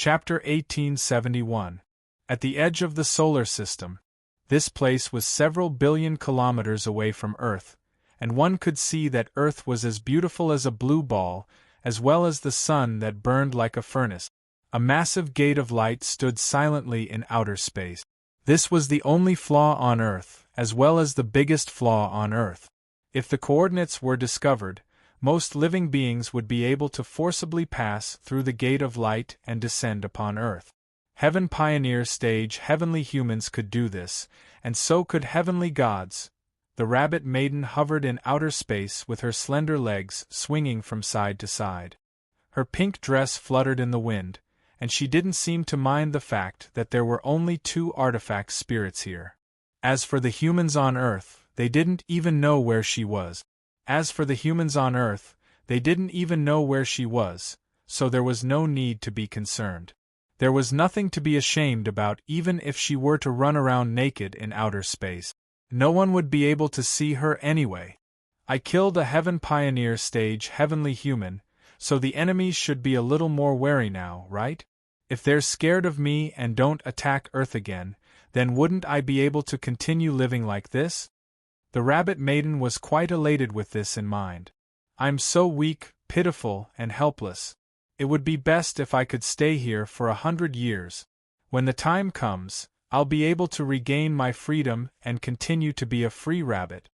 Chapter 1871. At the edge of the solar system. This place was several billion kilometers away from Earth, and one could see that Earth was as beautiful as a blue ball, as well as the sun that burned like a furnace. A massive gate of light stood silently in outer space. This was the only flaw on Earth, as well as the biggest flaw on Earth. If the coordinates were discovered, most living beings would be able to forcibly pass through the gate of light and descend upon Earth. Heaven Pioneer Stage heavenly humans could do this, and so could heavenly gods. The rabbit maiden hovered in outer space with her slender legs swinging from side to side. Her pink dress fluttered in the wind, and she didn't seem to mind the fact that there were only 2 artifact spirits here. As for the humans on Earth, they didn't even know where she was. So there was no need to be concerned. There was nothing to be ashamed about even if she were to run around naked in outer space. No one would be able to see her anyway. I killed a Heaven Pioneer Stage heavenly human, so the enemies should be a little more wary now, right? If they're scared of me and don't attack Earth again, then wouldn't I be able to continue living like this? The rabbit maiden was quite elated with this in mind. I'm so weak, pitiful, and helpless. It would be best if I could stay here for 100 years. When the time comes, I'll be able to regain my freedom and continue to be a free rabbit.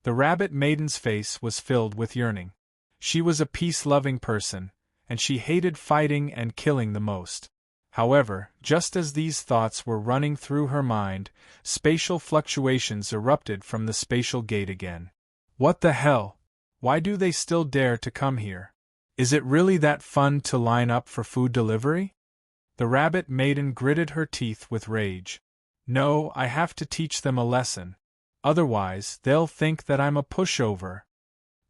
The rabbit maiden's face was filled with yearning. She was a peace-loving person, and she hated fighting and killing the most. However, just as these thoughts were running through her mind, spatial fluctuations erupted from the spatial gate again. What the hell? Why do they still dare to come here? Is it really that fun to line up for food delivery? The rabbit maiden gritted her teeth with rage. No, I have to teach them a lesson. Otherwise, they'll think that I'm a pushover.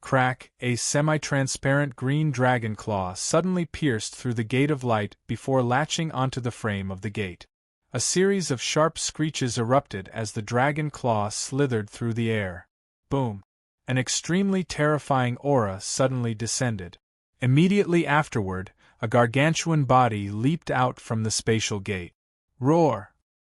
Crack, a semi-transparent green dragon claw suddenly pierced through the gate of light before latching onto the frame of the gate. A series of sharp screeches erupted as the dragon claw slithered through the air. Boom! An extremely terrifying aura suddenly descended. Immediately afterward, a gargantuan body leaped out from the spatial gate. Roar!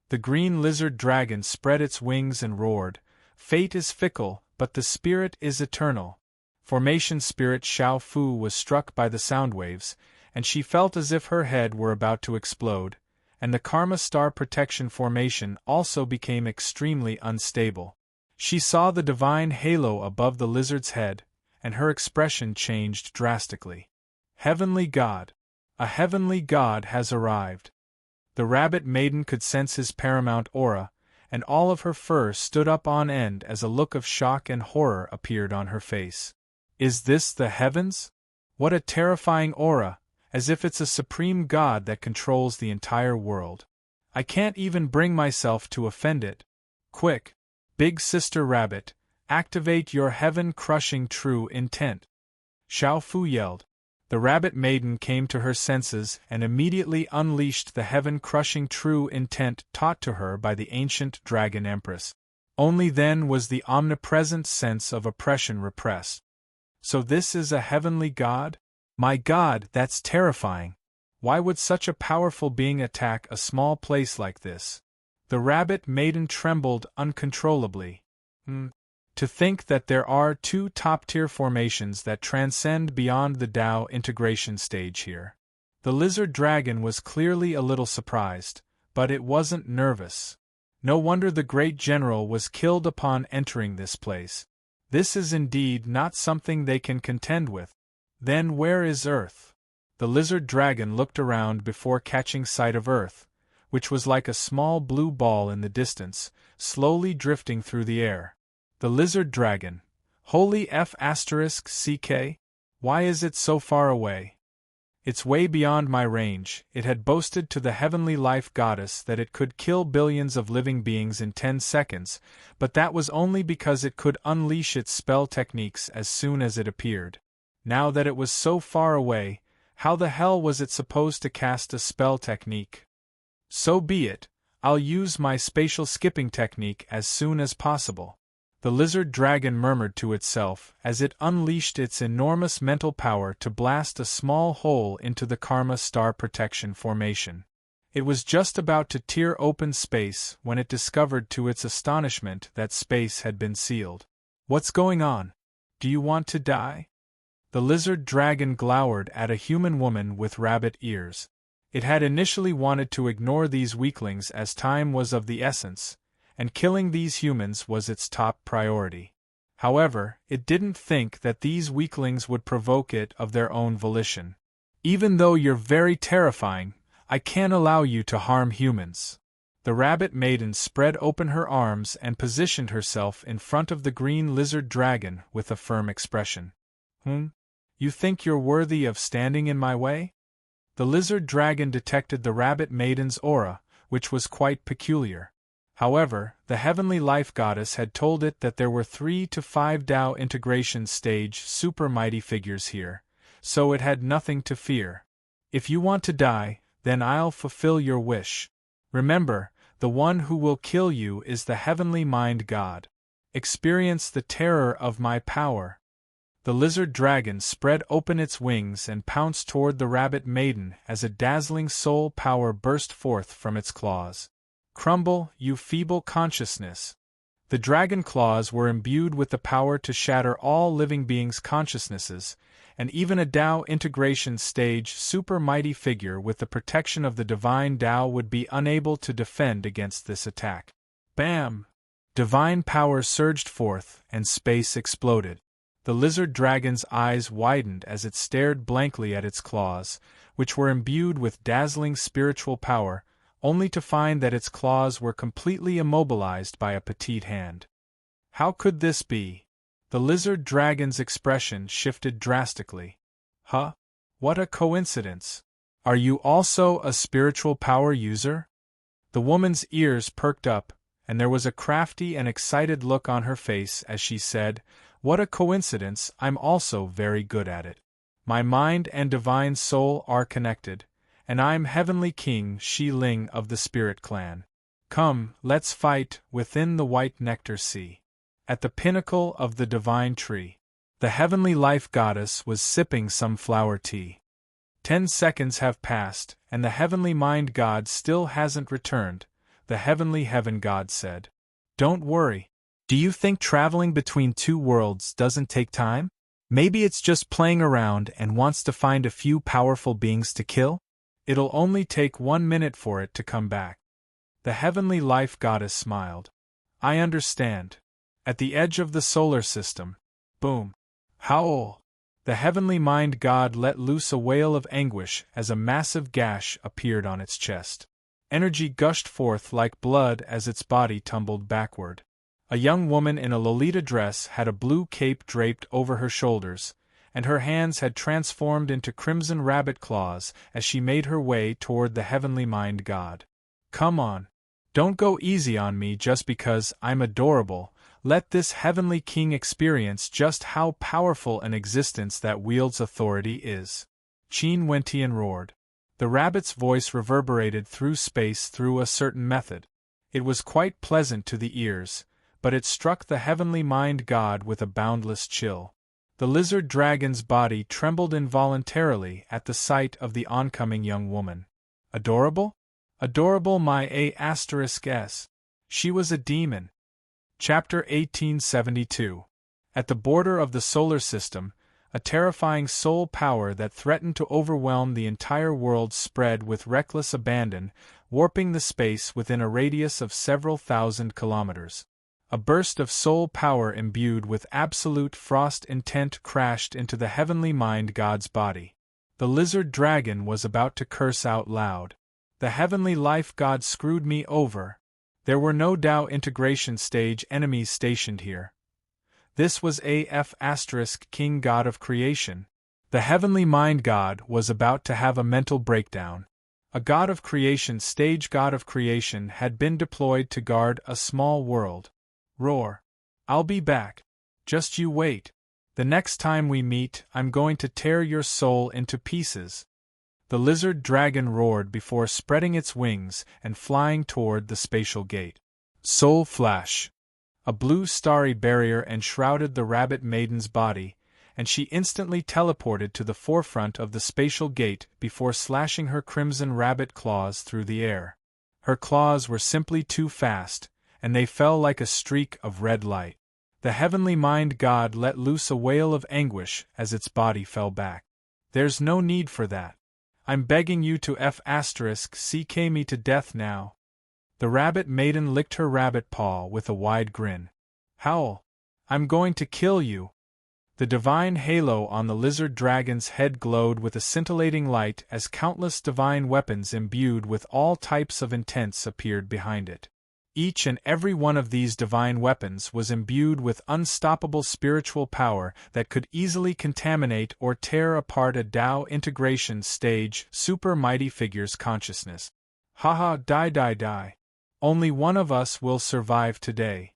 The green lizard dragon spread its wings and roared. Fate is fickle, but the spirit is eternal. Formation Spirit Xiao Fu was struck by the sound waves, and she felt as if her head were about to explode, and the Karma Star Protection Formation also became extremely unstable. She saw the divine halo above the lizard's head, and her expression changed drastically. Heavenly God! A heavenly God has arrived. The rabbit maiden could sense his paramount aura, and all of her fur stood up on end as a look of shock and horror appeared on her face. Is this the heavens? What a terrifying aura, as if it's a supreme God that controls the entire world. I can't even bring myself to offend it. Quick, Big Sister Rabbit, activate your heaven-crushing true intent. Xiao Fu yelled. The rabbit maiden came to her senses and immediately unleashed the heaven-crushing true intent taught to her by the ancient Dragon Empress. Only then was the omnipresent sense of oppression repressed. So this is a heavenly God? My God, that's terrifying. Why would such a powerful being attack a small place like this? The rabbit maiden trembled uncontrollably. To think that there are 2 top-tier formations that transcend beyond the Tao integration stage here. The lizard dragon was clearly a little surprised, but it wasn't nervous. No wonder the great general was killed upon entering this place. This is indeed not something they can contend with. Then where is Earth? The lizard dragon looked around before catching sight of Earth, which was like a small blue ball in the distance, slowly drifting through the air. The lizard dragon. Holy F***CK? Why is it so far away? It's way beyond my range. It had boasted to the heavenly life goddess that it could kill billions of living beings in 10 seconds, but that was only because it could unleash its spell techniques as soon as it appeared. Now that it was so far away, how the hell was it supposed to cast a spell technique? So be it, I'll use my spatial skipping technique as soon as possible. the lizard dragon murmured to itself as it unleashed its enormous mental power to blast a small hole into the Karma Star Protection Formation. It was just about to tear open space when it discovered to its astonishment that space had been sealed. "What's going on? Do you want to die?" The lizard dragon glowered at a human woman with rabbit ears. It had initially wanted to ignore these weaklings as time was of the essence, and killing these humans was its top priority. However, it didn't think that these weaklings would provoke it of their own volition. "Even though you're very terrifying, I can't allow you to harm humans." The rabbit maiden spread open her arms and positioned herself in front of the green lizard dragon with a firm expression. You think you're worthy of standing in my way?" The lizard dragon detected the rabbit maiden's aura, which was quite peculiar. However, the heavenly life goddess had told it that there were 3 to 5 Tao integration stage super mighty figures here, so it had nothing to fear. "If you want to die, then I'll fulfill your wish. Remember, the one who will kill you is the heavenly mind god. Experience the terror of my power." The lizard dragon spread open its wings and pounced toward the rabbit maiden as a dazzling soul power burst forth from its claws. "Crumble, you feeble consciousness." The dragon claws were imbued with the power to shatter all living beings' consciousnesses, and even a Tao integration stage super mighty figure with the protection of the divine Tao would be unable to defend against this attack. Bam! Divine power surged forth, and space exploded. The lizard dragon's eyes widened as it stared blankly at its claws, which were imbued with dazzling spiritual power, only to find that its claws were completely immobilized by a petite hand. How could this be? The lizard dragon's expression shifted drastically. "Huh? What a coincidence! Are you also a spiritual power user?" The woman's ears perked up, and there was a crafty and excited look on her face as she said, "What a coincidence, I'm also very good at it. My mind and divine soul are connected, and I'm Heavenly King Shi Ling of the Spirit Clan. Come, let's fight within the white nectar sea." At the pinnacle of the divine tree, the heavenly life goddess was sipping some flower tea. 10 seconds have passed, and the heavenly mind god still hasn't returned, the heavenly heaven god said. "Don't worry. Do you think traveling between 2 worlds doesn't take time? Maybe it's just playing around and wants to find a few powerful beings to kill? It'll only take 1 minute for it to come back." The heavenly life goddess smiled. "I understand." At the edge of the solar system, boom! Howl! The heavenly mind god let loose a wail of anguish as a massive gash appeared on its chest. Energy gushed forth like blood as its body tumbled backward. A young woman in a Lolita dress had a blue cape draped over her shoulders, and her hands had transformed into crimson rabbit claws as she made her way toward the heavenly mind god. "Come on. Don't go easy on me just because I'm adorable. Let this heavenly king experience just how powerful an existence that wields authority is." Qin Wentian roared. The rabbit's voice reverberated through space through a certain method. It was quite pleasant to the ears, but it struck the heavenly mind god with a boundless chill. The lizard dragon's body trembled involuntarily at the sight of the oncoming young woman. Adorable? Adorable my A*S. She was a demon. Chapter 1872. At the border of the solar system, a terrifying soul power that threatened to overwhelm the entire world spread with reckless abandon, warping the space within a radius of several thousand kilometers. A burst of soul power imbued with absolute frost intent crashed into the heavenly mind god's body. The lizard dragon was about to curse out loud. The heavenly life god screwed me over. There were no Tao integration stage enemies stationed here. This was AF** King God of Creation. The heavenly mind god was about to have a mental breakdown. A God of Creation stage God of Creation had been deployed to guard a small world. Roar. "I'll be back. Just you wait. The next time we meet, I'm going to tear your soul into pieces." The lizard dragon roared before spreading its wings and flying toward the spatial gate. Soul flash. A blue starry barrier enshrouded the rabbit maiden's body, and she instantly teleported to the forefront of the spatial gate before slashing her crimson rabbit claws through the air. Her claws were simply too fast, and they fell like a streak of red light. The heavenly mind god let loose a wail of anguish as its body fell back. "There's no need for that. I'm begging you to *CK me to death now." The rabbit maiden licked her rabbit paw with a wide grin. "Howl! I'm going to kill you!" The divine halo on the lizard dragon's head glowed with a scintillating light as countless divine weapons imbued with all types of intents appeared behind it. Each and every one of these divine weapons was imbued with unstoppable spiritual power that could easily contaminate or tear apart a Tao integration stage super mighty figure's consciousness. "Haha, die. Only one of us will survive today."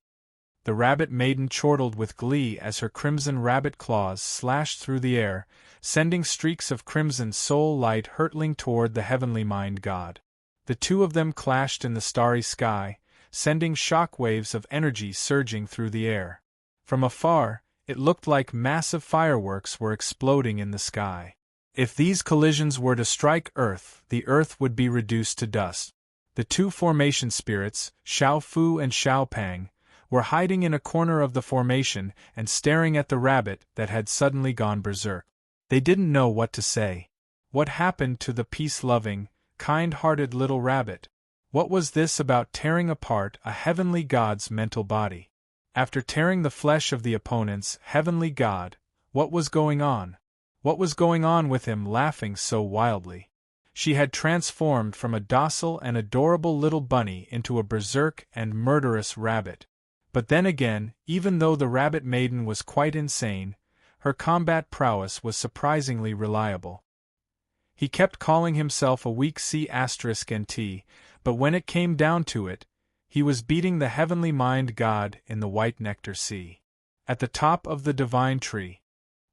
The rabbit maiden chortled with glee as her crimson rabbit claws slashed through the air, sending streaks of crimson soul light hurtling toward the heavenly mind god. The two of them clashed in the starry sky, sending shock waves of energy surging through the air. From afar, it looked like massive fireworks were exploding in the sky. If these collisions were to strike Earth, the Earth would be reduced to dust. The two formation spirits, Xiao Fu and Xiao Pang, were hiding in a corner of the formation and staring at the rabbit that had suddenly gone berserk. They didn't know what to say. What happened to the peace-loving, kind-hearted little rabbit? What was this about tearing apart a heavenly god's mental body? After tearing the flesh of the opponent's heavenly god, what was going on? What was going on with him laughing so wildly? She had transformed from a docile and adorable little bunny into a berserk and murderous rabbit. But then again, even though the rabbit maiden was quite insane, her combat prowess was surprisingly reliable. He kept calling himself a weak C*NT, but when it came down to it, he was beating the heavenly mind god in the white nectar sea. At the top of the divine tree.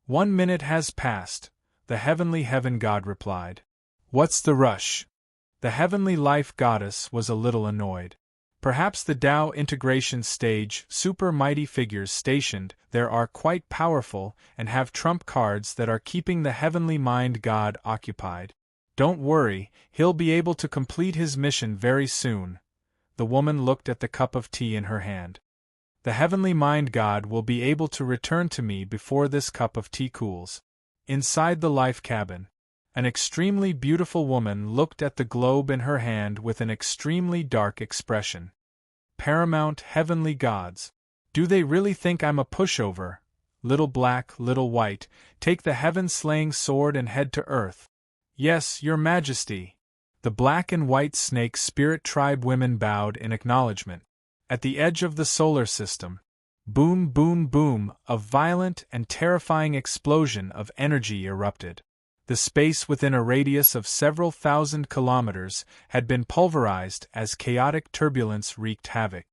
"1 minute has passed," the heavenly heaven god replied. "What's the rush?" The heavenly life goddess was a little annoyed. Perhaps the Tao integration stage super mighty figures stationed there are quite powerful and have trump cards that are keeping the heavenly mind god occupied. "Don't worry, he'll be able to complete his mission very soon." The woman looked at the cup of tea in her hand. "The heavenly mind god will be able to return to me before this cup of tea cools." Inside the life cabin, an extremely beautiful woman looked at the globe in her hand with an extremely dark expression. "Paramount heavenly gods. Do they really think I'm a pushover? Little black, little white, take the heaven-slaying sword and head to Earth." "Yes, your majesty." The black and white snake spirit tribe women bowed in acknowledgement. At the edge of the solar system, boom boom boom, a violent and terrifying explosion of energy erupted. The space within a radius of several thousand kilometers had been pulverized as chaotic turbulence wreaked havoc.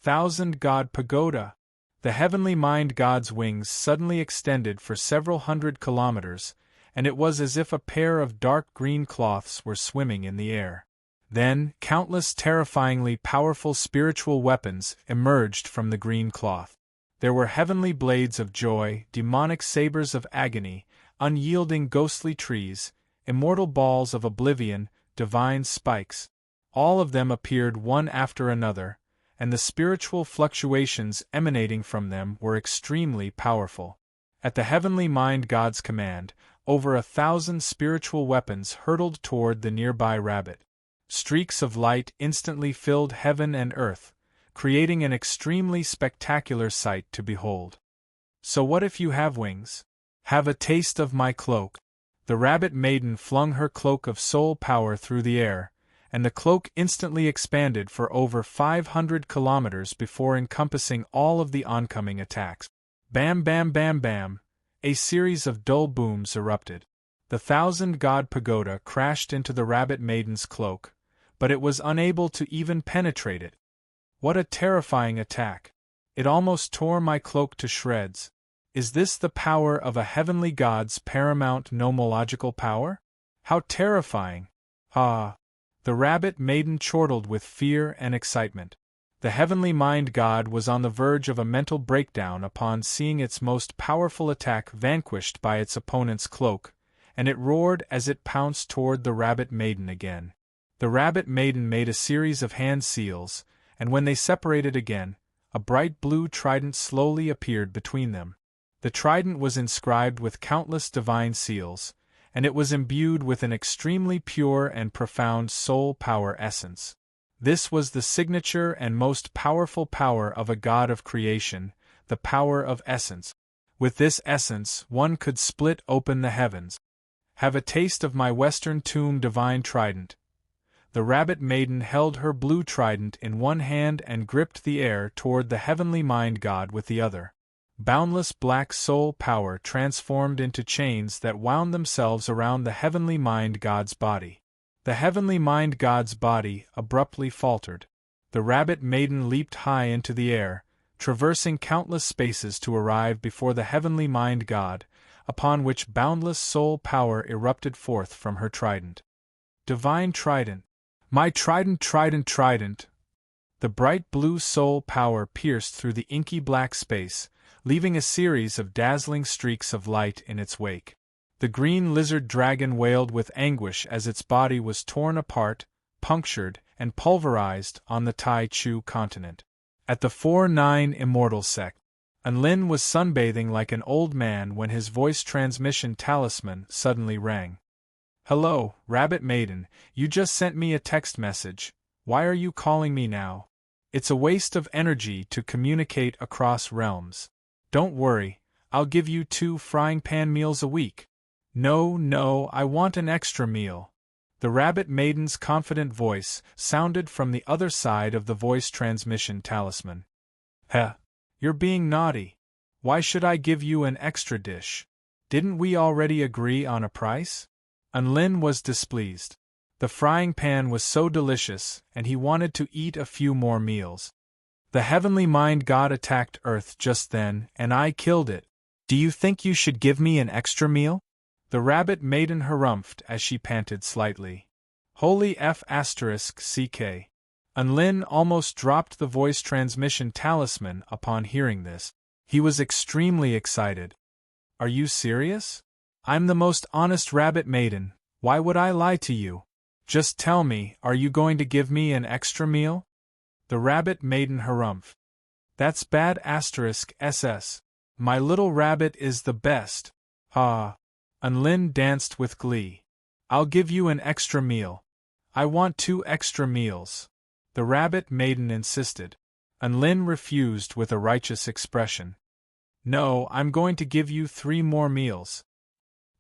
Thousand God Pagoda! The heavenly mind god's wings suddenly extended for several hundred kilometers, and it was as if a pair of dark green cloths were swimming in the air. Then, countless terrifyingly powerful spiritual weapons emerged from the green cloth. There were heavenly blades of joy, demonic sabers of agony, unyielding ghostly trees, immortal balls of oblivion, divine spikes. All of them appeared one after another, and the spiritual fluctuations emanating from them were extremely powerful. At the heavenly mind god's command, over 1,000 spiritual weapons hurtled toward the nearby rabbit. Streaks of light instantly filled heaven and earth, creating an extremely spectacular sight to behold. "So what if you have wings? Have a taste of my cloak." The rabbit maiden flung her cloak of soul power through the air, and the cloak instantly expanded for over 500 kilometers before encompassing all of the oncoming attacks. Bam bam bam bam, a series of dull booms erupted. The 1,000 God Pagoda crashed into the rabbit maiden's cloak, but it was unable to even penetrate it. What a terrifying attack! It almost tore my cloak to shreds. Is this the power of a heavenly god's paramount nomological power? How terrifying! Ah! The rabbit maiden chortled with fear and excitement. The heavenly mind god was on the verge of a mental breakdown upon seeing its most powerful attack vanquished by its opponent's cloak, and it roared as it pounced toward the rabbit maiden again. The rabbit maiden made a series of hand seals, and when they separated again, a bright blue trident slowly appeared between them. The trident was inscribed with countless divine seals, and it was imbued with an extremely pure and profound soul power essence. This was the signature and most powerful power of a god of creation, the power of essence. With this essence, one could split open the heavens. Have a taste of my western tomb divine trident. The rabbit maiden held her blue trident in one hand and gripped the air toward the heavenly mind god with the other. Boundless black soul power transformed into chains that wound themselves around the heavenly mind god's body. The heavenly mind god's body abruptly faltered. The rabbit maiden leaped high into the air, traversing countless spaces to arrive before the heavenly mind god, upon which boundless soul power erupted forth from her trident. Divine trident! My trident, trident, trident! The bright blue soul power pierced through the inky black space, leaving a series of dazzling streaks of light in its wake. The green lizard dragon wailed with anguish as its body was torn apart, punctured, and pulverized on the Tai Chu continent. At the 4-9 Immortal sect, Unlin was sunbathing like an old man when his voice transmission talisman suddenly rang. "Hello, Rabbit Maiden, you just sent me a text message. Why are you calling me now? It's a waste of energy to communicate across realms. Don't worry, I'll give you 2 frying pan meals a week." No, I want an extra meal." The Rabbit Maiden's confident voice sounded from the other side of the voice transmission talisman. "Heh, you're being naughty. Why should I give you an extra dish? Didn't we already agree on a price?" Unlin was displeased. The frying pan was so delicious, and he wanted to eat a few more meals. "The heavenly mind god attacked Earth just then, and I killed it. Do you think you should give me an extra meal?" The rabbit maiden harumphed as she panted slightly. "Holy F***ck. Unlin almost dropped the voice transmission talisman upon hearing this. He was extremely excited. "Are you serious? I'm the most honest rabbit maiden. Why would I lie to you? Just tell me, are you going to give me an extra meal?" The rabbit maiden harumphed. "That's bad *SS. My little rabbit is the best. Ha!" Unlin danced with glee. "I'll give you an extra meal. I want 2 extra meals." The rabbit maiden insisted. Unlin refused with a righteous expression. "No, I'm going to give you 3 more meals."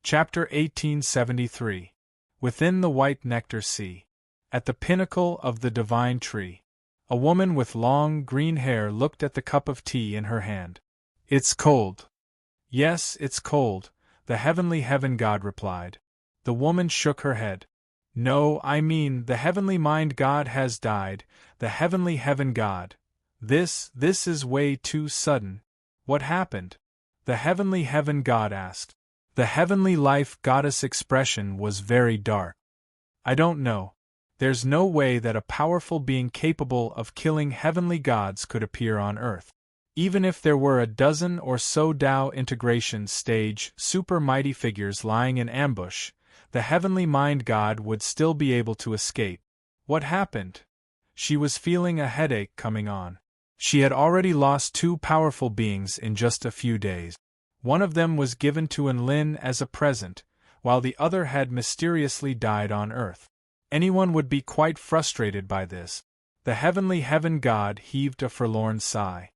Chapter 1873. Within the White Nectar Sea. At the pinnacle of the divine tree, a woman with long, green hair looked at the cup of tea in her hand. "It's cold." "Yes, it's cold," the heavenly heaven god replied. The woman shook her head. "No, I mean, the heavenly mind god has died, the heavenly heaven god. This is way too sudden." "What happened?" the heavenly heaven god asked. The heavenly life goddess expression was very dark. "I don't know. There's no way that a powerful being capable of killing heavenly gods could appear on Earth. Even if there were a dozen or so Tao integration stage super mighty figures lying in ambush, the heavenly mind god would still be able to escape." "What happened?" She was feeling a headache coming on. She had already lost 2 powerful beings in just a few days. One of them was given to Unlin as a present, while the other had mysteriously died on Earth. Anyone would be quite frustrated by this. The heavenly heaven god heaved a forlorn sigh.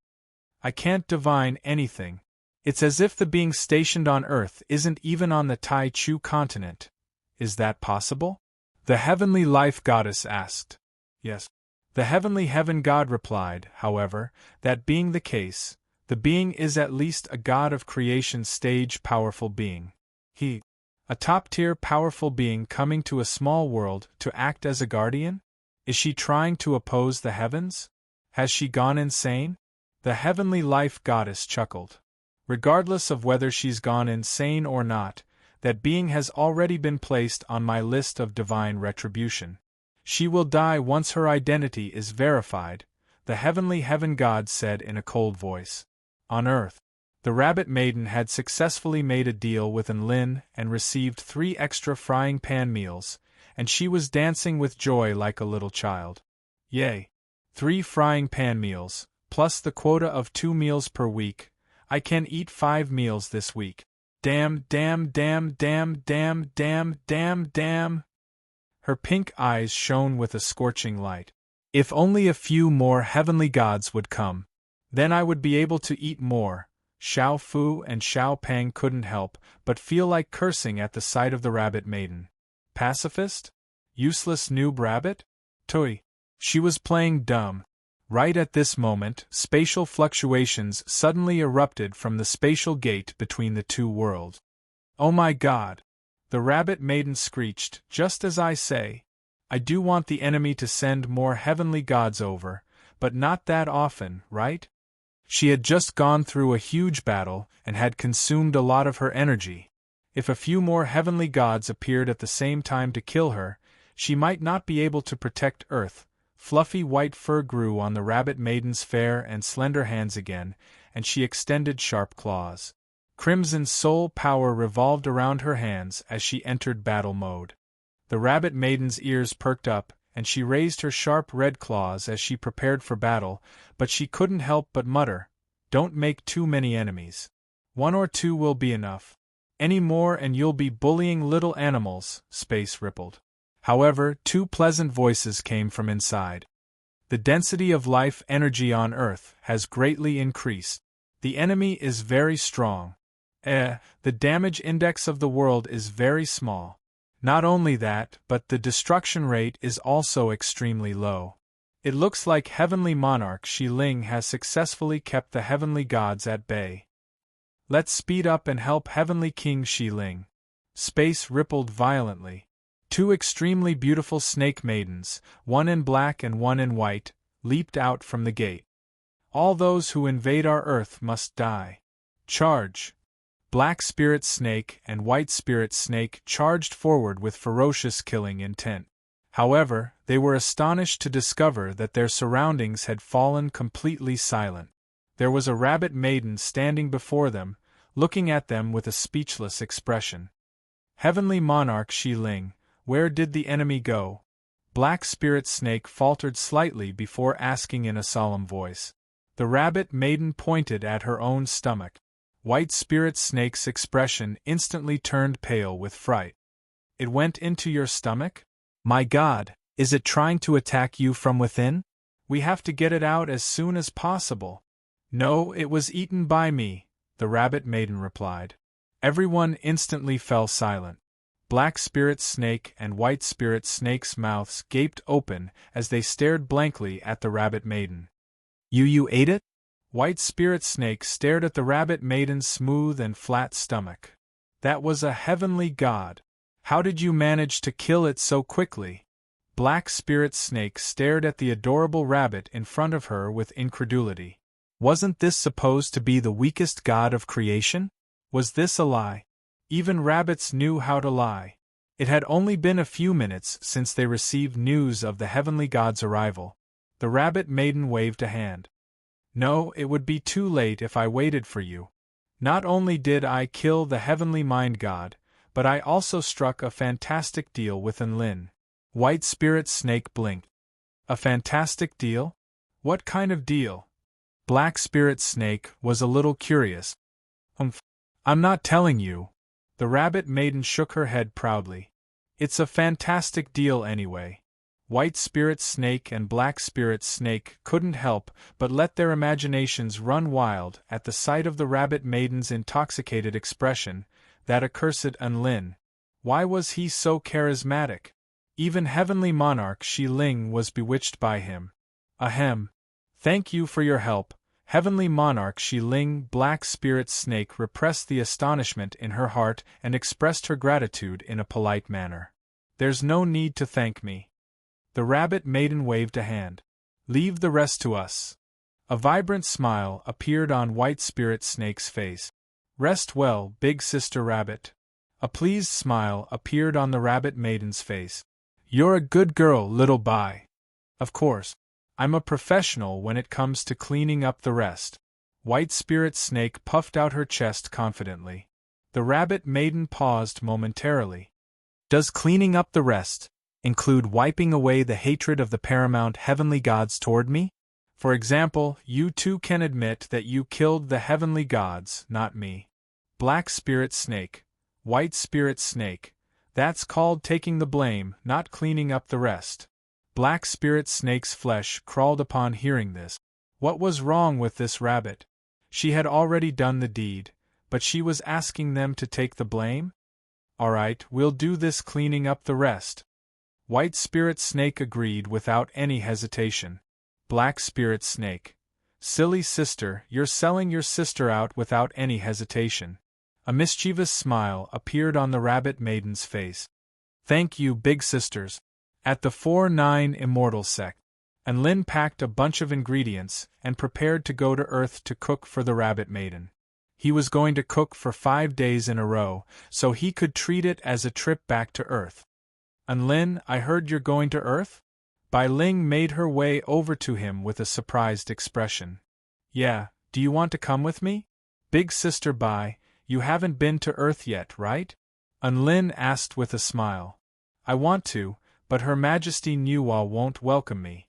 "I can't divine anything. It's as if the being stationed on Earth isn't even on the Tai Chu continent. Is that possible?" the heavenly life goddess asked. "Yes." The heavenly heaven god replied, however, that being the case, the being is at least a god of creation stage powerful being. A top-tier powerful being coming to a small world to act as a guardian? Is she trying to oppose the heavens? Has she gone insane? The heavenly life goddess chuckled. "Regardless of whether she's gone insane or not, that being has already been placed on my list of divine retribution. She will die once her identity is verified," the heavenly heaven god said in a cold voice. On Earth, the rabbit maiden had successfully made a deal with Enlil and received 3 extra frying pan meals, and she was dancing with joy like a little child. Yay! 3 frying pan meals, plus the quota of 2 meals per week. I can eat 5 meals this week. Damn, damn, damn, damn, damn, damn, damn, damn. Her pink eyes shone with a scorching light. If only a few more heavenly gods would come. Then I would be able to eat more. Xiao Fu and Xiao Pang couldn't help but feel like cursing at the sight of the rabbit maiden. Pacifist? Useless noob rabbit? Tui. She was playing dumb. Right at this moment, spatial fluctuations suddenly erupted from the spatial gate between the 2 worlds. Oh my god! The rabbit maiden screeched, just as I say. I do want the enemy to send more heavenly gods over, but not that often, right? She had just gone through a huge battle and had consumed a lot of her energy. If a few more heavenly gods appeared at the same time to kill her, she might not be able to protect Earth. Fluffy white fur grew on the rabbit maiden's fair and slender hands again, and she extended sharp claws. Crimson soul power revolved around her hands as she entered battle mode. The rabbit maiden's ears perked up, and she raised her sharp red claws as she prepared for battle, but she couldn't help but mutter, "Don't make too many enemies. 1 or 2 will be enough. Any more and you'll be bullying little animals," Space rippled. However, 2 pleasant voices came from inside. The density of life energy on Earth has greatly increased. The enemy is very strong. The damage index of the world is very small. Not only that, but the destruction rate is also extremely low. It looks like Heavenly Monarch Shi Ling has successfully kept the heavenly gods at bay. Let's speed up and help Heavenly King Shi Ling. Space rippled violently. 2 extremely beautiful snake maidens, one in black and one in white, leaped out from the gate. All those who invade our Earth must die. Charge! Black Spirit Snake and White Spirit Snake charged forward with ferocious killing intent. However, they were astonished to discover that their surroundings had fallen completely silent. There was a rabbit maiden standing before them, looking at them with a speechless expression. Heavenly Monarch Shi Ling, where did the enemy go? Black Spirit Snake faltered slightly before asking in a solemn voice. The rabbit maiden pointed at her own stomach. White Spirit Snake's expression instantly turned pale with fright. It went into your stomach? My god, is it trying to attack you from within? We have to get it out as soon as possible. No, it was eaten by me, the rabbit maiden replied. Everyone instantly fell silent. Black Spirit Snake and White Spirit Snake's mouths gaped open as they stared blankly at the rabbit maiden. You ate it? White Spirit Snake stared at the rabbit maiden's smooth and flat stomach. That was a heavenly god. How did you manage to kill it so quickly? Black Spirit Snake stared at the adorable rabbit in front of her with incredulity. Wasn't this supposed to be the weakest god of creation? Was this a lie? Even rabbits knew how to lie. It had only been a few minutes since they received news of the heavenly god's arrival. The rabbit maiden waved a hand. No, it would be too late if I waited for you. Not only did I kill the heavenly mind god, but I also struck a fantastic deal with Enlil. White Spirit Snake blinked. A fantastic deal? What kind of deal? Black Spirit Snake was a little curious. I'm not telling you. The rabbit maiden shook her head proudly. It's a fantastic deal anyway. White Spirit Snake and Black Spirit Snake couldn't help but let their imaginations run wild at the sight of the rabbit maiden's intoxicated expression, that accursed Enlil. Why was he so charismatic? Even Heavenly Monarch Shi Ling was bewitched by him. Ahem. Thank you for your help, Heavenly Monarch Shi Ling. Black Spirit Snake repressed the astonishment in her heart and expressed her gratitude in a polite manner. There's no need to thank me. The rabbit maiden waved a hand. Leave the rest to us. A vibrant smile appeared on White Spirit Snake's face. Rest well, big sister rabbit. A pleased smile appeared on the rabbit maiden's face. You're a good girl, little Bai. Of course. I'm a professional when it comes to cleaning up the rest. White Spirit Snake puffed out her chest confidently. The Rabbit Maiden paused momentarily. Does cleaning up the rest include wiping away the hatred of the paramount heavenly gods toward me? For example, you too can admit that you killed the heavenly gods, not me. Black Spirit Snake, White Spirit Snake, that's called taking the blame, not cleaning up the rest. Black Spirit Snake's flesh crawled upon hearing this. What was wrong with this rabbit? She had already done the deed, but she was asking them to take the blame? All right, we'll do this cleaning up the rest. White Spirit Snake agreed without any hesitation. Black Spirit Snake, silly sister, you're selling your sister out without any hesitation. A mischievous smile appeared on the Rabbit Maiden's face. Thank you, big sisters. At the 4-9 Immortal sect, Unlin packed a bunch of ingredients and prepared to go to Earth to cook for the Rabbit Maiden. He was going to cook for 5 days in a row, so he could treat it as a trip back to Earth. Unlin, I heard you're going to Earth? Bai Ling made her way over to him with a surprised expression. Yeah, do you want to come with me? Big sister Bai, you haven't been to Earth yet, right? Unlin asked with a smile. I want to, but Her Majesty Nuwa won't welcome me.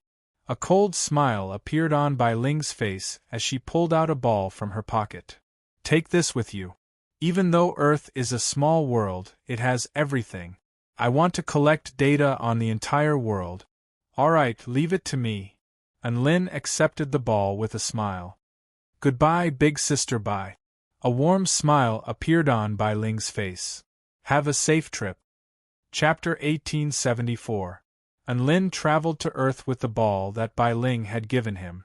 A cold smile appeared on Bai Ling's face as she pulled out a ball from her pocket. Take this with you. Even though Earth is a small world, it has everything. I want to collect data on the entire world. All right, leave it to me. Unlin accepted the ball with a smile. Goodbye, big sister Bai. A warm smile appeared on Bai Ling's face. Have a safe trip. Chapter 1874. Unlin traveled to Earth with the ball that Bai Ling had given him.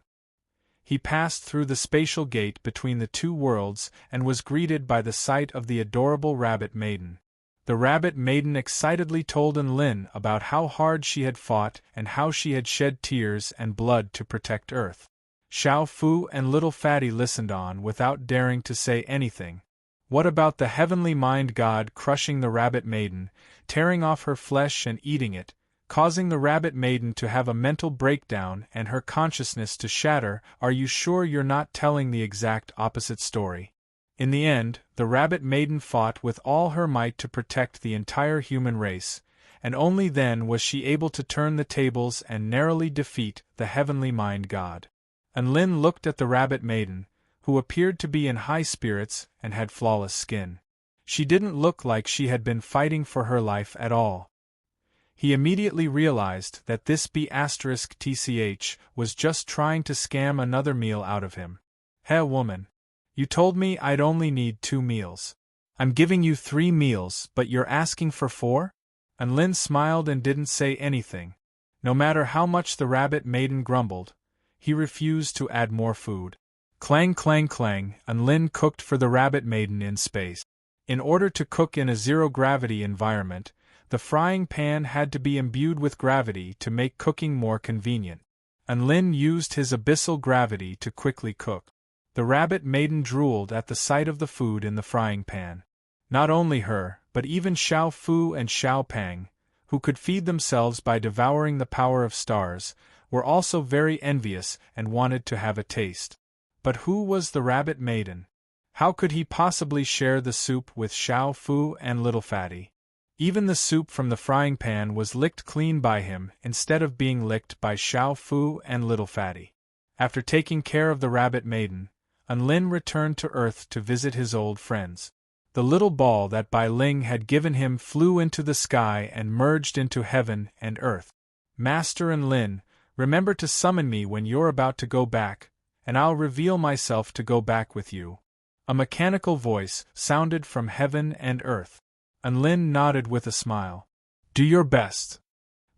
He passed through the spatial gate between the two worlds and was greeted by the sight of the adorable Rabbit Maiden. The Rabbit Maiden excitedly told Unlin about how hard she had fought and how she had shed tears and blood to protect Earth. Xiao Fu and Little Fatty listened on without daring to say anything. What about the heavenly mind god crushing the Rabbit Maiden, tearing off her flesh and eating it, causing the Rabbit Maiden to have a mental breakdown and her consciousness to shatter? Are you sure you're not telling the exact opposite story? In the end, the Rabbit Maiden fought with all her might to protect the entire human race, and only then was she able to turn the tables and narrowly defeat the heavenly mind god. Unlin looked at the Rabbit Maiden, who appeared to be in high spirits and had flawless skin. She didn't look like she had been fighting for her life at all. He immediately realized that this B*TCH was just trying to scam another meal out of him. Hey woman. You told me I'd only need 2 meals. I'm giving you 3 meals, but you're asking for 4? Unlin smiled and didn't say anything. No matter how much the Rabbit Maiden grumbled, he refused to add more food. Clang clang clang, Unlin cooked for the Rabbit Maiden in space. In order to cook in a zero-gravity environment, the frying pan had to be imbued with gravity to make cooking more convenient. Unlin used his abyssal gravity to quickly cook. The Rabbit Maiden drooled at the sight of the food in the frying pan. Not only her, but even Xiao Fu and Xiao Pang, who could feed themselves by devouring the power of stars, were also very envious and wanted to have a taste. But who was the Rabbit Maiden? How could he possibly share the soup with Xiao Fu and Little Fatty? Even the soup from the frying pan was licked clean by him instead of being licked by Xiao Fu and Little Fatty. After taking care of the Rabbit Maiden, Unlin returned to Earth to visit his old friends. The little ball that Bai Ling had given him flew into the sky and merged into heaven and earth. Master Unlin, remember to summon me when you're about to go back, and I'll reveal myself to go back with you. A mechanical voice sounded from heaven and earth. Unlin nodded with a smile. Do your best.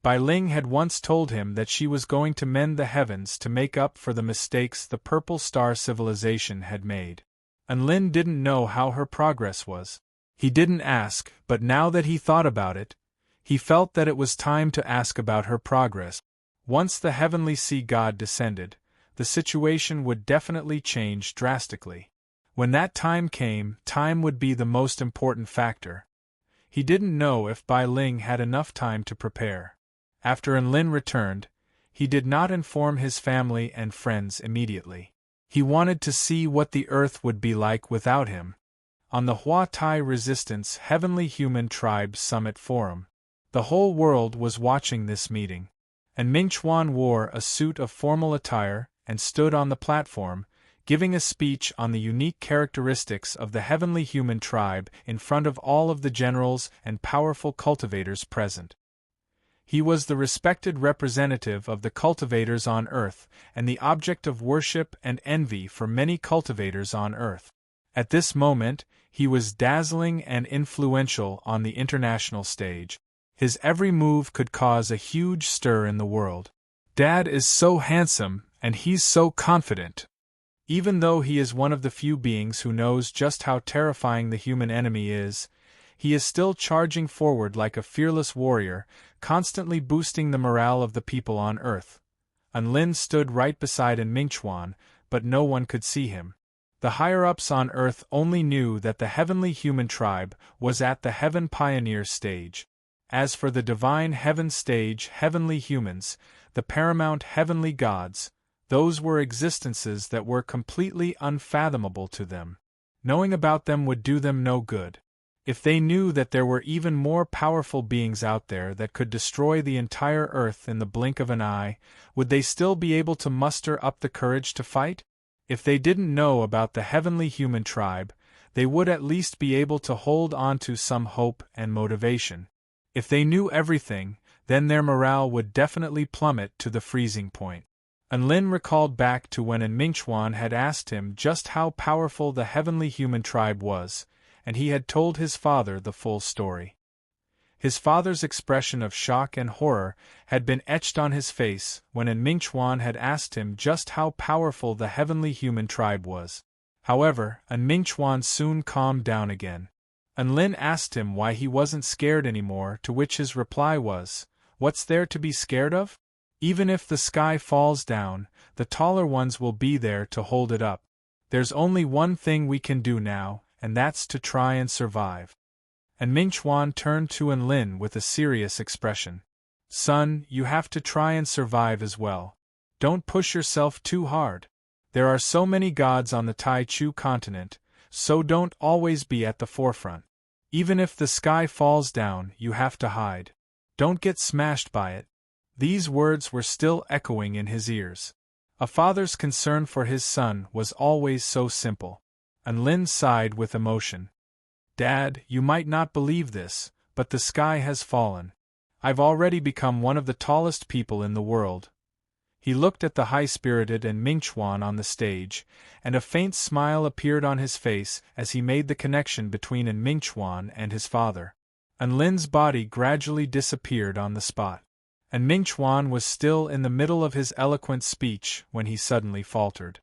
Bai Ling had once told him that she was going to mend the heavens to make up for the mistakes the Purple Star civilization had made. Unlin didn't know how her progress was. He didn't ask, but now that he thought about it, he felt that it was time to ask about her progress. Once the heavenly sea god descended, the situation would definitely change drastically. When that time came, time would be the most important factor. He didn't know if Bai Ling had enough time to prepare. After Unlin returned, He did not inform his family and friends immediately. He wanted to see what the Earth would be like without him. On the Hua Tai Resistance Heavenly Human Tribe Summit Forum. The whole world was watching this meeting. And Mingchuan wore a suit of formal attire and stood on the platform, giving a speech on the unique characteristics of the Heavenly Human Tribe in front of all of the generals and powerful cultivators present. He was the respected representative of the cultivators on Earth and the object of worship and envy for many cultivators on Earth. At this moment, he was dazzling and influential on the international stage. His every move could cause a huge stir in the world. Dad is so handsome, and he's so confident. Even though he is one of the few beings who knows just how terrifying the human enemy is, he is still charging forward like a fearless warrior, constantly boosting the morale of the people on Earth. Lin stood right beside Mingchuan, but no one could see him. The higher-ups on Earth only knew that the Heavenly Human Tribe was at the Heaven Pioneer stage. As for the Divine Heaven stage Heavenly Humans, the paramount Heavenly Gods, those were existences that were completely unfathomable to them. Knowing about them would do them no good. If they knew that there were even more powerful beings out there that could destroy the entire Earth in the blink of an eye, would they still be able to muster up the courage to fight? If they didn't know about the Heavenly Human Tribe, they would at least be able to hold on to some hope and motivation. If they knew everything, then their morale would definitely plummet to the freezing point. Lin recalled back to when Mingchuan had asked him just how powerful the Heavenly Human Tribe was, and he had told his father the full story. His father's expression of shock and horror had been etched on his face when Mingchuan had asked him just how powerful the Heavenly Human Tribe was. However, Mingchuan soon calmed down again. Lin asked him why he wasn't scared anymore, to which his reply was, "What's there to be scared of? Even if the sky falls down, the taller ones will be there to hold it up. There's only one thing we can do now, and that's to try and survive." And Mingchuan turned to Lin with a serious expression. "Son, you have to try and survive as well. Don't push yourself too hard. There are so many gods on the Tai Chu continent, so don't always be at the forefront. Even if the sky falls down, you have to hide. Don't get smashed by it." These words were still echoing in his ears. A father's concern for his son was always so simple. Lin sighed with emotion. "Dad, you might not believe this, but the sky has fallen. I've already become one of the tallest people in the world." He looked at the high-spirited Mingchuan on the stage, and a faint smile appeared on his face as he made the connection between Mingchuan and his father. Lin's body gradually disappeared on the spot. Mingchuan was still in the middle of his eloquent speech when he suddenly faltered.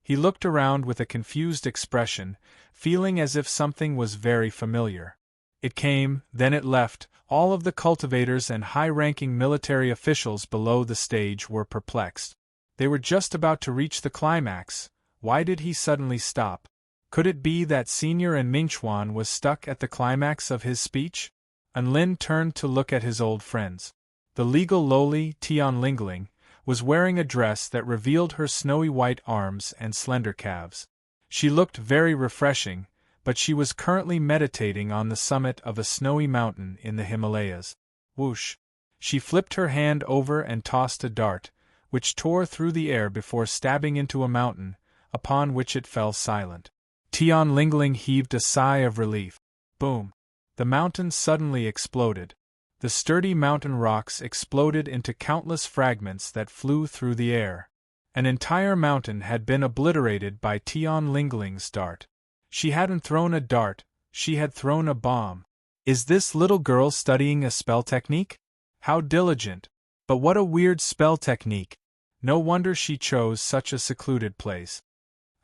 He looked around with a confused expression, feeling as if something was very familiar. It came, then it left. All of the cultivators and high-ranking military officials below the stage were perplexed. They were just about to reach the climax. Why did he suddenly stop? Could it be that Senior Mingchuan was stuck at the climax of his speech? Lin turned to look at his old friends. The legal lowly Tian Lingling was wearing a dress that revealed her snowy white arms and slender calves. She looked very refreshing, but she was currently meditating on the summit of a snowy mountain in the Himalayas. Whoosh! She flipped her hand over and tossed a dart, which tore through the air before stabbing into a mountain, upon which it fell silent. Tian Lingling heaved a sigh of relief. Boom! The mountain suddenly exploded. The sturdy mountain rocks exploded into countless fragments that flew through the air. An entire mountain had been obliterated by Tian Lingling's dart. She hadn't thrown a dart, she had thrown a bomb. Is this little girl studying a spell technique? How diligent! But what a weird spell technique! No wonder she chose such a secluded place.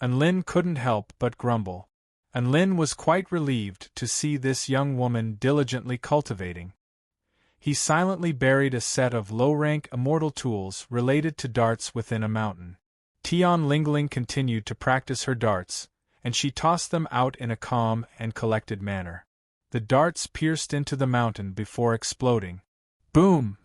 Lin couldn't help but grumble. Lin was quite relieved to see this young woman diligently cultivating. He silently buried a set of low-rank immortal tools related to darts within a mountain. Tian Lingling continued to practice her darts, and she tossed them out in a calm and collected manner. The darts pierced into the mountain before exploding. Boom!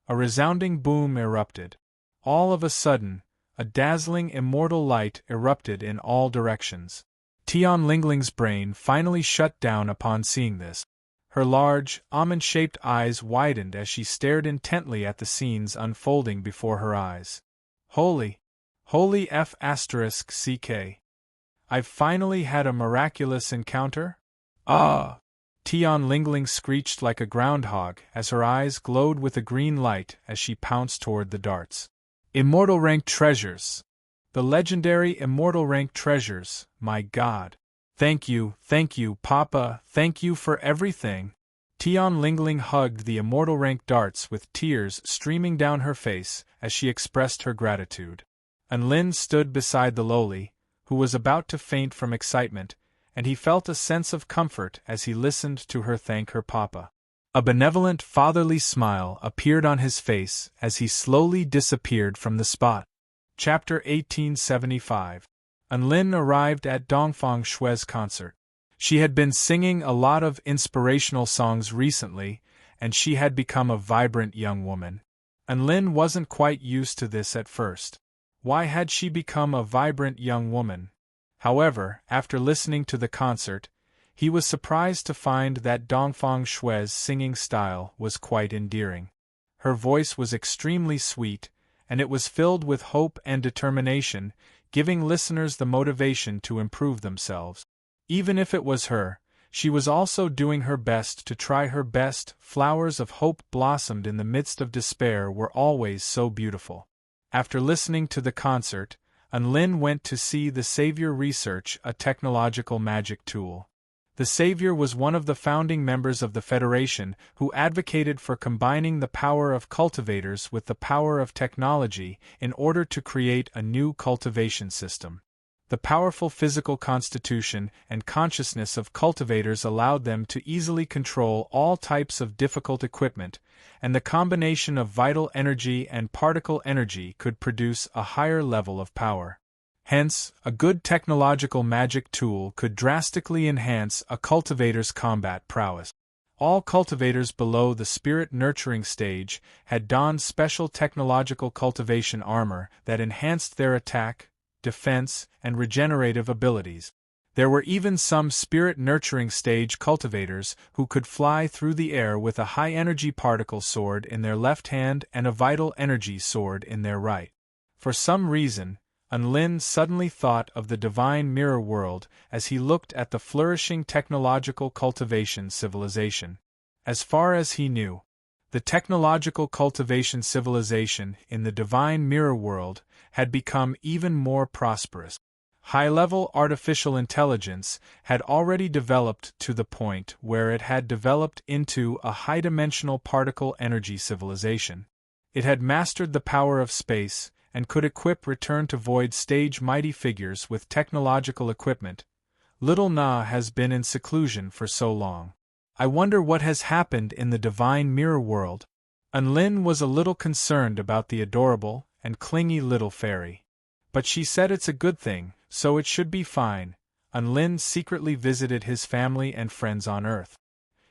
A resounding boom erupted. All of a sudden, a dazzling immortal light erupted in all directions. Tian Lingling's brain finally shut down upon seeing this. Her large, almond-shaped eyes widened as she stared intently at the scenes unfolding before her eyes. Holy F***ck. I've finally had a miraculous encounter? Ah! Tian Lingling screeched like a groundhog as her eyes glowed with a green light as she pounced toward the darts. Immortal rank treasures! The legendary immortal rank treasures, my god! Thank you, Papa, thank you for everything! Tian Lingling hugged the immortal rank darts with tears streaming down her face as she expressed her gratitude. Anlin stood beside the lowly, who was about to faint from excitement, and he felt a sense of comfort as he listened to her thank her papa. A benevolent fatherly smile appeared on his face as he slowly disappeared from the spot. Chapter 1875. Anlin arrived at Dongfang Shui's concert. She had been singing a lot of inspirational songs recently, and she had become a vibrant young woman. Anlin wasn't quite used to this at first. Why had she become a vibrant young woman? However, after listening to the concert, he was surprised to find that Dongfang Shui's singing style was quite endearing. Her voice was extremely sweet, and it was filled with hope and determination, giving listeners the motivation to improve themselves. Even if it was her, she was also doing her best to try her best. Flowers of hope blossomed in the midst of despair were always so beautiful. After listening to the concert, Anlin went to see the Savior Research, a technological magic tool. The Savior was one of the founding members of the Federation who advocated for combining the power of cultivators with the power of technology in order to create a new cultivation system. The powerful physical constitution and consciousness of cultivators allowed them to easily control all types of difficult equipment, and the combination of vital energy and particle energy could produce a higher level of power. Hence, a good technological magic tool could drastically enhance a cultivator's combat prowess. All cultivators below the spirit nurturing stage had donned special technological cultivation armor that enhanced their attack, defense, and regenerative abilities. There were even some spirit-nurturing stage cultivators who could fly through the air with a high-energy particle sword in their left hand and a vital energy sword in their right. For some reason, Anlin suddenly thought of the divine mirror world as he looked at the flourishing technological cultivation civilization. As far as he knew, the technological cultivation civilization in the divine mirror world had become even more prosperous. High-level artificial intelligence had already developed to the point where it had developed into a high-dimensional particle energy civilization. It had mastered the power of space and could equip return-to-void stage mighty figures with technological equipment. Little Na has been in seclusion for so long. I wonder what has happened in the divine mirror world. Anlin was a little concerned about the adorable and clingy little fairy. But she said it's a good thing, so it should be fine. Anlin secretly visited his family and friends on Earth.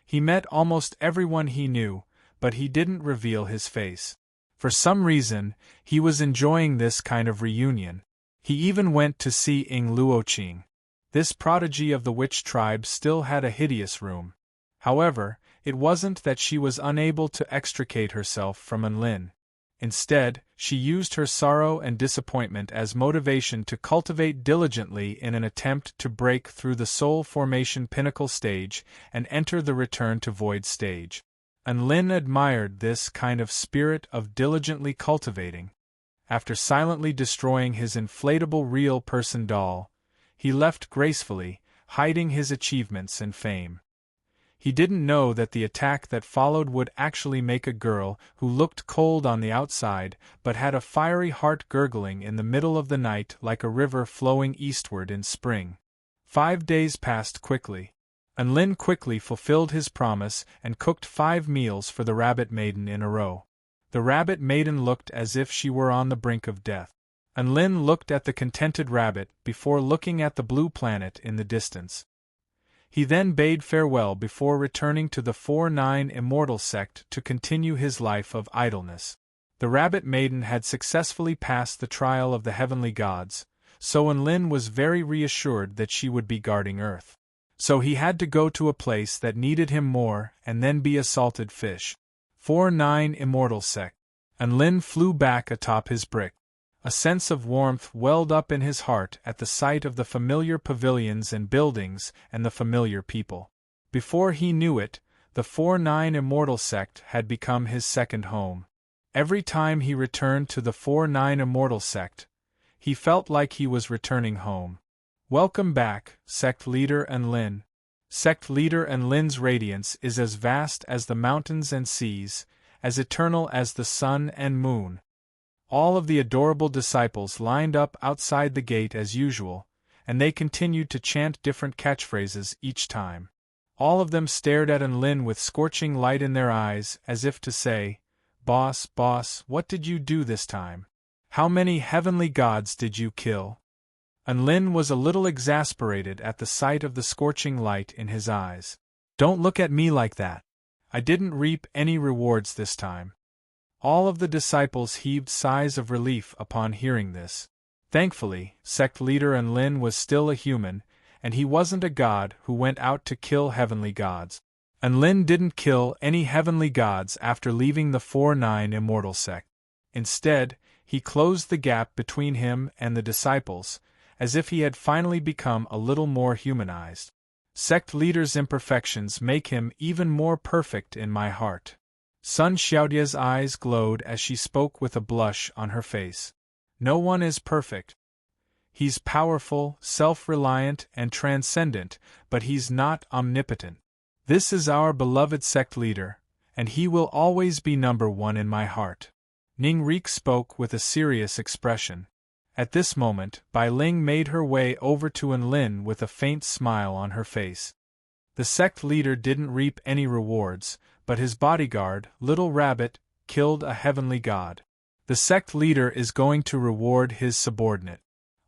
He met almost everyone he knew, but he didn't reveal his face. For some reason, he was enjoying this kind of reunion. He even went to see Ying Luoqing. This prodigy of the witch tribe still had a hideous room. However, it wasn't that she was unable to extricate herself from Anlin. Instead, she used her sorrow and disappointment as motivation to cultivate diligently in an attempt to break through the soul formation pinnacle stage and enter the return to void stage. Anlin admired this kind of spirit of diligently cultivating. After silently destroying his inflatable real person doll, he left gracefully, hiding his achievements and fame. He didn't know that the attack that followed would actually make a girl who looked cold on the outside but had a fiery heart gurgling in the middle of the night like a river flowing eastward in spring. 5 days passed quickly. Anlin quickly fulfilled his promise and cooked 5 meals for the rabbit maiden in a row. The rabbit maiden looked as if she were on the brink of death. Anlin looked at the contented rabbit before looking at the blue planet in the distance. He then bade farewell before returning to the 4-9 immortal sect to continue his life of idleness. The Rabbit Maiden had successfully passed the trial of the heavenly gods, so Enlil was very reassured that she would be guarding Earth. So he had to go to a place that needed him more and then be a salted fish. 4-9 immortal sect. Enlil flew back atop his brick. A sense of warmth welled up in his heart at the sight of the familiar pavilions and buildings and the familiar people. Before he knew it, the 4-9 immortal sect had become his second home. Every time he returned to the 4-9 immortal sect, he felt like he was returning home. Welcome back, Sect Leader Enlil. Sect Leader Enlil's radiance is as vast as the mountains and seas, as eternal as the sun and moon. All of the adorable disciples lined up outside the gate as usual, and they continued to chant different catchphrases each time. All of them stared at Enlil with scorching light in their eyes, as if to say, "Boss, boss, what did you do this time? How many heavenly gods did you kill?" Enlil was a little exasperated at the sight of the scorching light in his eyes. "Don't look at me like that. I didn't reap any rewards this time." All of the disciples heaved sighs of relief upon hearing this. Thankfully, Sect Leader Enlil was still a human, and he wasn't a god who went out to kill heavenly gods. Enlil didn't kill any heavenly gods after leaving the 4-9 immortal sect. Instead, he closed the gap between him and the disciples, as if he had finally become a little more humanized. Sect Leader's imperfections make him even more perfect in my heart. Sun Xiaodia's eyes glowed as she spoke with a blush on her face. No one is perfect. He's powerful, self-reliant, and transcendent, but he's not omnipotent. This is our beloved sect leader, and he will always be number one in my heart. Ning Rik spoke with a serious expression. At this moment, Bai Ling made her way over to Enlil with a faint smile on her face. The sect leader didn't reap any rewards, but his bodyguard, Little Rabbit, killed a heavenly god. The sect leader is going to reward his subordinate.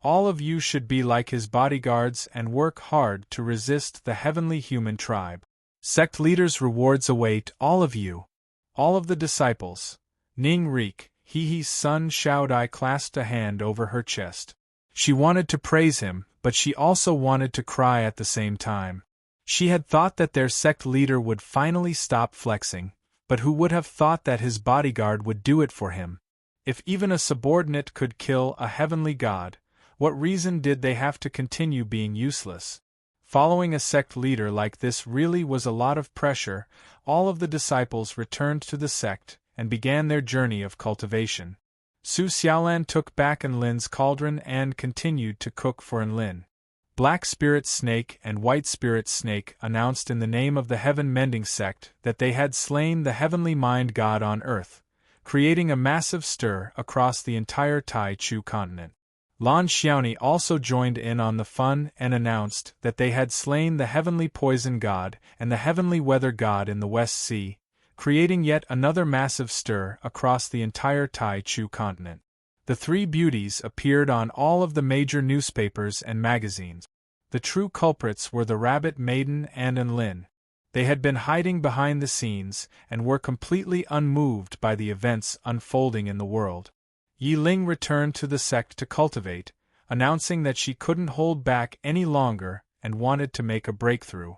All of you should be like his bodyguards and work hard to resist the heavenly human tribe. Sect leader's rewards await all of you. All of the disciples. Ning Rik, Hehe's son Xiaodai clasped a hand over her chest. She wanted to praise him, but she also wanted to cry at the same time. She had thought that their sect leader would finally stop flexing, but who would have thought that his bodyguard would do it for him? If even a subordinate could kill a heavenly god, what reason did they have to continue being useless? Following a sect leader like this really was a lot of pressure. All of the disciples returned to the sect and began their journey of cultivation. Su Xiaolan took back Enlin's cauldron and continued to cook for Enlin. Black Spirit Snake and White Spirit Snake announced in the name of the Heaven Mending Sect that they had slain the heavenly mind god on Earth, creating a massive stir across the entire Tai Chu continent. Lan Xiaoni also joined in on the fun and announced that they had slain the heavenly poison god and the heavenly weather god in the West Sea, creating yet another massive stir across the entire Tai Chu continent. The three beauties appeared on all of the major newspapers and magazines. The true culprits were the Rabbit Maiden and Enlil. They had been hiding behind the scenes and were completely unmoved by the events unfolding in the world. Yi Ling returned to the sect to cultivate, announcing that she couldn't hold back any longer and wanted to make a breakthrough.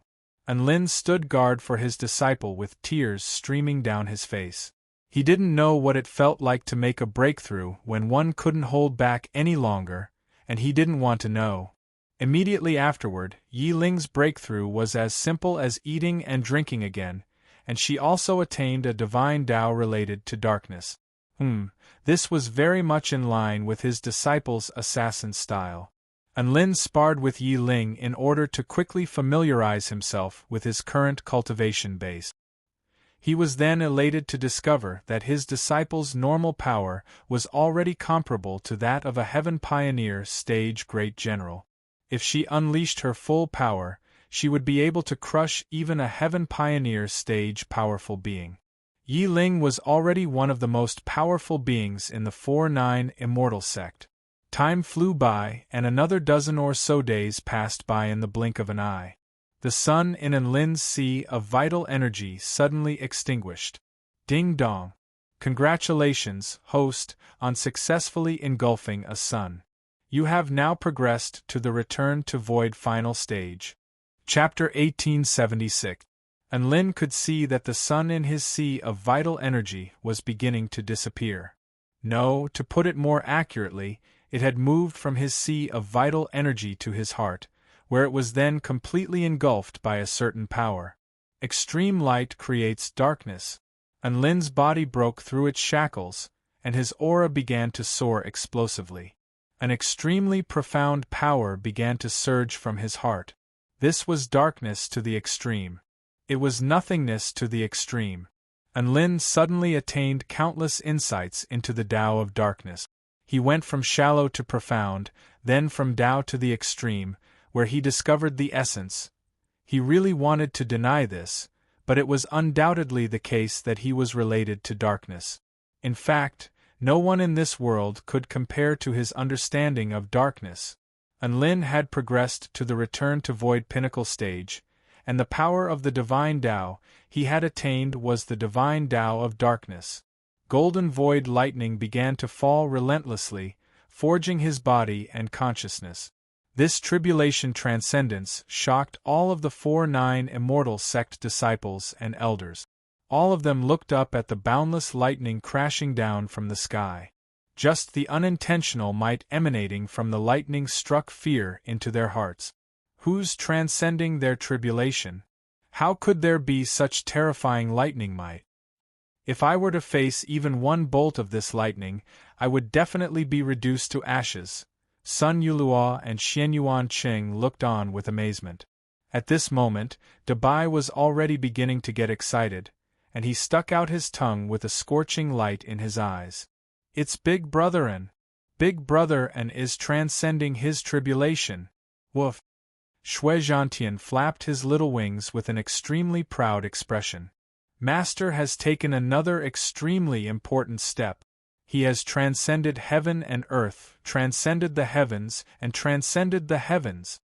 Enlil stood guard for his disciple with tears streaming down his face. He didn't know what it felt like to make a breakthrough when one couldn't hold back any longer, and he didn't want to know. Immediately afterward, Yi Ling's breakthrough was as simple as eating and drinking again, and she also attained a divine Tao related to darkness. This was very much in line with his disciple's assassin style. Enlil sparred with Yi Ling in order to quickly familiarize himself with his current cultivation base. He was then elated to discover that his disciple's normal power was already comparable to that of a Heaven Pioneer stage great general. If she unleashed her full power, she would be able to crush even a Heaven Pioneer stage powerful being. Yi Ling was already one of the most powerful beings in the 4-9 immortal sect. Time flew by, and another dozen or so days passed by in the blink of an eye. The sun in Enlin's sea of vital energy suddenly extinguished. Ding dong! Congratulations, host, on successfully engulfing a sun. You have now progressed to the return to void final stage. Chapter 1876. Enlin could see that the sun in his sea of vital energy was beginning to disappear. No, to put it more accurately, it had moved from his sea of vital energy to his heart, where it was then completely engulfed by a certain power. Extreme light creates darkness. Enlin's body broke through its shackles, and his aura began to soar explosively. An extremely profound power began to surge from his heart. This was darkness to the extreme. It was nothingness to the extreme. Enlin suddenly attained countless insights into the Tao of darkness. He went from shallow to profound, then from Tao to the extreme, where he discovered the essence. He really wanted to deny this, but it was undoubtedly the case that he was related to darkness. In fact, no one in this world could compare to his understanding of darkness. Enlin had progressed to the return to void pinnacle stage, and the power of the divine Tao he had attained was the divine Tao of darkness. Golden void lightning began to fall relentlessly, forging his body and consciousness. This tribulation transcendence shocked all of the 4-9 immortal sect disciples and elders. All of them looked up at the boundless lightning crashing down from the sky. Just the unintentional might emanating from the lightning struck fear into their hearts. Who's transcending their tribulation? How could there be such terrifying lightning might? If I were to face even one bolt of this lightning, I would definitely be reduced to ashes. Sun Yulua and Xianyuan Qing looked on with amazement. At this moment, Dabai was already beginning to get excited, and he stuck out his tongue with a scorching light in his eyes. It's Big Brother and is transcending his tribulation. Woof! Shui Zhantian flapped his little wings with an extremely proud expression. Master has taken another extremely important step. He has transcended heaven and earth, transcended the heavens, and transcended the heavens.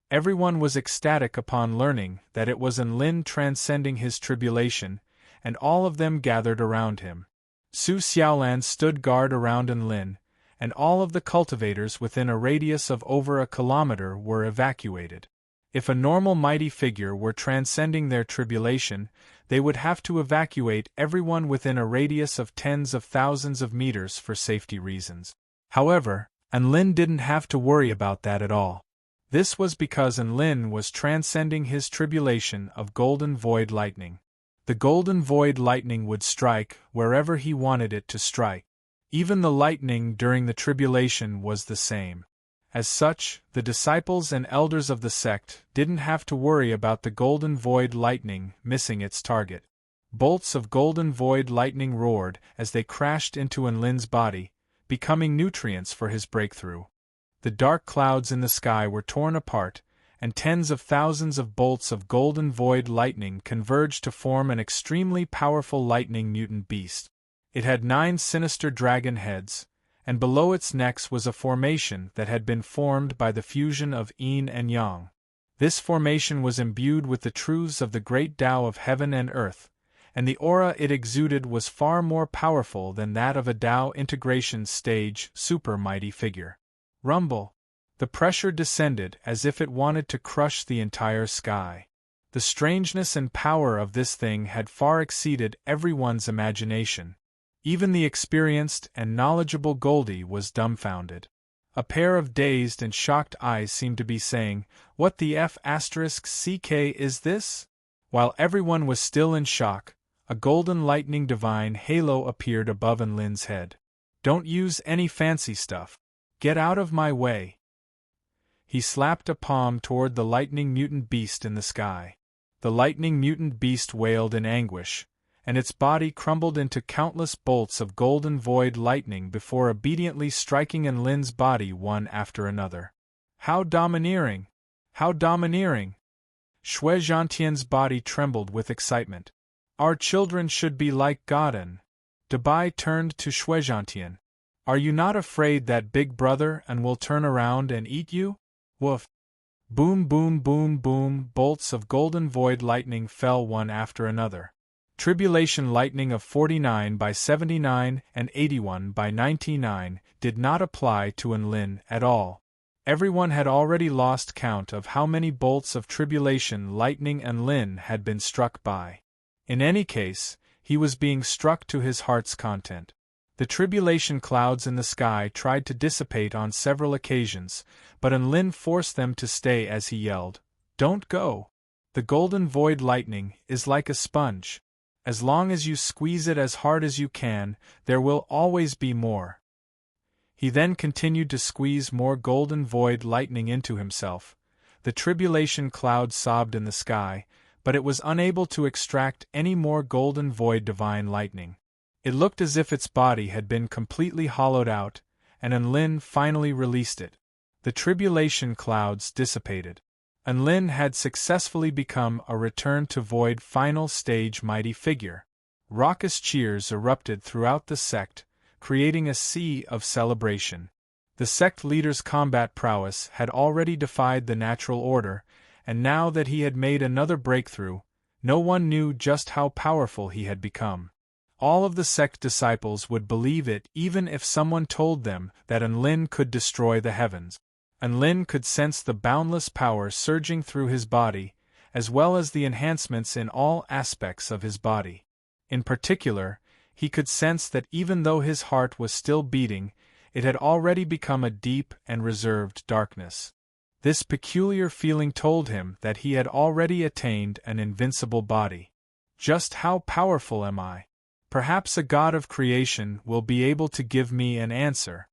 Everyone was ecstatic upon learning that it was Enlin transcending his tribulation, and all of them gathered around him. Su Xiaolan stood guard around Enlin, and all of the cultivators within a radius of over a kilometer were evacuated. If a normal mighty figure were transcending their tribulation, they would have to evacuate everyone within a radius of tens of thousands of meters for safety reasons. However, Enlin didn't have to worry about that at all. This was because Enlin was transcending his tribulation of golden void lightning. The golden void lightning would strike wherever he wanted it to strike. Even the lightning during the tribulation was the same. As such, the disciples and elders of the sect didn't have to worry about the golden void lightning missing its target. Bolts of golden void lightning roared as they crashed into Enlin's body, becoming nutrients for his breakthrough. The dark clouds in the sky were torn apart, and tens of thousands of bolts of golden void lightning converged to form an extremely powerful lightning mutant beast. It had 9 sinister dragon heads, and below its necks was a formation that had been formed by the fusion of yin and yang. This formation was imbued with the truths of the great Tao of heaven and earth, and the aura it exuded was far more powerful than that of a Tao integration stage super mighty figure. Rumble! The pressure descended as if it wanted to crush the entire sky. The strangeness and power of this thing had far exceeded everyone's imagination. Even the experienced and knowledgeable Goldie was dumbfounded. A pair of dazed and shocked eyes seemed to be saying, "What the F***ck is this?" While everyone was still in shock, a golden lightning divine halo appeared above Enlin's head. "Don't use any fancy stuff. Get out of my way." He slapped a palm toward the lightning mutant beast in the sky. The lightning mutant beast wailed in anguish, and its body crumbled into countless bolts of golden void lightning before obediently striking Enlin's body one after another. How domineering! How domineering! Shui Zhantian's body trembled with excitement. Our children should be like Godin. Dabai turned to Shui Zhantian. Are you not afraid that Big Brother and will turn around and eat you? Woof! Boom, boom, boom, boom, bolts of golden void lightning fell one after another. Tribulation lightning of 49 by 79 and 81 by 99 did not apply to Enlin at all. Everyone had already lost count of how many bolts of tribulation lightning Enlin had been struck by. In any case, he was being struck to his heart's content. The tribulation clouds in the sky tried to dissipate on several occasions, but Enlin forced them to stay as he yelled, "Don't go! The golden void lightning is like a sponge. As long as you squeeze it as hard as you can, there will always be more." He then continued to squeeze more golden void lightning into himself. The tribulation cloud sobbed in the sky, but it was unable to extract any more golden void divine lightning. It looked as if its body had been completely hollowed out, and Enlin finally released it. The tribulation clouds dissipated. Enlin had successfully become a return to void final stage mighty figure. Raucous cheers erupted throughout the sect, creating a sea of celebration. The sect leader's combat prowess had already defied the natural order, and now that he had made another breakthrough, no one knew just how powerful he had become. All of the sect disciples would believe it even if someone told them that Enlin could destroy the heavens. Enlin could sense the boundless power surging through his body, as well as the enhancements in all aspects of his body. In particular, he could sense that even though his heart was still beating, it had already become a deep and reserved darkness. This peculiar feeling told him that he had already attained an invincible body. Just how powerful am I? Perhaps a god of creation will be able to give me an answer.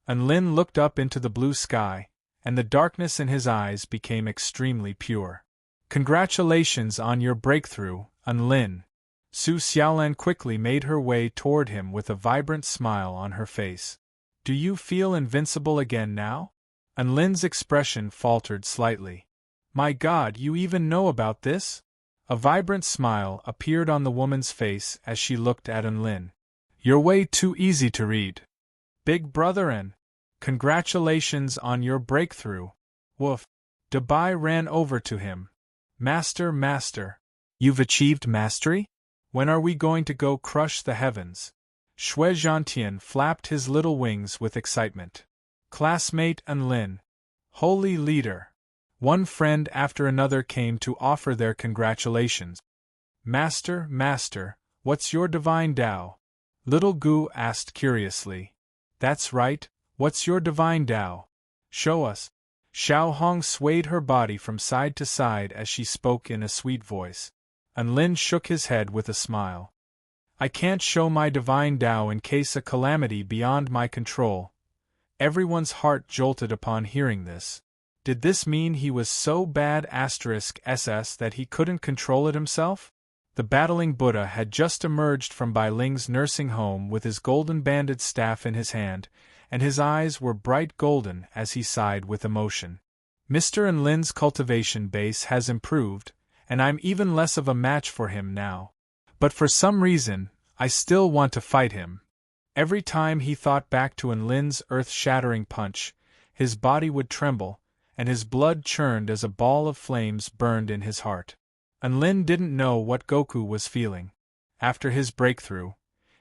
Enlin looked up into the blue sky, and the darkness in his eyes became extremely pure. Congratulations on your breakthrough, Enlin. Su Xiaolan quickly made her way toward him with a vibrant smile on her face. Do you feel invincible again now? Enlin's expression faltered slightly. My God, you even know about this? A vibrant smile appeared on the woman's face as she looked at Enlin. You're way too easy to read. Big brother and congratulations on your breakthrough. Woof. Dabai ran over to him. Master. You've achieved mastery? When are we going to go crush the heavens? Shui Zhantian flapped his little wings with excitement. Classmate Enlin. Holy leader. One friend after another came to offer their congratulations. Master, what's your divine Tao? Little Gu asked curiously. That's right, what's your divine Tao? Show us. Xiao Hong swayed her body from side to side as she spoke in a sweet voice. Enlin shook his head with a smile. I can't show my divine Tao in case a calamity beyond my control. Everyone's heart jolted upon hearing this. Did this mean he was so bad *SS that he couldn't control it himself? The battling Buddha had just emerged from Bai Ling's nursing home with his golden-banded staff in his hand, and his eyes were bright golden as he sighed with emotion. Mr. Enlin's cultivation base has improved, and I'm even less of a match for him now. But for some reason, I still want to fight him. Every time he thought back to Enlin's earth-shattering punch, his body would tremble, and his blood churned as a ball of flames burned in his heart. Enlin didn't know what Goku was feeling. After his breakthrough,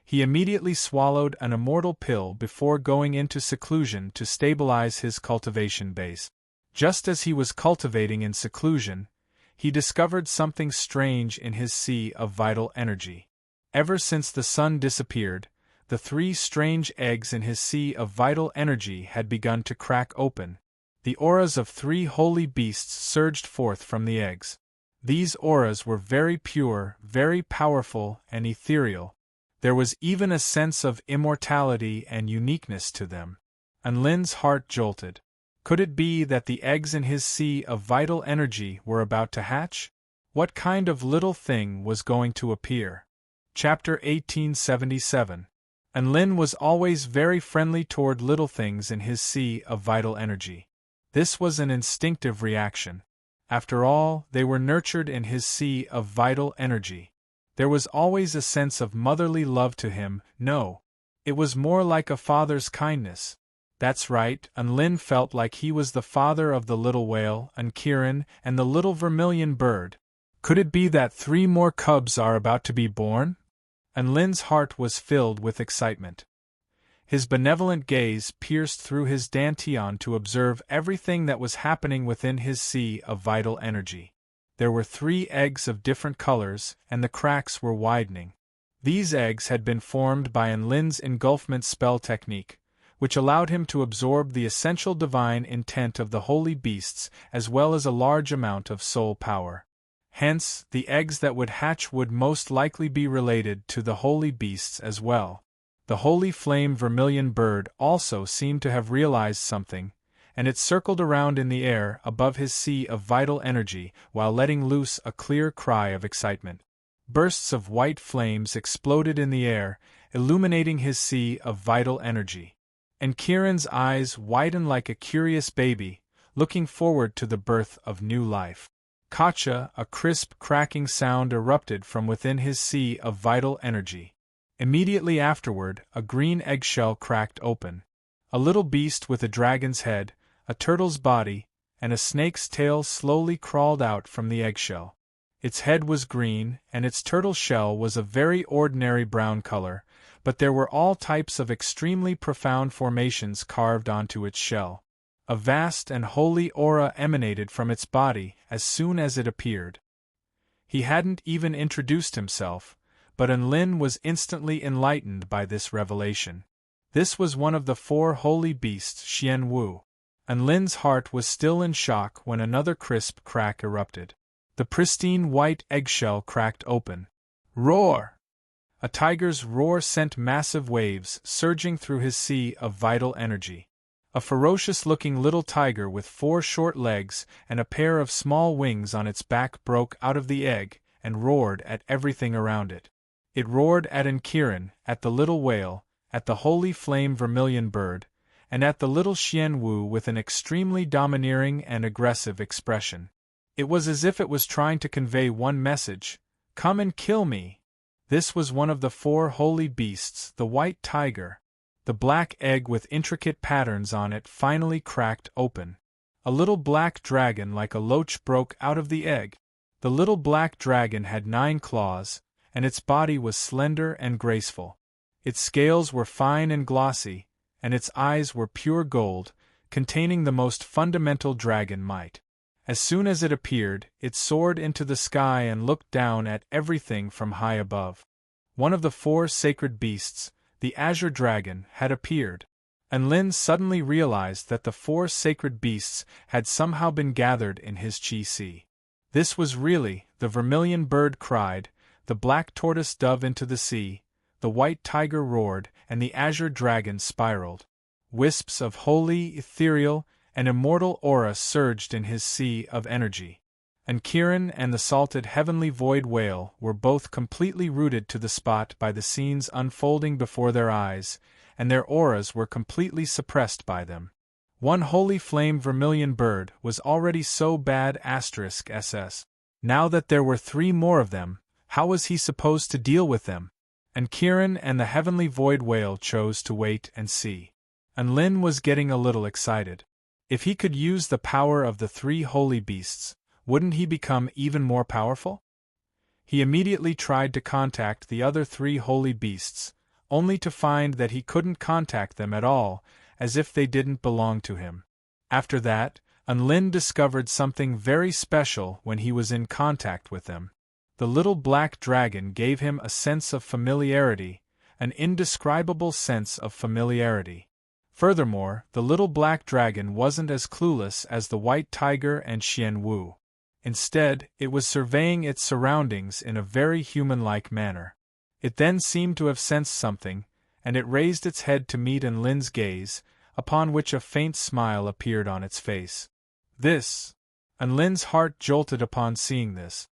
he immediately swallowed an immortal pill before going into seclusion to stabilize his cultivation base. Just as he was cultivating in seclusion, he discovered something strange in his sea of vital energy. Ever since the sun disappeared, the 3 strange eggs in his sea of vital energy had begun to crack open. The auras of 3 holy beasts surged forth from the eggs. These auras were very pure, very powerful, and ethereal. There was even a sense of immortality and uniqueness to them. Enlin's heart jolted. Could it be that the eggs in his sea of vital energy were about to hatch? What kind of little thing was going to appear? Chapter 1877. Enlin was always very friendly toward little things in his sea of vital energy. This was an instinctive reaction. After all, they were nurtured in his sea of vital energy. There was always a sense of motherly love to him. No, it was more like a father's kindness. That's right, Unlin felt like he was the father of the little whale, Unkiran, and the little vermilion bird. Could it be that 3 more cubs are about to be born? Unlin's heart was filled with excitement. His benevolent gaze pierced through his dantian to observe everything that was happening within his sea of vital energy. There were 3 eggs of different colors, and the cracks were widening. These eggs had been formed by Unlin's engulfment spell technique, which allowed him to absorb the essential divine intent of the holy beasts as well as a large amount of soul power. Hence, the eggs that would hatch would most likely be related to the holy beasts as well. The holy flame vermilion bird also seemed to have realized something, and it circled around in the air above his sea of vital energy while letting loose a clear cry of excitement. Bursts of white flames exploded in the air, illuminating his sea of vital energy. And Kieran's eyes widened like a curious baby, looking forward to the birth of new life. Kacha, a crisp, cracking sound erupted from within his sea of vital energy. Immediately afterward, a green eggshell cracked open. A little beast with a dragon's head, a turtle's body, and a snake's tail slowly crawled out from the eggshell. Its head was green, and its turtle shell was a very ordinary brown color, but there were all types of extremely profound formations carved onto its shell. A vast and holy aura emanated from its body as soon as it appeared. He hadn't even introduced himself, but Unlin was instantly enlightened by this revelation. This was one of the 4 holy beasts, Xian Wu. Unlin's heart was still in shock when another crisp crack erupted. The pristine white eggshell cracked open. Roar! A tiger's roar sent massive waves surging through his sea of vital energy. A ferocious-looking little tiger with 4 short legs and a pair of small wings on its back broke out of the egg and roared at everything around it. It roared at Unkiran, at the little whale, at the holy flame vermilion bird, and at the little Xian Wu with an extremely domineering and aggressive expression. It was as if it was trying to convey one message: "Come and kill me." This was one of the 4 holy beasts, the white tiger. The black egg with intricate patterns on it finally cracked open. A little black dragon like a loach broke out of the egg. The little black dragon had 9 claws, and its body was slender and graceful. Its scales were fine and glossy, and its eyes were pure gold, containing the most fundamental dragon might. As soon as it appeared, it soared into the sky and looked down at everything from high above. One of the 4 sacred beasts, the azure dragon, had appeared. Unlin suddenly realized that the 4 sacred beasts had somehow been gathered in his chi sea. This was really, the vermilion bird cried, the black tortoise dove into the sea, the white tiger roared, and the azure dragon spiraled. Wisps of holy, ethereal, and immortal aura surged in his sea of energy. And Kiran and the salted heavenly void whale were both completely rooted to the spot by the scenes unfolding before their eyes, and their auras were completely suppressed by them. One holy flame vermilion bird was already so bad *SS. Now that there were 3 more of them, how was he supposed to deal with them? And Kiran and the heavenly void whale chose to wait and see. Unlin was getting a little excited. If he could use the power of the 3 holy beasts, wouldn't he become even more powerful? He immediately tried to contact the other 3 holy beasts, only to find that he couldn't contact them at all, as if they didn't belong to him. After that, Unlin discovered something very special when he was in contact with them. The little black dragon gave him a sense of familiarity, an indescribable sense of familiarity. Furthermore, the little black dragon wasn't as clueless as the white tiger and Xian Wu. Instead, it was surveying its surroundings in a very human-like manner. It then seemed to have sensed something, and it raised its head to meet Unlin's gaze, upon which a faint smile appeared on its face. Unlin's heart jolted upon seeing this.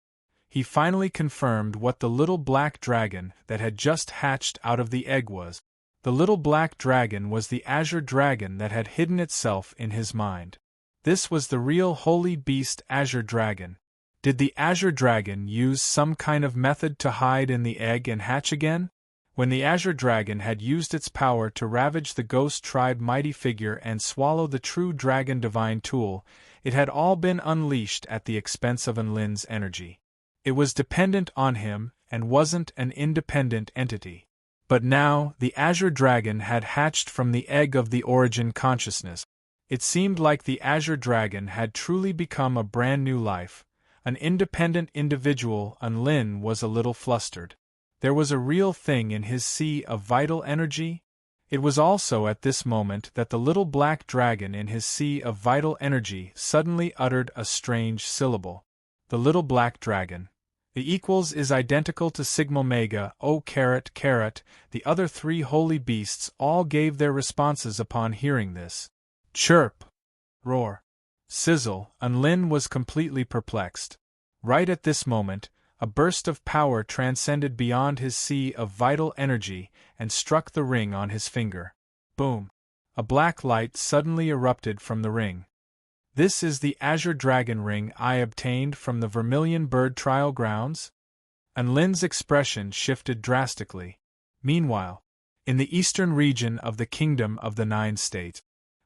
He finally confirmed what the little black dragon that had just hatched out of the egg was. The little black dragon was the azure dragon that had hidden itself in his mind. This was the real holy beast azure dragon. Did the azure dragon use some kind of method to hide in the egg and hatch again? When the Azure Dragon had used its power to ravage the Ghost Tribe mighty figure and swallow the true Dragon Divine tool, it had all been unleashed at the expense of Enlin's energy. It was dependent on him and wasn't an independent entity. But now, the Azure Dragon had hatched from the egg of the Origin consciousness. It seemed like the Azure Dragon had truly become a brand new life, an independent individual. Enlin was a little flustered. There was a real thing in his sea of vital energy. It was also at this moment that the little black dragon in his sea of vital energy suddenly uttered a strange syllable. The little black dragon. The equals is identical to Sigma Omega, O caret caret. The other three holy beasts all gave their responses upon hearing this. Chirp! Roar! Sizzle! Enlin was completely perplexed. Right at this moment, a burst of power transcended beyond his sea of vital energy and struck the ring on his finger. Boom! A black light suddenly erupted from the ring. This is the Azure Dragon ring I obtained from the Vermilion Bird Trial Grounds? Enlin's expression shifted drastically. Meanwhile, in the eastern region of the Kingdom of the Nine States,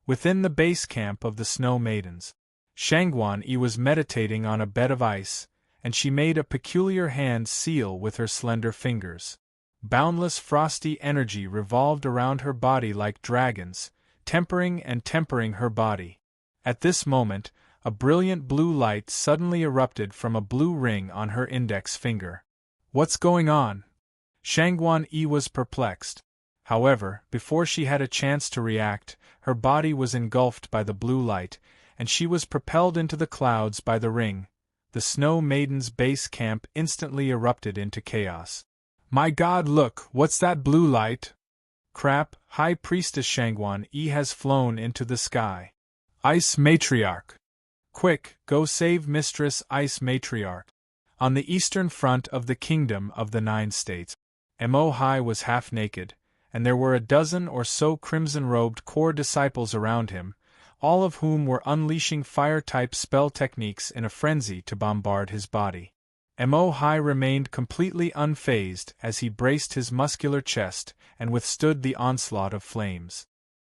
within the base camp of the Snow Maidens, Shangguan-Yi was meditating on a bed of ice, and she made a peculiar hand seal with her slender fingers. Boundless frosty energy revolved around her body like dragons, tempering and tempering her body. At this moment, a brilliant blue light suddenly erupted from a blue ring on her index finger. What's going on? Shangguan-Yi was perplexed. However, before she had a chance to react, her body was engulfed by the blue light, and she was propelled into the clouds by the ring. The Snow Maiden's base camp instantly erupted into chaos. My God, look, what's that blue light? Crap, High Priestess Shangguan-Yi has flown into the sky. Ice Matriarch! Quick, go save Mistress Ice Matriarch. On the eastern front of the Kingdom of the Nine States, Mo Hai was half naked, and there were a dozen or so crimson-robed core disciples around him, all of whom were unleashing fire-type spell techniques in a frenzy to bombard his body. Mo Hai remained completely unfazed as he braced his muscular chest and withstood the onslaught of flames.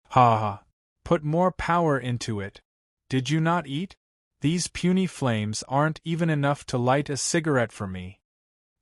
Ha ha! Put more power into it. Did you not eat? These puny flames aren't even enough to light a cigarette for me.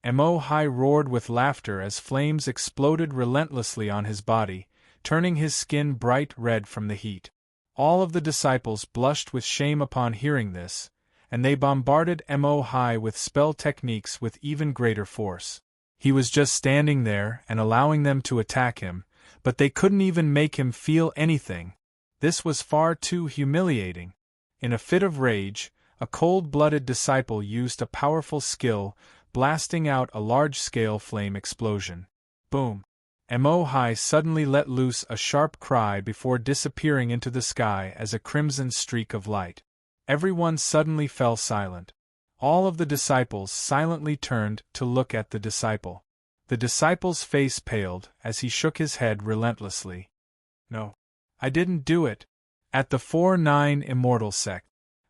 Mo Hai roared with laughter as flames exploded relentlessly on his body, turning his skin bright red from the heat. All of the disciples blushed with shame upon hearing this, and they bombarded Mo Hai with spell techniques with even greater force. He was just standing there and allowing them to attack him, but they couldn't even make him feel anything. This was far too humiliating. In a fit of rage, a cold-blooded disciple used a powerful skill, blasting out a large-scale flame explosion. Boom! Mo Hai suddenly let loose a sharp cry before disappearing into the sky as a crimson streak of light. Everyone suddenly fell silent. All of the disciples silently turned to look at the disciple. The disciple's face paled as he shook his head relentlessly. No, I didn't do it. At the 4-9 Immortal Sect,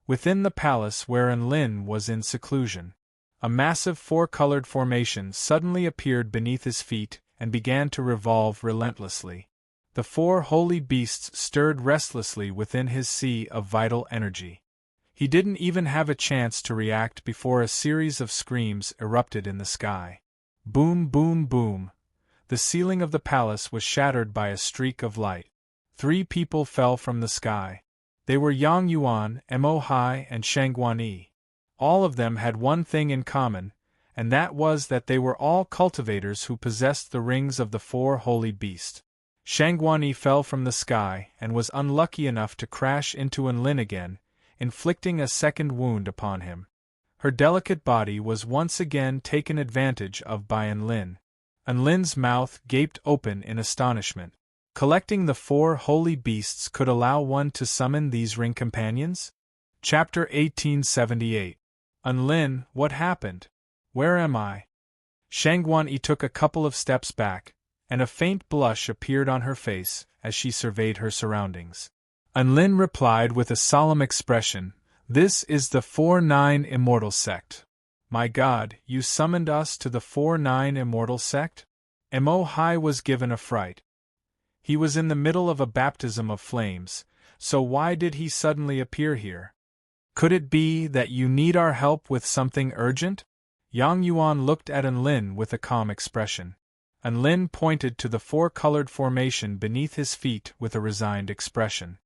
within the palace where Enlin was in seclusion, a massive four-colored formation suddenly appeared beneath his feet and began to revolve relentlessly. The four holy beasts stirred restlessly within his sea of vital energy. He didn't even have a chance to react before a series of screams erupted in the sky. Boom, boom, boom. The ceiling of the palace was shattered by a streak of light. 3 people fell from the sky. They were Yang Yuan, Mo Hai, and Shangguan-Yi. All of them had one thing in common, and that was that they were all cultivators who possessed the rings of the 4 holy beasts. Shangguan-Yi fell from the sky and was unlucky enough to crash into Enlin again, inflicting a second wound upon him. Her delicate body was once again taken advantage of by Enlin. Enlin's mouth gaped open in astonishment. Collecting the 4 holy beasts could allow one to summon these ring companions? Chapter 1878. Enlin, what happened? Where am I? Shangguan-Yi took a couple of steps back, and a faint blush appeared on her face as she surveyed her surroundings. Enlin replied with a solemn expression, "This is the 4-9 Immortal Sect. My God, you summoned us to the 4-9 Immortal Sect? Mo Hai was given a fright. He was in the middle of a baptism of flames, so why did he suddenly appear here? Could it be that you need our help with something urgent? Yang Yuan looked at Enlin with a calm expression. Enlin pointed to the four-colored formation beneath his feet with a resigned expression.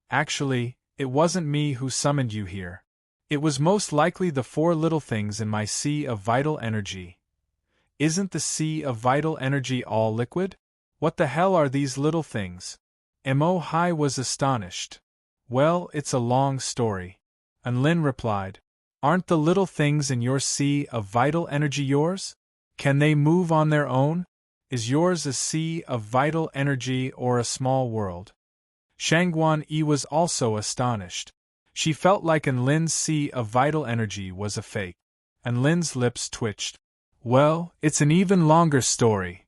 Actually, it wasn't me who summoned you here. It was most likely the four little things in my sea of vital energy. Isn't the sea of vital energy all liquid? What the hell are these little things? Mo Hai was astonished. Well, it's a long story. Enlin replied. Aren't the little things in your sea of vital energy yours? Can they move on their own? Is yours a sea of vital energy or a small world? Shangguan Yi was also astonished. She felt like Enlin's sea of vital energy was a fake. Enlin's lips twitched. Well, it's an even longer story.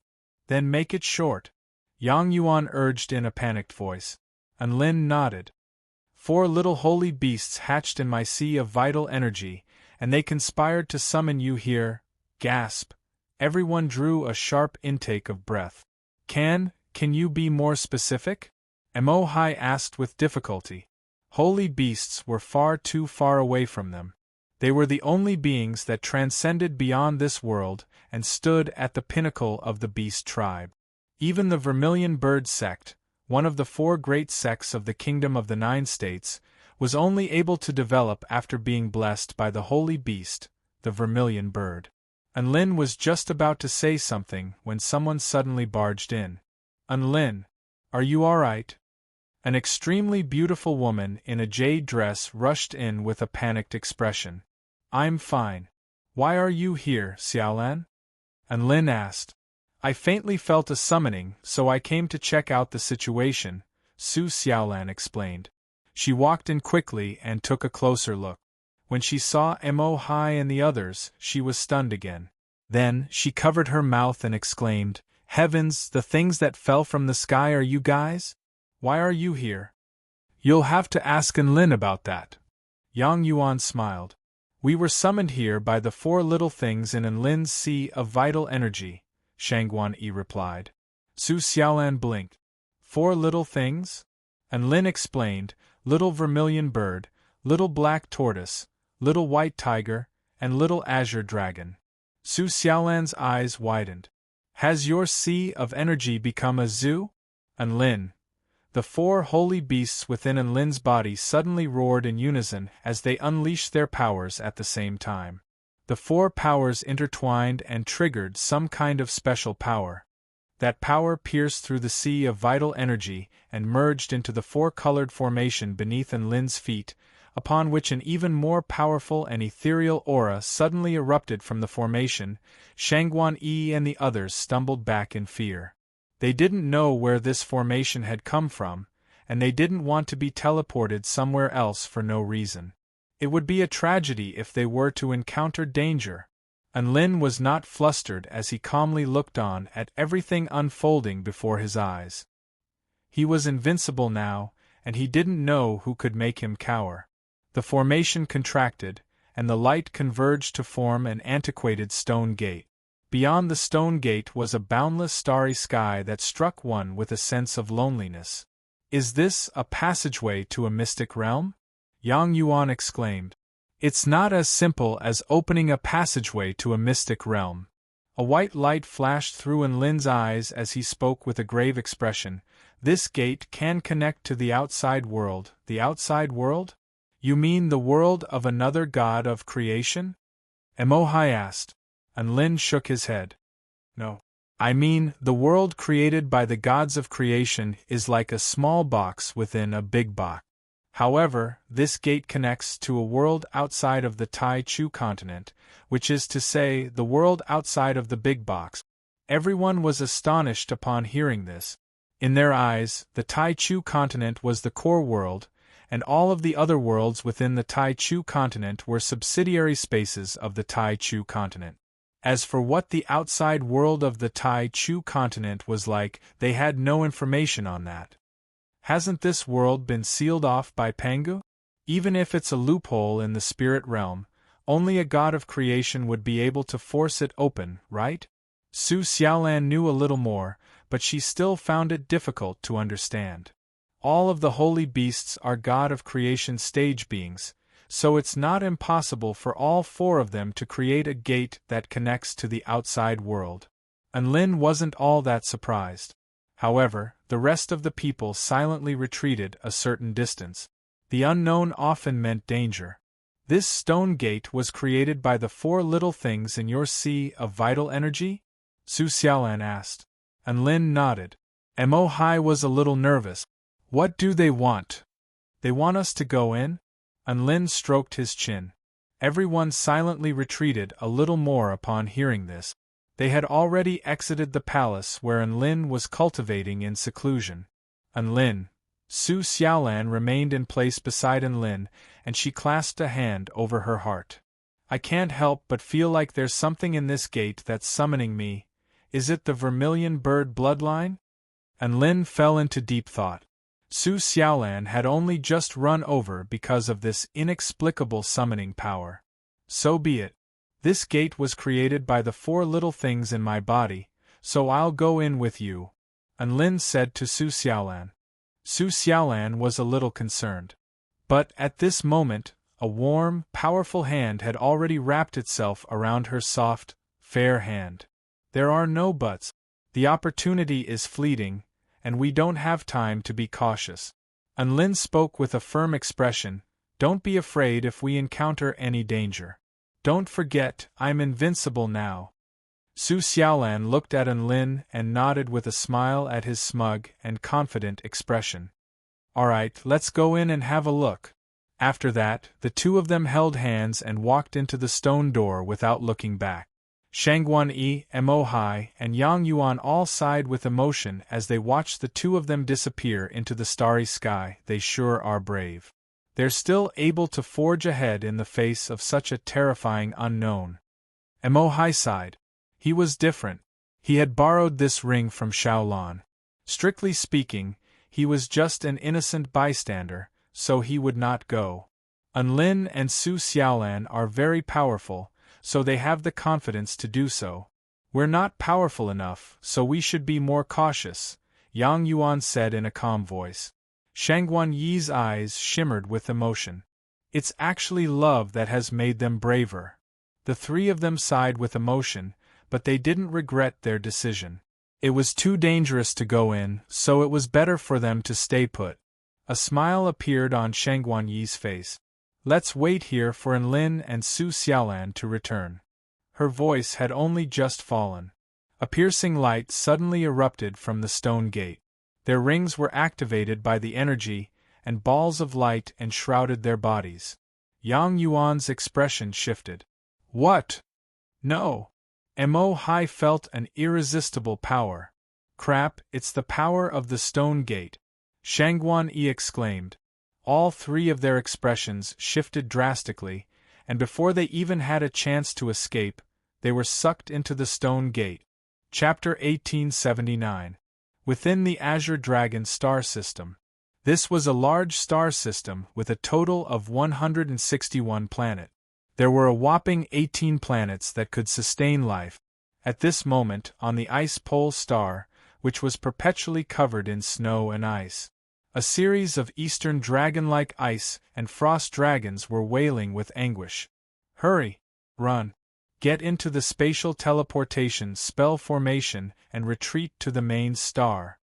Then make it short. Yang Yuan urged in a panicked voice. Enlin nodded. 4 little holy beasts hatched in my sea of vital energy, and they conspired to summon you here. Gasp. Everyone drew a sharp intake of breath. Can you be more specific? Mo Hai asked with difficulty. Holy beasts were far too far away from them. They were the only beings that transcended beyond this world and stood at the pinnacle of the beast tribe. Even the Vermilion Bird sect, one of the 4 great sects of the Kingdom of the 9 States, was only able to develop after being blessed by the holy beast, the Vermilion Bird. Enlin was just about to say something when someone suddenly barged in. Enlin, are you all right? An extremely beautiful woman in a jade dress rushed in with a panicked expression. I'm fine. Why are you here, Xiaolan? Enlin asked. I faintly felt a summoning, so I came to check out the situation, Su Xiaolan explained. She walked in quickly and took a closer look. When she saw Mo Hai and the others, she was stunned again. Then, she covered her mouth and exclaimed, Heavens, the things that fell from the sky are you guys? Why are you here? You'll have to ask Enlin about that. Yang Yuan smiled. We were summoned here by the 4 little things in Enlin's sea of vital energy, Shangguan Yi replied. Su Xiaolan blinked. 4 little things? Enlin explained, little vermilion bird, little black tortoise, little white tiger, and little azure dragon. Su Xiaolan's eyes widened. Has your sea of energy become a zoo? Enlin. The 4 holy beasts within Enlin's body suddenly roared in unison as they unleashed their powers at the same time. The 4 powers intertwined and triggered some kind of special power. That power pierced through the sea of vital energy and merged into the 4-colored formation beneath Enlin's feet, upon which an even more powerful and ethereal aura suddenly erupted from the formation. Shangguan Yi and the others stumbled back in fear. They didn't know where this formation had come from, and they didn't want to be teleported somewhere else for no reason. It would be a tragedy if they were to encounter danger. Enlin was not flustered as he calmly looked on at everything unfolding before his eyes. He was invincible now, and he didn't know who could make him cower. The formation contracted, and the light converged to form an antiquated stone gate. Beyond the stone gate was a boundless starry sky that struck one with a sense of loneliness. Is this a passageway to a mystic realm? Yang Yuan exclaimed. It's not as simple as opening a passageway to a mystic realm. A white light flashed through Enlin's eyes as he spoke with a grave expression. This gate can connect to the outside world. The outside world? You mean the world of another god of creation? Mo Hai asked. Enlin shook his head. No. I mean, the world created by the gods of creation is like a small box within a big box. However, this gate connects to a world outside of the Tai Chu continent, which is to say, the world outside of the big box. Everyone was astonished upon hearing this. In their eyes, the Tai Chu continent was the core world, and all of the other worlds within the Tai Chu continent were subsidiary spaces of the Tai Chu continent. As for what the outside world of the Tai Chu continent was like, they had no information on that. Hasn't this world been sealed off by Pangu? Even if it's a loophole in the spirit realm, only a god of creation would be able to force it open, right? Su Xiaolan knew a little more, but she still found it difficult to understand. All of the holy beasts are God of creation stage beings, so it's not impossible for all four of them to create a gate that connects to the outside world. Enlin wasn't all that surprised. However, the rest of the people silently retreated a certain distance. The unknown often meant danger. This stone gate was created by the four little things in your sea of vital energy? Su Xiaolan asked. Enlin nodded. Mo Hai was a little nervous. What do they want? They want us to go in? Enlin stroked his chin. Everyone silently retreated a little more upon hearing this. They had already exited the palace where Enlin was cultivating in seclusion. Enlin. Su Xiaolan remained in place beside Enlin, and she clasped a hand over her heart. I can't help but feel like there's something in this gate that's summoning me. Is it the vermilion bird bloodline? Enlin fell into deep thought. Su Xiaolan had only just run over because of this inexplicable summoning power. So be it. This gate was created by the four little things in my body, so I'll go in with you, Enlin said to Su Xiaolan. Su Xiaolan was a little concerned. But at this moment, a warm, powerful hand had already wrapped itself around her soft, fair hand. There are no buts. The opportunity is fleeting, and we don't have time to be cautious. Enlin spoke with a firm expression. Don't be afraid if we encounter any danger. Don't forget, I'm invincible now. Su Xiaolan looked at Enlin and nodded with a smile at his smug and confident expression. All right, let's go in and have a look. After that, the two of them held hands and walked into the stone door without looking back. Shangguan Yi, Mo Hai, and Yang Yuan all sighed with emotion as they watched the two of them disappear into the starry sky. They sure are brave. They're still able to forge ahead in the face of such a terrifying unknown. Mo Hai sighed. He was different. He had borrowed this ring from Shaolan. Strictly speaking, he was just an innocent bystander, so he would not go. Enlin and Su Xiaolan are very powerful, so they have the confidence to do so. We're not powerful enough, so we should be more cautious, Yang Yuan said in a calm voice. Shangguan Yi's eyes shimmered with emotion. It's actually love that has made them braver. The three of them sighed with emotion, but they didn't regret their decision. It was too dangerous to go in, so it was better for them to stay put. A smile appeared on Shangguan Yi's face. Let's wait here for Enlin and Su Xiaolan to return. Her voice had only just fallen. A piercing light suddenly erupted from the stone gate. Their rings were activated by the energy, and balls of light enshrouded their bodies. Yang Yuan's expression shifted. What? No. Mo Hai felt an irresistible power. Crap, it's the power of the stone gate. Shangguan Yi exclaimed. All three of their expressions shifted drastically, and before they even had a chance to escape, they were sucked into the stone gate. Chapter 1879. Within the Azure Dragon star system. This was a large star system with a total of 161 planets. There were a whopping 18 planets that could sustain life. At this moment, on the ice pole star, which was perpetually covered in snow and ice, a series of eastern dragon-like ice and frost dragons were wailing with anguish. Hurry! Run! Get into the spatial teleportation spell formation and retreat to the main star.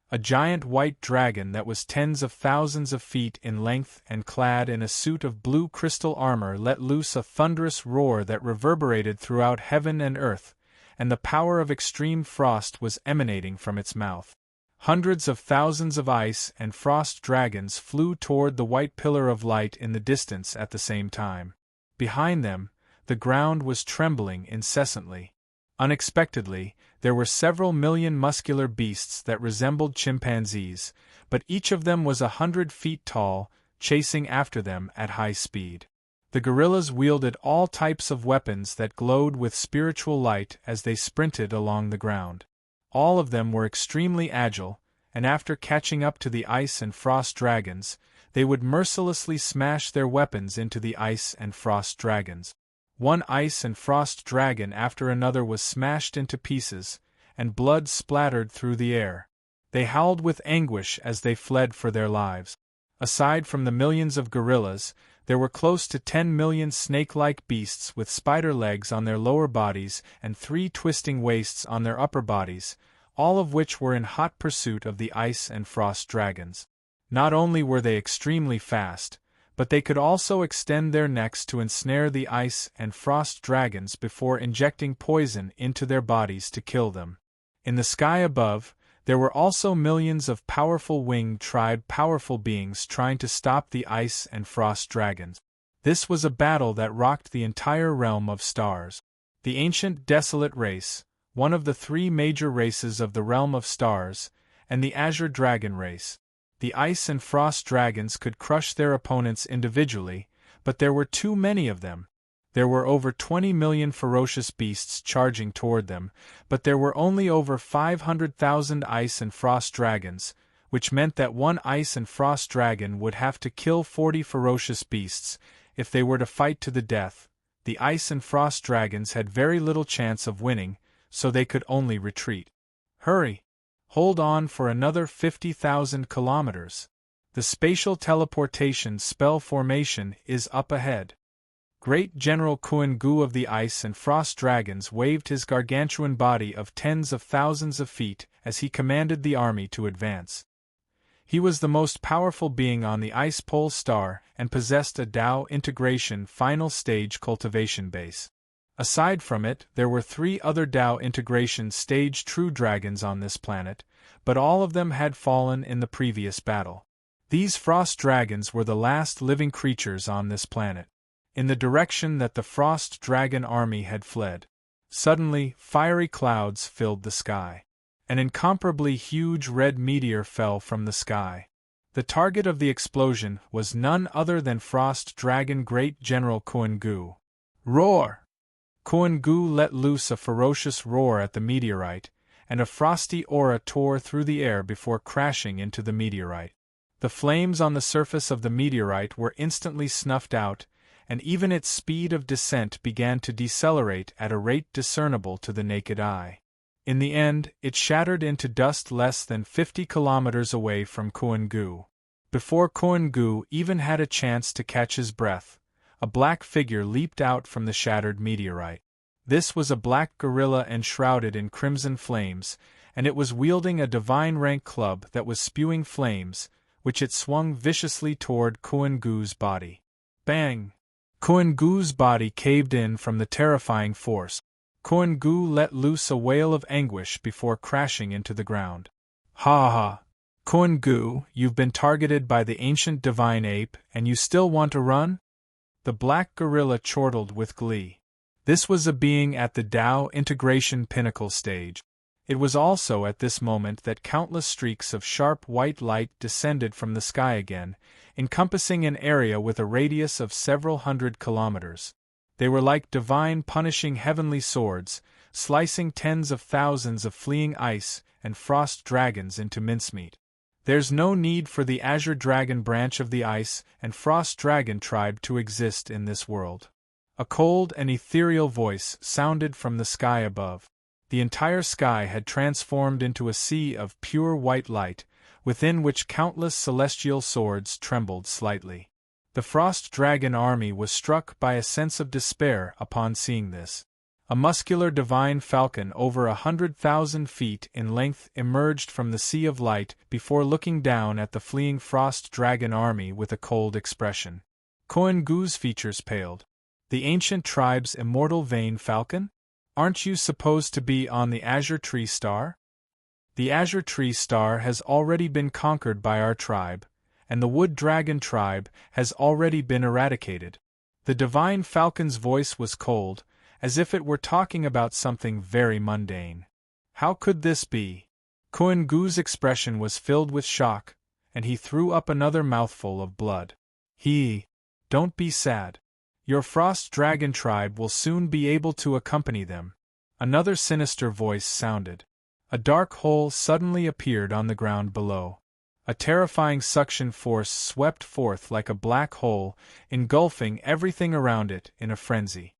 A giant white dragon that was tens of thousands of feet in length and clad in a suit of blue crystal armor let loose a thunderous roar that reverberated throughout heaven and earth, and the power of extreme frost was emanating from its mouth. Hundreds of thousands of ice and frost dragons flew toward the white pillar of light in the distance at the same time. Behind them, the ground was trembling incessantly. Unexpectedly, there were several million muscular beasts that resembled chimpanzees, but each of them was 100 feet tall, chasing after them at high speed. The gorillas wielded all types of weapons that glowed with spiritual light as they sprinted along the ground. All of them were extremely agile, and after catching up to the ice and frost dragons, they would mercilessly smash their weapons into the ice and frost dragons. One ice and frost dragon after another was smashed into pieces, and blood splattered through the air. They howled with anguish as they fled for their lives. Aside from the millions of gorillas, there were close to 10 million snake-like beasts with spider legs on their lower bodies and 3 twisting waists on their upper bodies, all of which were in hot pursuit of the ice and frost dragons. Not only were they extremely fast, but they could also extend their necks to ensnare the ice and frost dragons before injecting poison into their bodies to kill them. In the sky above, there were also millions of powerful winged powerful beings trying to stop the ice and frost dragons. This was a battle that rocked the entire realm of stars. The ancient desolate race, one of the 3 major races of the realm of stars, and the azure dragon race. The ice and frost dragons could crush their opponents individually, but there were too many of them. There were over 20 million ferocious beasts charging toward them, but there were only over 500,000 ice and frost dragons, which meant that one ice and frost dragon would have to kill 40 ferocious beasts if they were to fight to the death. The ice and frost dragons had very little chance of winning, so they could only retreat. Hurry! Hold on for another 50,000 kilometers. The spatial teleportation spell formation is up ahead. Great General Kuan-gu of the Ice and Frost Dragons waved his gargantuan body of tens of thousands of feet as he commanded the army to advance. He was the most powerful being on the Ice Pole Star and possessed a Tao integration final stage cultivation base. Aside from it, there were 3 other Tao integration stage true dragons on this planet, but all of them had fallen in the previous battle. These frost dragons were the last living creatures on this planet. In the direction that the frost dragon army had fled, suddenly fiery clouds filled the sky. An incomparably huge red meteor fell from the sky. The target of the explosion was none other than Frost Dragon Great General Kuan-gu. Roar! Kuan-gu let loose a ferocious roar at the meteorite, and a frosty aura tore through the air before crashing into the meteorite. The flames on the surface of the meteorite were instantly snuffed out, and even its speed of descent began to decelerate at a rate discernible to the naked eye. In the end, it shattered into dust less than 50 kilometers away from Kuan-gu. Before Kuan-gu even had a chance to catch his breath, a black figure leaped out from the shattered meteorite. This was a black gorilla enshrouded in crimson flames, and it was wielding a divine rank club that was spewing flames, which it swung viciously toward Kuan-gu's body. Bang! Kuan-gu's body caved in from the terrifying force. Kuan-gu let loose a wail of anguish before crashing into the ground. Ha ha! Kuan-gu, you've been targeted by the ancient divine ape, and you still want to run? The black gorilla chortled with glee. This was a being at the Tao integration pinnacle stage. It was also at this moment that countless streaks of sharp white light descended from the sky again, encompassing an area with a radius of several hundred kilometers. They were like divine punishing heavenly swords, slicing tens of thousands of fleeing ice and frost dragons into mincemeat. There's no need for the Azure Dragon branch of the Ice and Frost Dragon tribe to exist in this world. A cold and ethereal voice sounded from the sky above. The entire sky had transformed into a sea of pure white light, within which countless celestial swords trembled slightly. The Frost Dragon army was struck by a sense of despair upon seeing this. A muscular divine falcon over 100,000 feet in length emerged from the sea of light before looking down at the fleeing Frost Dragon army with a cold expression. Kuan-gu's features paled. The ancient tribe's immortal vane falcon? Aren't you supposed to be on the Azure Tree Star? The Azure Tree Star has already been conquered by our tribe, and the Wood Dragon tribe has already been eradicated. The divine falcon's voice was cold, as if it were talking about something very mundane. How could this be? Kuan-gu's expression was filled with shock, and he threw up another mouthful of blood. Don't be sad. Your Frost Dragon tribe will soon be able to accompany them. Another sinister voice sounded. A dark hole suddenly appeared on the ground below. A terrifying suction force swept forth like a black hole, engulfing everything around it in a frenzy.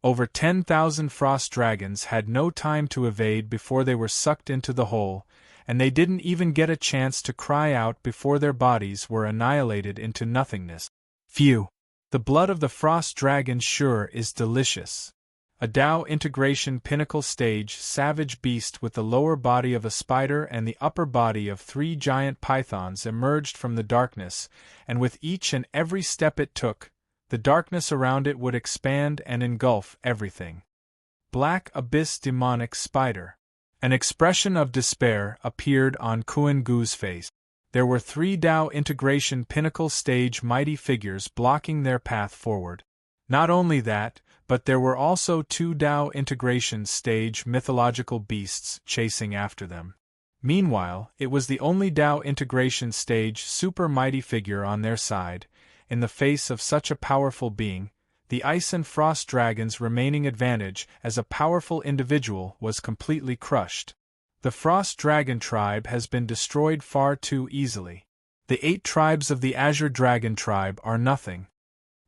Over 10,000 frost dragons had no time to evade before they were sucked into the hole, and they didn't even get a chance to cry out before their bodies were annihilated into nothingness. Phew! The blood of the frost dragon sure is delicious. A Tao integration pinnacle stage savage beast with the lower body of a spider and the upper body of 3 giant pythons emerged from the darkness, and with each and every step it took, the darkness around it would expand and engulf everything. Black Abyss Demonic Spider. An expression of despair appeared on Kuan-Gu's face. There were 3 Tao integration pinnacle stage mighty figures blocking their path forward. Not only that, but there were also 2 Tao integration stage mythological beasts chasing after them. Meanwhile, it was the only Tao integration stage super mighty figure on their side. In the face of such a powerful being, the Ice and Frost Dragon's remaining advantage as a powerful individual was completely crushed. The Frost Dragon tribe has been destroyed far too easily. The 8 tribes of the Azure Dragon tribe are nothing.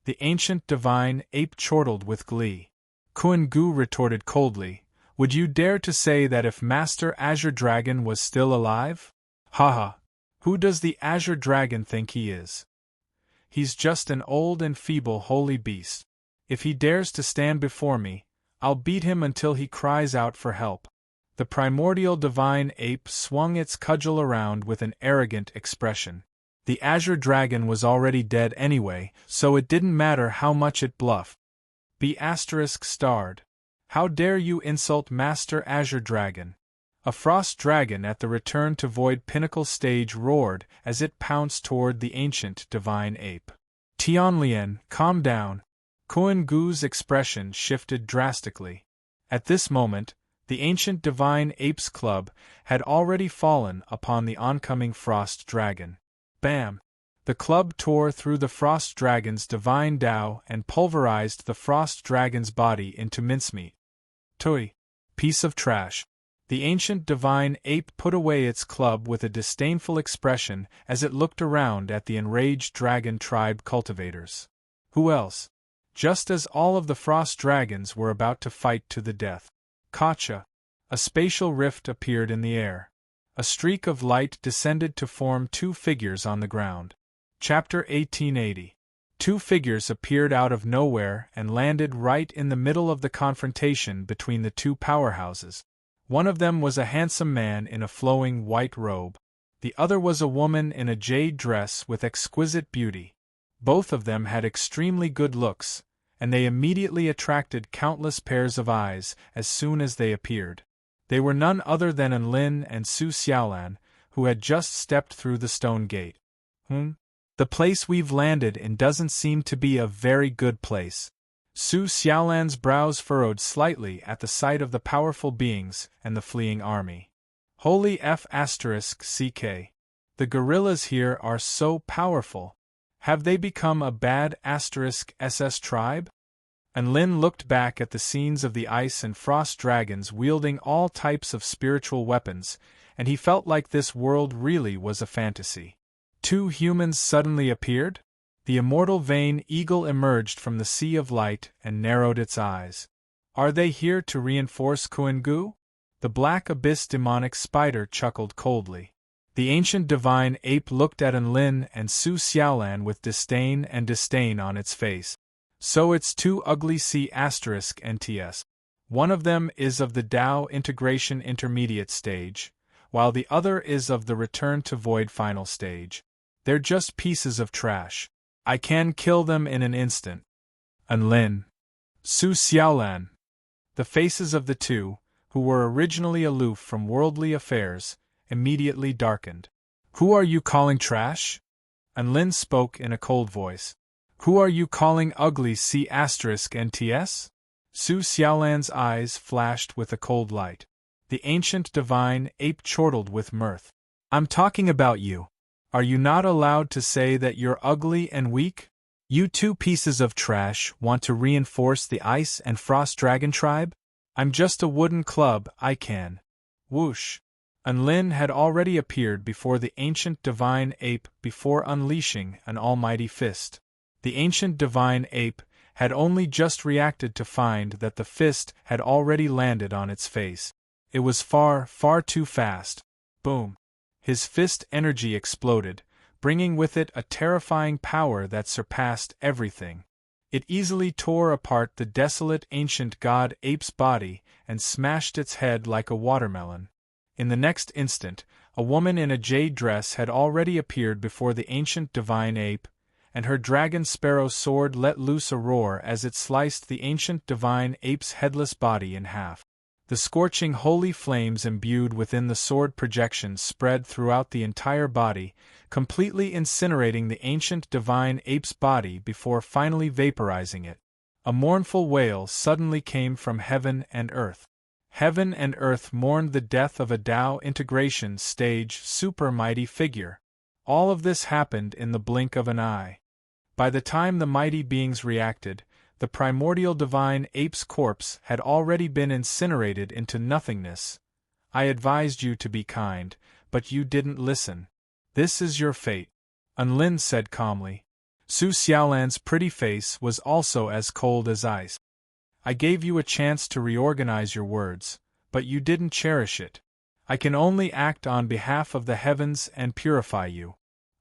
The ancient divine ape chortled with glee. Kuan-Gu retorted coldly, "Would you dare to say that if Master Azure Dragon was still alive? Haha! Who does the Azure Dragon think he is? He's just an old and feeble holy beast. If he dares to stand before me, I'll beat him until he cries out for help." The primordial divine ape swung its cudgel around with an arrogant expression. The Azure Dragon was already dead anyway, so it didn't matter how much it bluffed. B** starred. "How dare you insult Master Azure Dragon?" A frost dragon at the Return to Void pinnacle stage roared as it pounced toward the ancient divine ape. "Tianlian, calm down." Kuan-Gu's expression shifted drastically. At this moment, the ancient divine ape's club had already fallen upon the oncoming frost dragon. Bam! The club tore through the frost dragon's divine Tao and pulverized the frost dragon's body into mincemeat. "Toi! Piece of trash." The ancient divine ape put away its club with a disdainful expression as it looked around at the enraged dragon tribe cultivators. Who else? Just as all of the frost dragons were about to fight to the death. Gotcha! A spatial rift appeared in the air. A streak of light descended to form 2 figures on the ground. Chapter 1880. 2 figures appeared out of nowhere and landed right in the middle of the confrontation between the 2 powerhouses. One of them was a handsome man in a flowing white robe. The other was a woman in a jade dress with exquisite beauty. Both of them had extremely good looks, and they immediately attracted countless pairs of eyes as soon as they appeared. They were none other than Enlin and Su Xiaolan, who had just stepped through the stone gate. The place we've landed in doesn't seem to be a very good place. Su Xiaolan's brows furrowed slightly at the sight of the powerful beings and the fleeing army. Holy F***ck. The gorillas here are so powerful. Have they become a bad *SS tribe? And Lin looked back at the scenes of the ice and frost dragons wielding all types of spiritual weapons, and he felt like this world really was a fantasy. 2 humans suddenly appeared? The immortal Vane Eagle emerged from the sea of light and narrowed its eyes. Are they here to reinforce Kuan-Gu? The Black Abyss Demonic Spider chuckled coldly. The ancient divine ape looked at Enlin and Su Xiaolan with disdain on its face. So it's 2 ugly C***NTS. One of them is of the Tao integration intermediate stage, while the other is of the Return to Void final stage. They're just pieces of trash. I can kill them in an instant. Enlin. Su Xiaolan. The faces of the 2, who were originally aloof from worldly affairs, immediately darkened. Who are you calling trash? Enlin spoke in a cold voice. Who are you calling ugly C***NTS? Su Xiaolan's eyes flashed with a cold light. The ancient divine ape chortled with mirth. I'm talking about you. Are you not allowed to say that you're ugly and weak? You 2 pieces of trash want to reinforce the Ice and Frost Dragon tribe? I'm just a wooden club, I can. Whoosh. Enlin had already appeared before the ancient divine ape before unleashing an almighty fist. The ancient divine ape had only just reacted to find that the fist had already landed on its face. It was far, far too fast. Boom! His fist energy exploded, bringing with it a terrifying power that surpassed everything. It easily tore apart the desolate ancient god ape's body and smashed its head like a watermelon. In the next instant, a woman in a jade dress had already appeared before the ancient divine ape, and her dragon sparrow sword let loose a roar as it sliced the ancient divine ape's headless body in half. The scorching holy flames imbued within the sword projections spread throughout the entire body, completely incinerating the ancient divine ape's body before finally vaporizing it. A mournful wail suddenly came from heaven and earth. Heaven and earth mourned the death of a Tao integration stage super mighty figure. All of this happened in the blink of an eye. By the time the mighty beings reacted, the primordial divine ape's corpse had already been incinerated into nothingness. I advised you to be kind, but you didn't listen. This is your fate, Unlin said calmly. Su Xiaolan's pretty face was also as cold as ice. I gave you a chance to reorganize your words, but you didn't cherish it. I can only act on behalf of the heavens and purify you.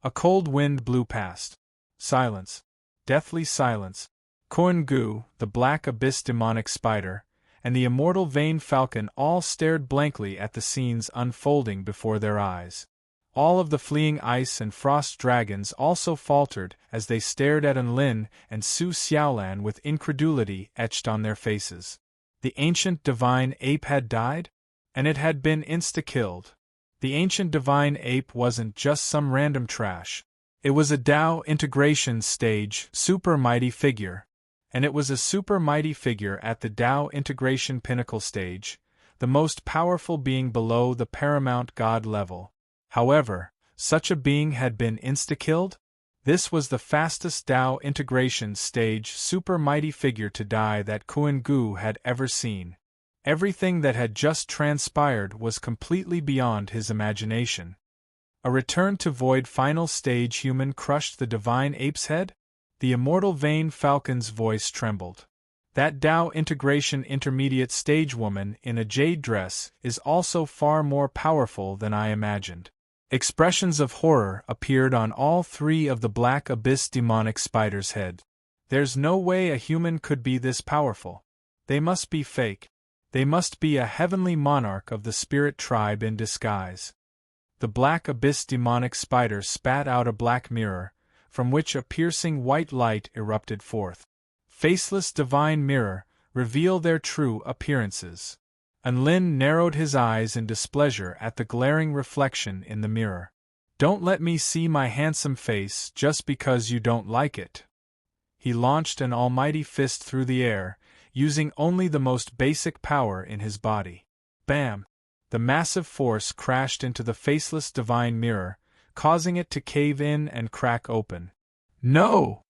A cold wind blew past. Silence. Deathly silence. Kuan Gu, the black abyss demonic spider, and the immortal Vane Falcon all stared blankly at the scenes unfolding before their eyes. All of the fleeing ice and frost dragons also faltered as they stared at Enlin and Su Xiaolan with incredulity etched on their faces. The ancient divine ape had died? And it had been insta-killed. The ancient divine ape wasn't just some random trash. It was a Tao integration stage super mighty figure. And it was a super mighty figure at the Tao integration pinnacle stage, the most powerful being below the paramount god level. However, such a being had been insta-killed? This was the fastest Tao integration stage super mighty figure to die that Kuan Gu had ever seen. Everything that had just transpired was completely beyond his imagination. A return to void final stage human crushed the divine ape's head? The immortal Vane Falcon's voice trembled. That Tao integration intermediate stage woman in a jade dress is also far more powerful than I imagined. Expressions of horror appeared on all three of the black abyss demonic spiders' heads. There's no way a human could be this powerful. They must be fake. They must be a heavenly monarch of the spirit tribe in disguise. The black abyss demonic spider spat out a black mirror, from which a piercing white light erupted forth. Faceless divine mirror, reveal their true appearances. Enlin narrowed his eyes in displeasure at the glaring reflection in the mirror. Don't let me see my handsome face just because you don't like it. He launched an almighty fist through the air, using only the most basic power in his body. Bam! The massive force crashed into the faceless divine mirror, causing it to cave in and crack open. No!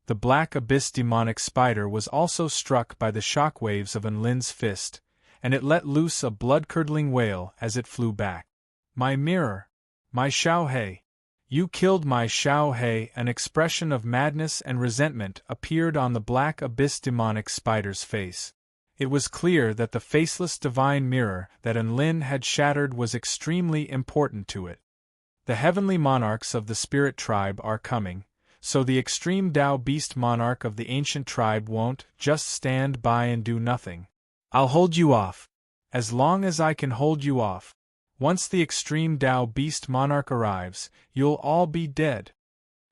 The black abyss demonic spider was also struck by the shock waves of Enlin's fist, and it let loose a blood-curdling wail as it flew back. My mirror! My Xiaohei! You killed my Xiaohei! An expression of madness and resentment appeared on the black abyss demonic spider's face. It was clear that the faceless divine mirror that Enlin had shattered was extremely important to it. The heavenly monarchs of the spirit tribe are coming, so the extreme Tao beast monarch of the ancient tribe won't just stand by and do nothing. I'll hold you off. As long as I can hold you off. Once the extreme Tao beast monarch arrives, you'll all be dead.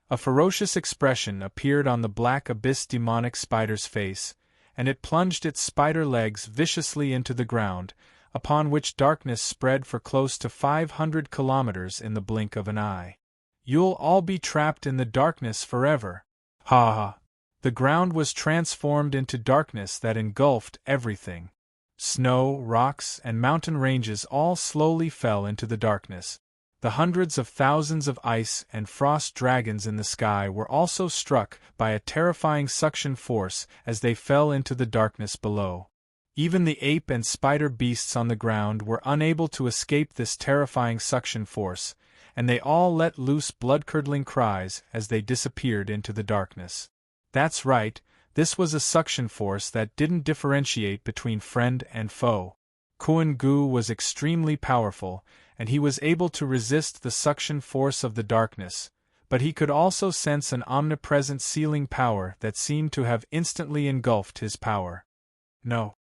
A ferocious expression appeared on the black abyss demonic spider's face, and it plunged its spider legs viciously into the ground, upon which darkness spread for close to 500 kilometers in the blink of an eye. You'll all be trapped in the darkness forever. Ha ha! The ground was transformed into darkness that engulfed everything. Snow, rocks, and mountain ranges all slowly fell into the darkness. The hundreds of thousands of ice and frost dragons in the sky were also struck by a terrifying suction force as they fell into the darkness below. Even the ape and spider beasts on the ground were unable to escape this terrifying suction force, and they all let loose blood-curdling cries as they disappeared into the darkness. That's right, This was a suction force that didn't differentiate between friend and foe. Kuan-gu was extremely powerful, and he was able to resist the suction force of the darkness, but he could also sense an omnipresent sealing power that seemed to have instantly engulfed his power. No.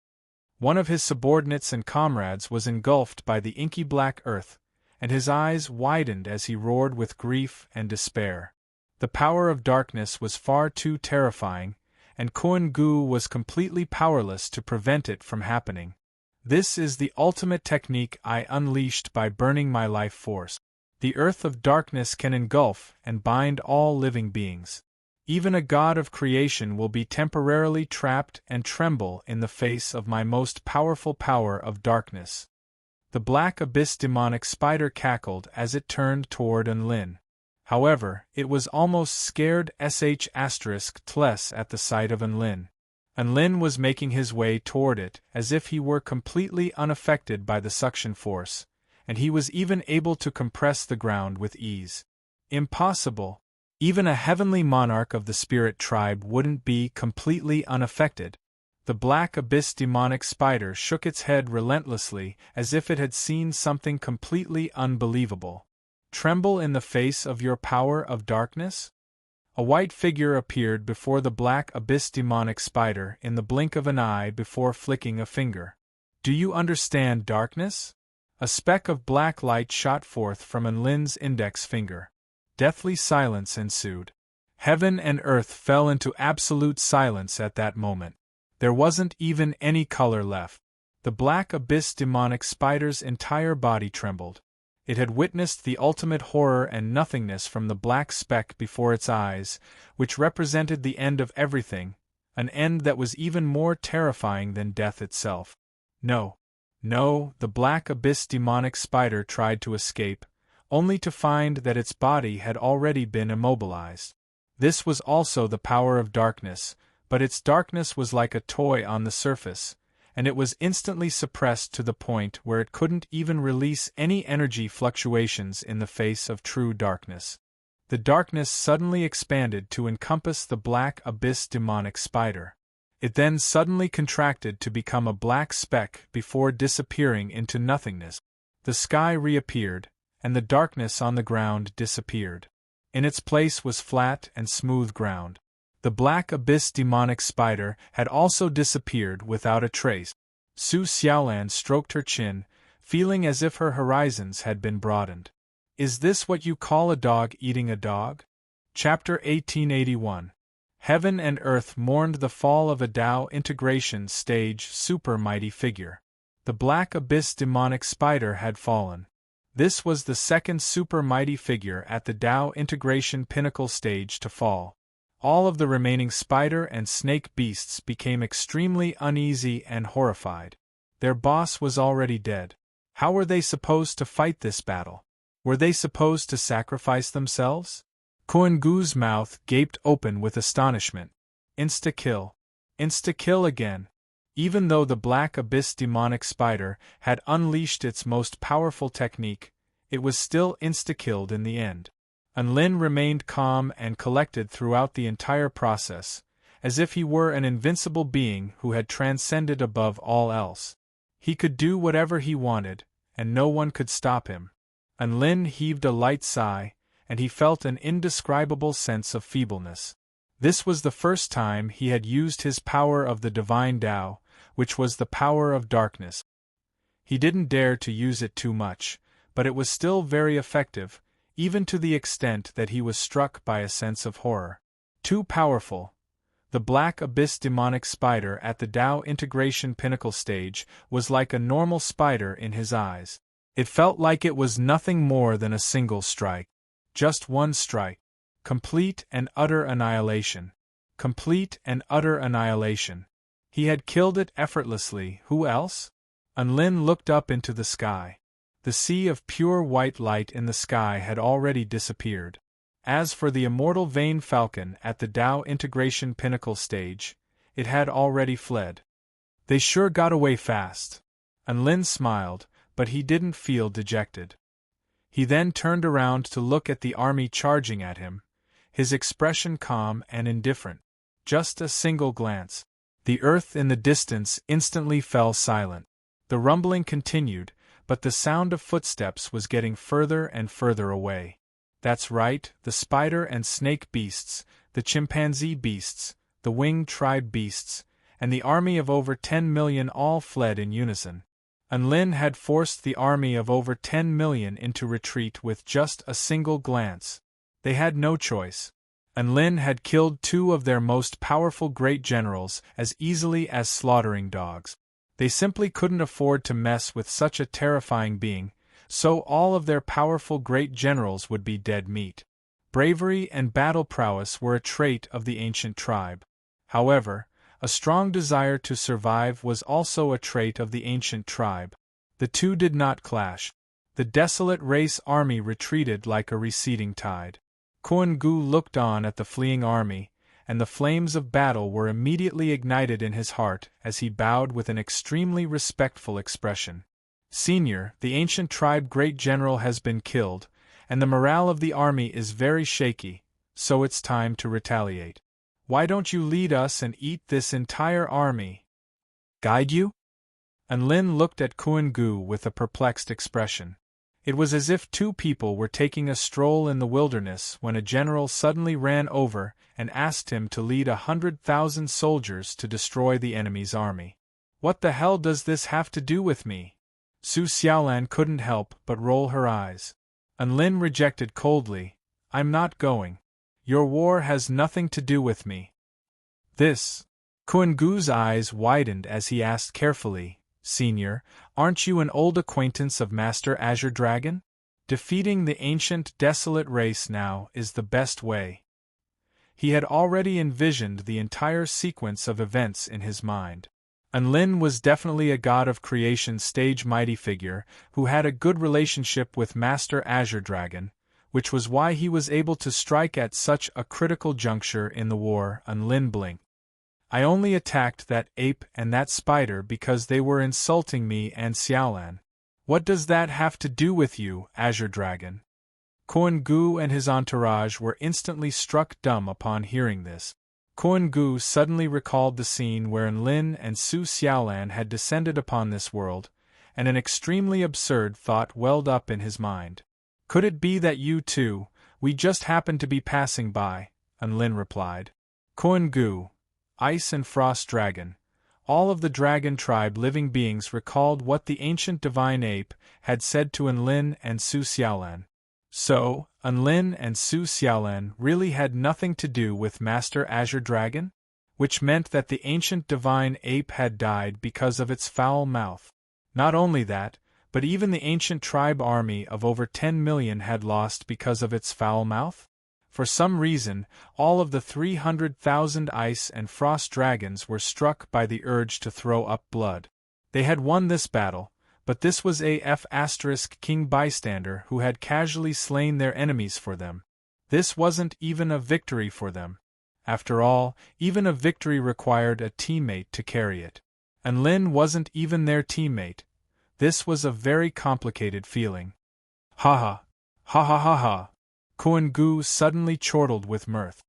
One of his subordinates and comrades was engulfed by the inky black earth, and his eyes widened as he roared with grief and despair. The power of darkness was far too terrifying, and Kuan-gu was completely powerless to prevent it from happening. This is the ultimate technique I unleashed by burning my life force. The earth of darkness can engulf and bind all living beings. Even a god of creation will be temporarily trapped and tremble in the face of my most powerful power of darkness. The black abyss demonic spider cackled as it turned toward Enlin. However, it was almost scared **tless at the sight of Enlin. Enlin was making his way toward it as if he were completely unaffected by the suction force, and he was even able to compress the ground with ease. Impossible! Even a heavenly monarch of the spirit tribe wouldn't be completely unaffected. The black abyss demonic spider shook its head relentlessly as if it had seen something completely unbelievable. Tremble in the face of your power of darkness? A white figure appeared before the black abyss demonic spider in the blink of an eye before flicking a finger. Do you understand darkness? A speck of black light shot forth from Enlin's index finger. Deathly silence ensued. Heaven and earth fell into absolute silence at that moment. There wasn't even any color left. The black abyss demonic spider's entire body trembled. It had witnessed the ultimate horror and nothingness from the black speck before its eyes, which represented the end of everything, an end that was even more terrifying than death itself. No, the black abyss demonic spider tried to escape, only to find that its body had already been immobilized. This was also the power of darkness, but its darkness was like a toy on the surface, and it was instantly suppressed to the point where it couldn't even release any energy fluctuations in the face of true darkness. The darkness suddenly expanded to encompass the black abyss demonic spider. It then suddenly contracted to become a black speck before disappearing into nothingness. The sky reappeared, and the darkness on the ground disappeared. In its place was flat and smooth ground. The black abyss demonic spider had also disappeared without a trace. Su Xiaolan stroked her chin, feeling as if her horizons had been broadened. Is this what you call a dog eating a dog? Chapter 1881. Heaven and Earth mourned the fall of a Tao integration stage super mighty figure. The black abyss demonic spider had fallen. This was the second super mighty figure at the Tao integration pinnacle stage to fall. All of the remaining spider and snake beasts became extremely uneasy and horrified. Their boss was already dead. How were they supposed to fight this battle? Were they supposed to sacrifice themselves? Kuan-gu's mouth gaped open with astonishment. Insta-kill. Insta-kill again. Even though the black abyss demonic spider had unleashed its most powerful technique, it was still insta-killed in the end. Enlin remained calm and collected throughout the entire process, as if he were an invincible being who had transcended above all else. He could do whatever he wanted, and no one could stop him. Enlin heaved a light sigh, and he felt an indescribable sense of feebleness. This was the first time he had used his power of the divine Tao, which was the power of darkness. He didn't dare to use it too much, but it was still very effective, even to the extent that he was struck by a sense of horror. Too powerful. The black abyss demonic spider at the Tao integration pinnacle stage was like a normal spider in his eyes. It felt like it was nothing more than a single strike. Just one strike. Complete and utter annihilation. Complete and utter annihilation. He had killed it effortlessly. Who else? Enlin looked up into the sky. The sea of pure white light in the sky had already disappeared. As for the immortal Vane Falcon at the Tao integration pinnacle stage, it had already fled. They sure got away fast. Enlin smiled, but he didn't feel dejected. He then turned around to look at the army charging at him, his expression calm and indifferent. just a single glance. The earth in the distance instantly fell silent. The rumbling continued, but the sound of footsteps was getting further and further away. That's right, the spider and snake beasts, the chimpanzee beasts, the winged tribe beasts, and the army of over 10 million all fled in unison. Unlin had forced the army of over 10 million into retreat with just a single glance. They had no choice. Unlin had killed 2 of their most powerful great generals as easily as slaughtering dogs. They simply couldn't afford to mess with such a terrifying being, so all of their powerful great generals would be dead meat. Bravery and battle prowess were a trait of the ancient tribe. However, a strong desire to survive was also a trait of the ancient tribe. The two did not clash. The desolate race army retreated like a receding tide. Koen-gu looked on at the fleeing army, and the flames of battle were immediately ignited in his heart as he bowed with an extremely respectful expression. Senior, the ancient tribe great general has been killed, and the morale of the army is very shaky, so it's time to retaliate. Why don't you lead us and eat this entire army? Guide you? Unlin looked at Koen-gu with a perplexed expression. It was as if 2 people were taking a stroll in the wilderness when a general suddenly ran over and asked him to lead 100,000 soldiers to destroy the enemy's army. What the hell does this have to do with me? Su Xiaolan couldn't help but roll her eyes. Unlin rejected coldly, I'm not going. Your war has nothing to do with me. This. Koen-gu's eyes widened as he asked carefully, Senior, aren't you an old acquaintance of Master Azure Dragon? Defeating the ancient desolate race now is the best way. He had already envisioned the entire sequence of events in his mind. Unlin was definitely a god of creation stage mighty figure who had a good relationship with Master Azure Dragon, which was why he was able to strike at such a critical juncture in the war. Unlin blinked. I only attacked that ape and that spider because they were insulting me and Xiaolan. What does that have to do with you, Azure Dragon? Koen-gu and his entourage were instantly struck dumb upon hearing this. Koen-gu suddenly recalled the scene where Unlin and Su Xiaolan had descended upon this world, and an extremely absurd thought welled up in his mind. Could it be that you too, we just happened to be passing by? Unlin replied. Koen-gu, Ice and Frost Dragon, all of the dragon tribe living beings recalled what the ancient divine ape had said to Unlin and Su Xiaolan. So, Unlin and Su Xiaolan really had nothing to do with Master Azure Dragon? Which meant that the ancient divine ape had died because of its foul mouth. Not only that, but even the ancient tribe army of over 10 million had lost because of its foul mouth? For some reason, all of the 300,000 ice and frost dragons were struck by the urge to throw up blood. They had won this battle, but this was AF * King Bystander who had casually slain their enemies for them. This wasn't even a victory for them. After all, even a victory required a teammate to carry it. And Lin wasn't even their teammate. This was a very complicated feeling. Ha ha. Ha ha ha ha. Koen-gu suddenly chortled with mirth.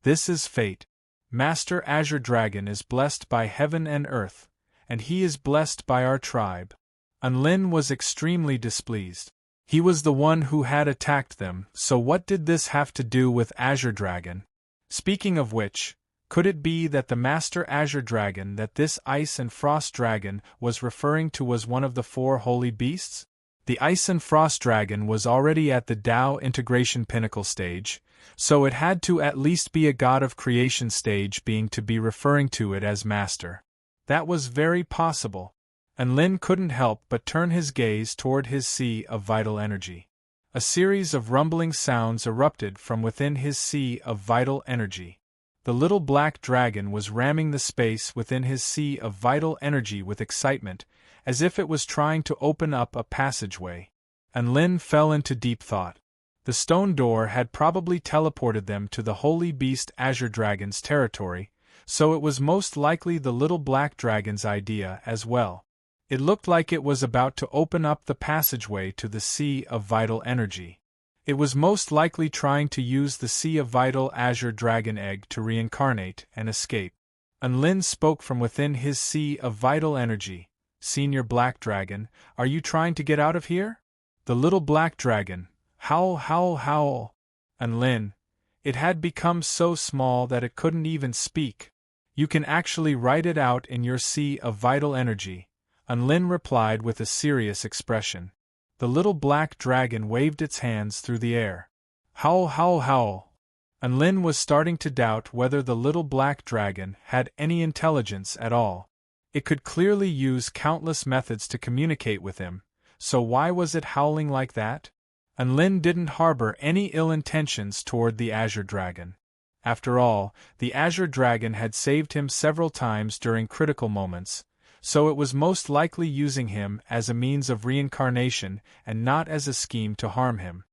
This is fate. Master Azure Dragon is blessed by heaven and earth, and he is blessed by our tribe. Unlin was extremely displeased. He was the one who had attacked them, so what did this have to do with Azure Dragon? Speaking of which, could it be that the Master Azure Dragon that this Ice and Frost Dragon was referring to was one of the 4 holy beasts? The Ice and Frost Dragon was already at the Tao integration pinnacle stage, so it had to at least be a god of creation stage being to be referring to it as master. That was very possible. And Lin couldn't help but turn his gaze toward his sea of vital energy. A series of rumbling sounds erupted from within his sea of vital energy. The little black dragon was ramming the space within his sea of vital energy with excitement, as if it was trying to open up a passageway. And Lin fell into deep thought. The stone door had probably teleported them to the holy beast Azure Dragon's territory, so it was most likely the little black dragon's idea as well. It looked like it was about to open up the passageway to the sea of vital energy. It was most likely trying to use the Sea of Vital Azure Dragon Egg to reincarnate and escape. Unlin spoke from within his sea of vital energy. Senior Black Dragon, are you trying to get out of here? The little black dragon, howl, howl, howl. Unlin, it had become so small that it couldn't even speak. You can actually write it out in your sea of vital energy, Unlin replied with a serious expression. The little black dragon waved its hands through the air. Howl, howl, howl. Unlin was starting to doubt whether the little black dragon had any intelligence at all. It could clearly use countless methods to communicate with him, so why was it howling like that? Unlin didn't harbor any ill intentions toward the Azure Dragon. After all, the Azure Dragon had saved him several times during critical moments, so it was most likely using him as a means of reincarnation and not as a scheme to harm him.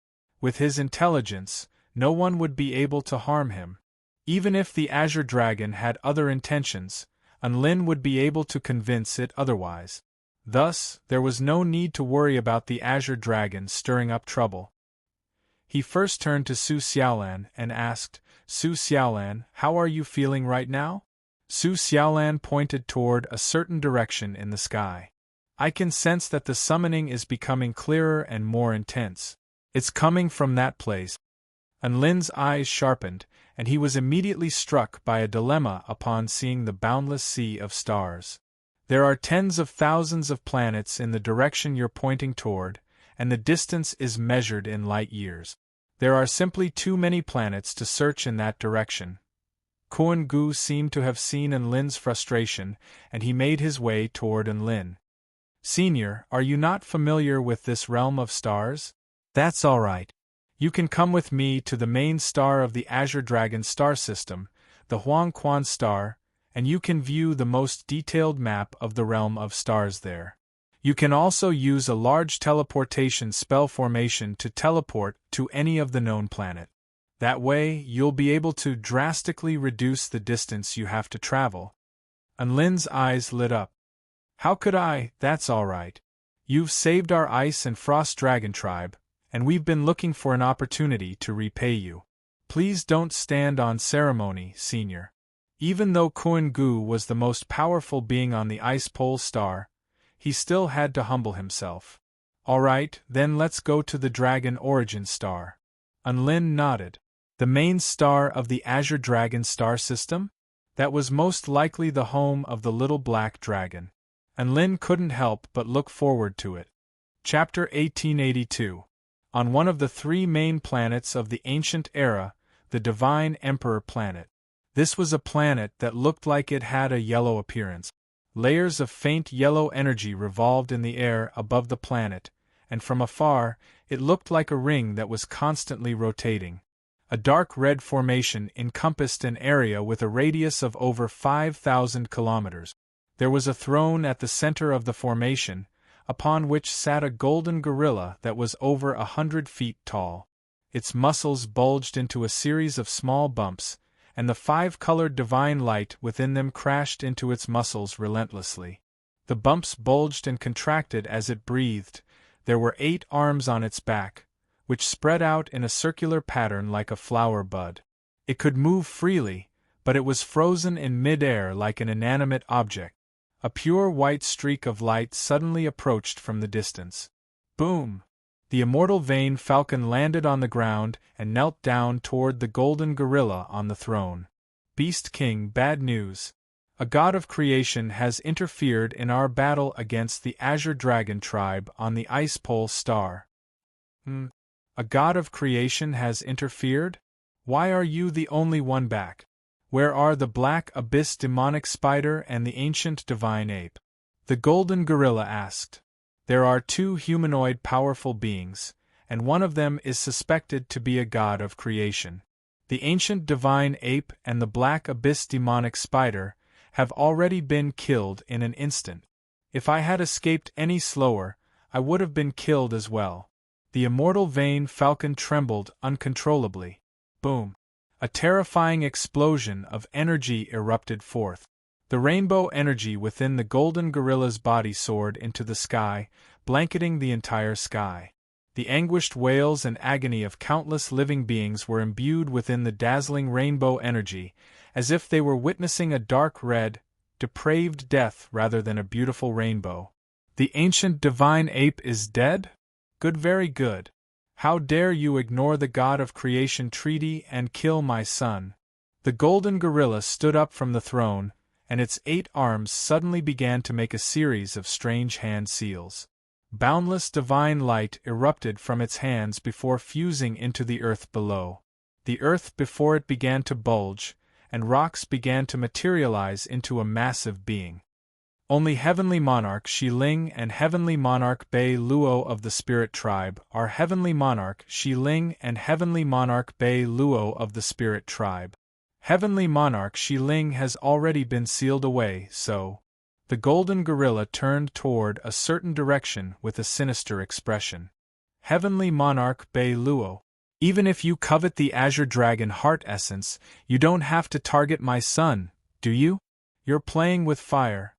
With his intelligence, no one would be able to harm him. Even if the Azure Dragon had other intentions, Unlin would be able to convince it otherwise. Thus, there was no need to worry about the Azure Dragon stirring up trouble. He first turned to Su Xiaolan and asked, Su Xiaolan, how are you feeling right now? Su Xiaolan pointed toward a certain direction in the sky. I can sense that the summoning is becoming clearer and more intense. It's coming from that place. Unlin's eyes sharpened, and he was immediately struck by a dilemma upon seeing the boundless sea of stars. There are tens of thousands of planets in the direction you're pointing toward, and the distance is measured in light years. There are simply too many planets to search in that direction. Kuan Gu seemed to have seen Unlin's frustration, and he made his way toward Unlin. Senior, are you not familiar with this realm of stars? That's all right. You can come with me to the main star of the Azure Dragon star system, the Huang Quan star, and you can view the most detailed map of the realm of stars there. You can also use a large teleportation spell formation to teleport to any of the known planets. That way, you'll be able to drastically reduce the distance you have to travel. Unlin's eyes lit up. How could I? That's all right. You've saved our Ice and Frost Dragon tribe, and we've been looking for an opportunity to repay you. Please don't stand on ceremony, Senior. Even though Kuan Gu was the most powerful being on the Ice Pole star, he still had to humble himself. All right, then let's go to the Dragon Origin star. Unlin nodded. The main star of the Azure Dragon star system? That was most likely the home of the little black dragon. Unlin couldn't help but look forward to it. Chapter 1882. On one of the three main planets of the ancient era, the Divine Emperor planet. This was a planet that looked like it had a yellow appearance. Layers of faint yellow energy revolved in the air above the planet, and from afar, it looked like a ring that was constantly rotating. A dark red formation encompassed an area with a radius of over 5,000 kilometers. There was a throne at the center of the formation, upon which sat a golden gorilla that was over 100 feet tall. Its muscles bulged into a series of small bumps, and the five-colored divine light within them crashed into its muscles relentlessly. The bumps bulged and contracted as it breathed. There were 8 arms on its back, which spread out in a circular pattern like a flower bud. It could move freely, but it was frozen in mid-air like an inanimate object. A pure white streak of light suddenly approached from the distance. Boom! The immortal Vane Falcon landed on the ground and knelt down toward the golden gorilla on the throne. Beast King, bad news. A god of creation has interfered in our battle against the Azure Dragon tribe on the Ice Pole star. A god of creation has interfered? Why are you the only one back? Where are the Black Abyss demonic spider and the ancient divine ape? The golden gorilla asked. There are 2 humanoid powerful beings, and one of them is suspected to be a god of creation. The ancient divine ape and the Black Abyss demonic spider have already been killed in an instant. If I had escaped any slower, I would have been killed as well. The immortal Vane Falcon trembled uncontrollably. Boom! A terrifying explosion of energy erupted forth. The rainbow energy within the golden gorilla's body soared into the sky, blanketing the entire sky. The anguished wails and agony of countless living beings were imbued within the dazzling rainbow energy, as if they were witnessing a dark red, depraved death rather than a beautiful rainbow. The ancient divine ape is dead? Good, very good. How dare you ignore the God of creation treaty and kill my son? The golden gorilla stood up from the throne, and its 8 arms suddenly began to make a series of strange hand seals. Boundless divine light erupted from its hands before fusing into the earth below. The earth before it began to bulge, and rocks began to materialize into a massive being. Only Heavenly Monarch Shi Ling and Heavenly Monarch Bei Luo of the Spirit Tribe are Heavenly Monarch Shi Ling and Heavenly Monarch Bei Luo of the Spirit Tribe. Heavenly Monarch Shi Ling has already been sealed away, so... The golden gorilla turned toward a certain direction with a sinister expression. Heavenly Monarch Bei Luo, even if you covet the Azure Dragon Heart Essence, you don't have to target my son, do you? You're playing with fire.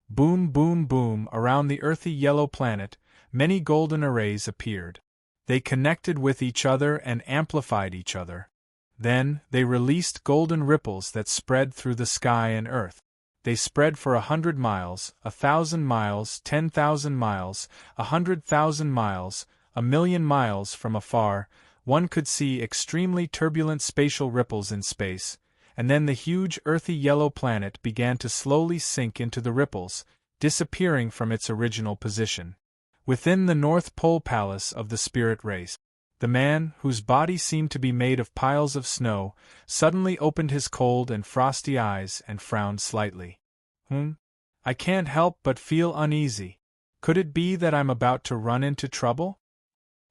Boom, boom, boom, around the earthy yellow planet, many golden arrays appeared. They connected with each other and amplified each other. Then, they released golden ripples that spread through the sky and earth. They spread for 100 miles, 1,000 miles, 10,000 miles, 100,000 miles, 1,000,000 miles from afar. One could see extremely turbulent spatial ripples in space, and then the huge earthy yellow planet began to slowly sink into the ripples, disappearing from its original position. Within the North Pole Palace of the spirit race, the man, whose body seemed to be made of piles of snow, suddenly opened his cold and frosty eyes and frowned slightly. I can't help but feel uneasy. Could it be that I'm about to run into trouble?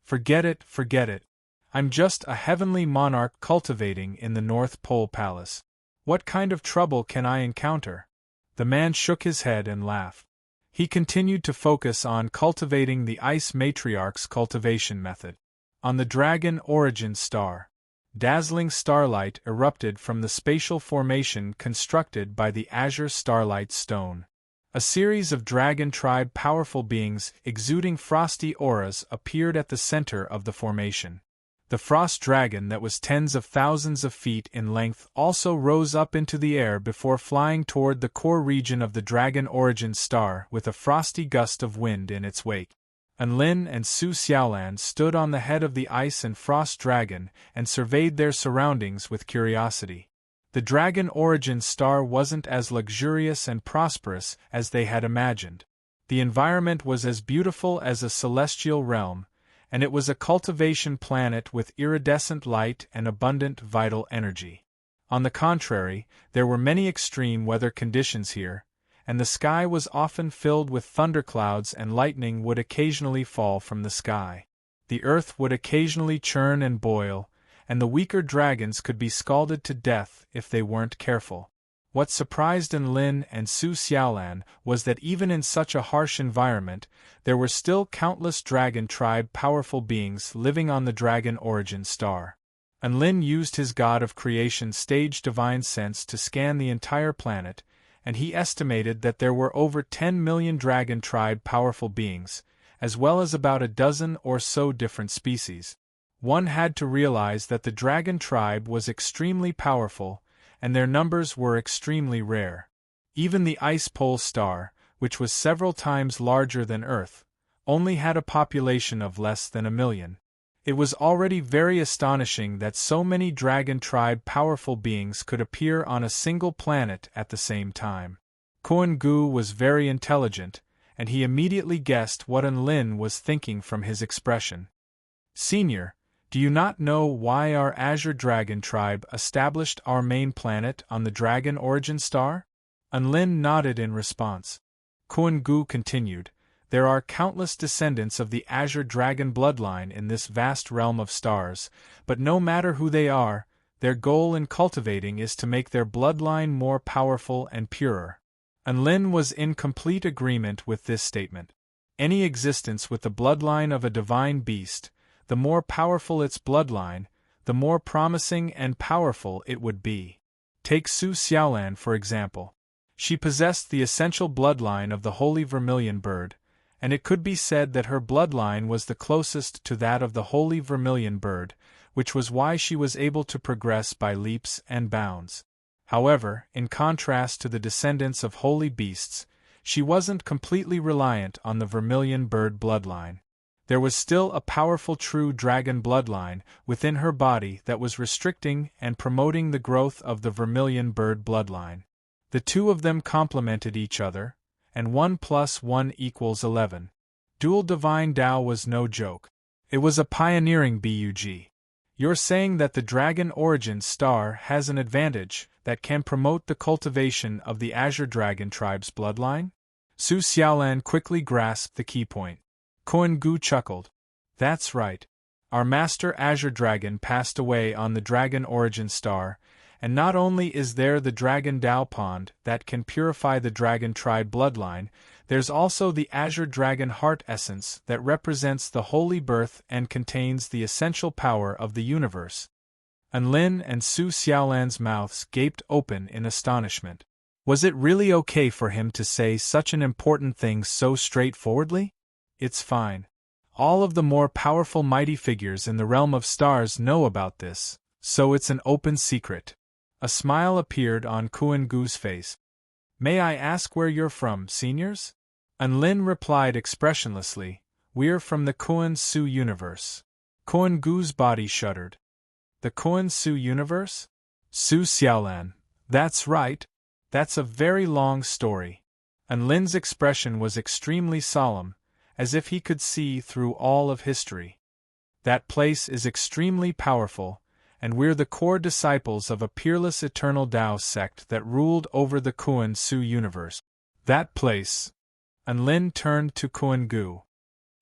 Forget it, forget it. I'm just a heavenly monarch cultivating in the North Pole Palace. What kind of trouble can I encounter? The man shook his head and laughed. He continued to focus on cultivating the Ice Matriarch's cultivation method. On the Dragon Origin Star, dazzling starlight erupted from the spatial formation constructed by the Azure Starlight Stone. A series of Dragon Tribe powerful beings exuding frosty auras appeared at the center of the formation. The frost dragon that was tens of thousands of feet in length also rose up into the air before flying toward the core region of the Dragon Origin Star with a frosty gust of wind in its wake. Anlin and Su Xiaolan stood on the head of the ice and frost dragon and surveyed their surroundings with curiosity. The Dragon Origin Star wasn't as luxurious and prosperous as they had imagined. The environment was as beautiful as a celestial realm, and it was a cultivation planet with iridescent light and abundant vital energy. On the contrary, there were many extreme weather conditions here, and the sky was often filled with thunderclouds and lightning would occasionally fall from the sky. The earth would occasionally churn and boil, and the weaker dragons could be scalded to death if they weren't careful. What surprised Anlin and Su Xiaolan was that even in such a harsh environment, there were still countless Dragon Tribe powerful beings living on the Dragon Origin Star. Anlin used his God of Creation stage divine sense to scan the entire planet, and he estimated that there were over 10 million Dragon Tribe powerful beings, as well as about a dozen or so different species. One had to realize that the Dragon Tribe was extremely powerful, and their numbers were extremely rare. Even the Ice Pole Star, which was several times larger than Earth, only had a population of less than 1 million. It was already very astonishing that so many Dragon Tribe powerful beings could appear on a single planet at the same time. Kuan Gu was very intelligent, and he immediately guessed what Anlin was thinking from his expression. "Senior, do you not know why our Azure Dragon Tribe established our main planet on the Dragon Origin Star?" Anlin nodded in response. Kuan Gu continued, "There are countless descendants of the Azure Dragon bloodline in this vast realm of stars, but no matter who they are, their goal in cultivating is to make their bloodline more powerful and purer." Anlin was in complete agreement with this statement. Any existence with the bloodline of a divine beast, the more powerful its bloodline, the more promising and powerful it would be. Take Su Xiaolan for example. She possessed the essential bloodline of the Holy Vermilion Bird, and it could be said that her bloodline was the closest to that of the holy vermilion bird, which was why she was able to progress by leaps and bounds. However, in contrast to the descendants of holy beasts, she wasn't completely reliant on the vermilion bird bloodline. There was still a powerful true dragon bloodline within her body that was restricting and promoting the growth of the vermilion bird bloodline. The two of them complemented each other, and 1 + 1 = 11. Dual Divine Tao was no joke. It was a pioneering bug. You're saying that the Dragon Origin Star has an advantage that can promote the cultivation of the Azure Dragon tribe's bloodline? Su Xiaolan quickly grasped the key point. Kuan Gu chuckled. That's right. Our master Azure Dragon passed away on the Dragon Origin Star, and not only is there the Dragon Tao Pond that can purify the Dragon tribe bloodline, there's also the Azure Dragon Heart Essence that represents the holy birth and contains the essential power of the universe. Anlin and Su Xiaolan's mouths gaped open in astonishment. Was it really okay for him to say such an important thing so straightforwardly? It's fine. All of the more powerful mighty figures in the realm of stars know about this, so it's an open secret. A smile appeared on Kuan Gu's face. May I ask where you're from, seniors? Anlin replied expressionlessly, We're from the Kuan Su universe. Kuan Gu's body shuddered. The Kuan Su universe? Su Xiaolan. That's right. That's a very long story. Anlin's expression was extremely solemn, as if he could see through all of history. That place is extremely powerful, and we're the core disciples of a peerless eternal Tao sect that ruled over the Kuan Su universe. That place. Anlin turned to Kuan Gu.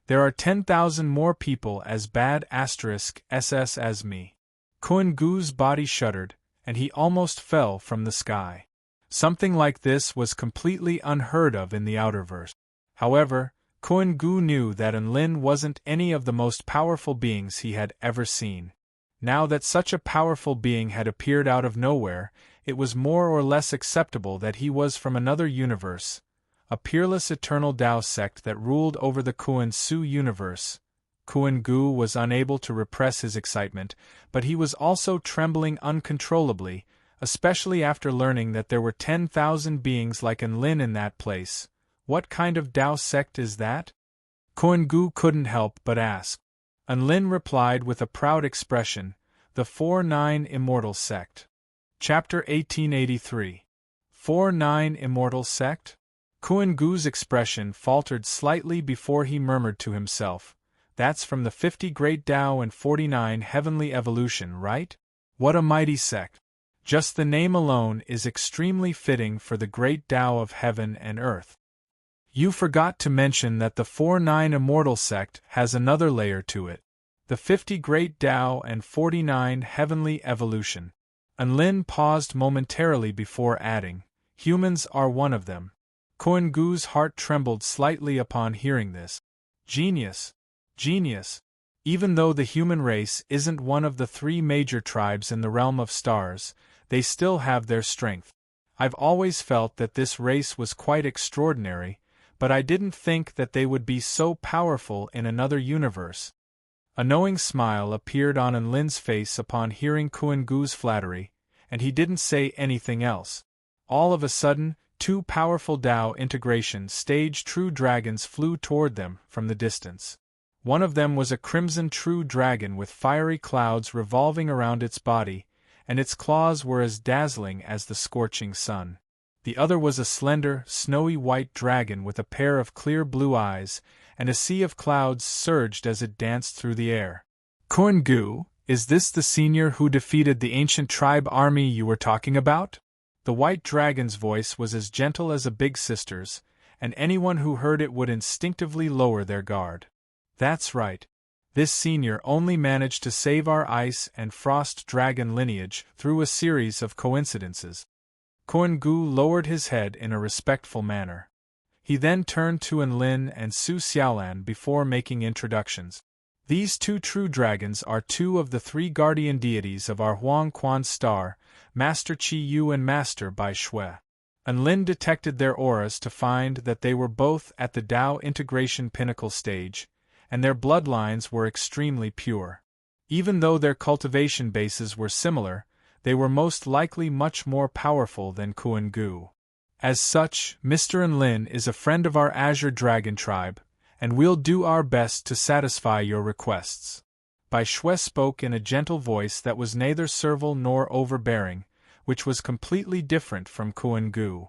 There are 10,000 more people as bad *SS as me. Kuan Gu's body shuddered, and he almost fell from the sky. Something like this was completely unheard of in the Outerverse. However, Kuan Gu knew that Anlin wasn't any of the most powerful beings he had ever seen. Now that such a powerful being had appeared out of nowhere, it was more or less acceptable that he was from another universe, a peerless eternal Tao sect that ruled over the Kuan Su universe. Kuan Gu was unable to repress his excitement, but he was also trembling uncontrollably, especially after learning that there were 10,000 beings like Anlin in that place. What kind of Tao sect is that? Kuan Gu couldn't help but ask. Anlin replied with a proud expression, the 4-9 Immortal Sect. Chapter 1883. 4-9 Immortal Sect? Kuan Gu's expression faltered slightly before he murmured to himself, That's from the 50 Great Tao and 49 Heavenly Evolution, right? What a mighty sect. Just the name alone is extremely fitting for the great Tao of heaven and earth. You forgot to mention that the 4-9 Immortal Sect has another layer to it. The 50 Great Tao and 49 Heavenly Evolution. Anlin paused momentarily before adding, Humans are one of them. Kuan Gu's heart trembled slightly upon hearing this. Genius. Genius. Even though the human race isn't one of the 3 major tribes in the realm of stars, they still have their strength. I've always felt that this race was quite extraordinary, but I didn't think that they would be so powerful in another universe. A knowing smile appeared on Anlin's face upon hearing Kuan Gu's flattery, and he didn't say anything else. All of a sudden, 2 powerful Tao integration stage true dragons flew toward them from the distance. One of them was a crimson true dragon with fiery clouds revolving around its body, and its claws were as dazzling as the scorching sun. The other was a slender, snowy white dragon with a pair of clear blue eyes, and a sea of clouds surged as it danced through the air. Kuan Gu, is this the senior who defeated the ancient tribe army you were talking about? The white dragon's voice was as gentle as a big sister's, and anyone who heard it would instinctively lower their guard. That's right. This senior only managed to save our ice and frost dragon lineage through a series of coincidences. Kuan Gu lowered his head in a respectful manner. He then turned to Anlin and Su Xiaolan before making introductions. These 2 true dragons are 2 of the 3 guardian deities of our Huang Quan star, Master Qi Yu and Master Bai Shui. Enlin detected their auras to find that they were both at the Tao integration pinnacle stage, and their bloodlines were extremely pure. Even though their cultivation bases were similar, they were most likely much more powerful than Kuan-gu. As such, Mr. Enlin is a friend of our Azure Dragon tribe, and we'll do our best to satisfy your requests. Bai Shui spoke in a gentle voice that was neither servile nor overbearing, which was completely different from Kuan-gu.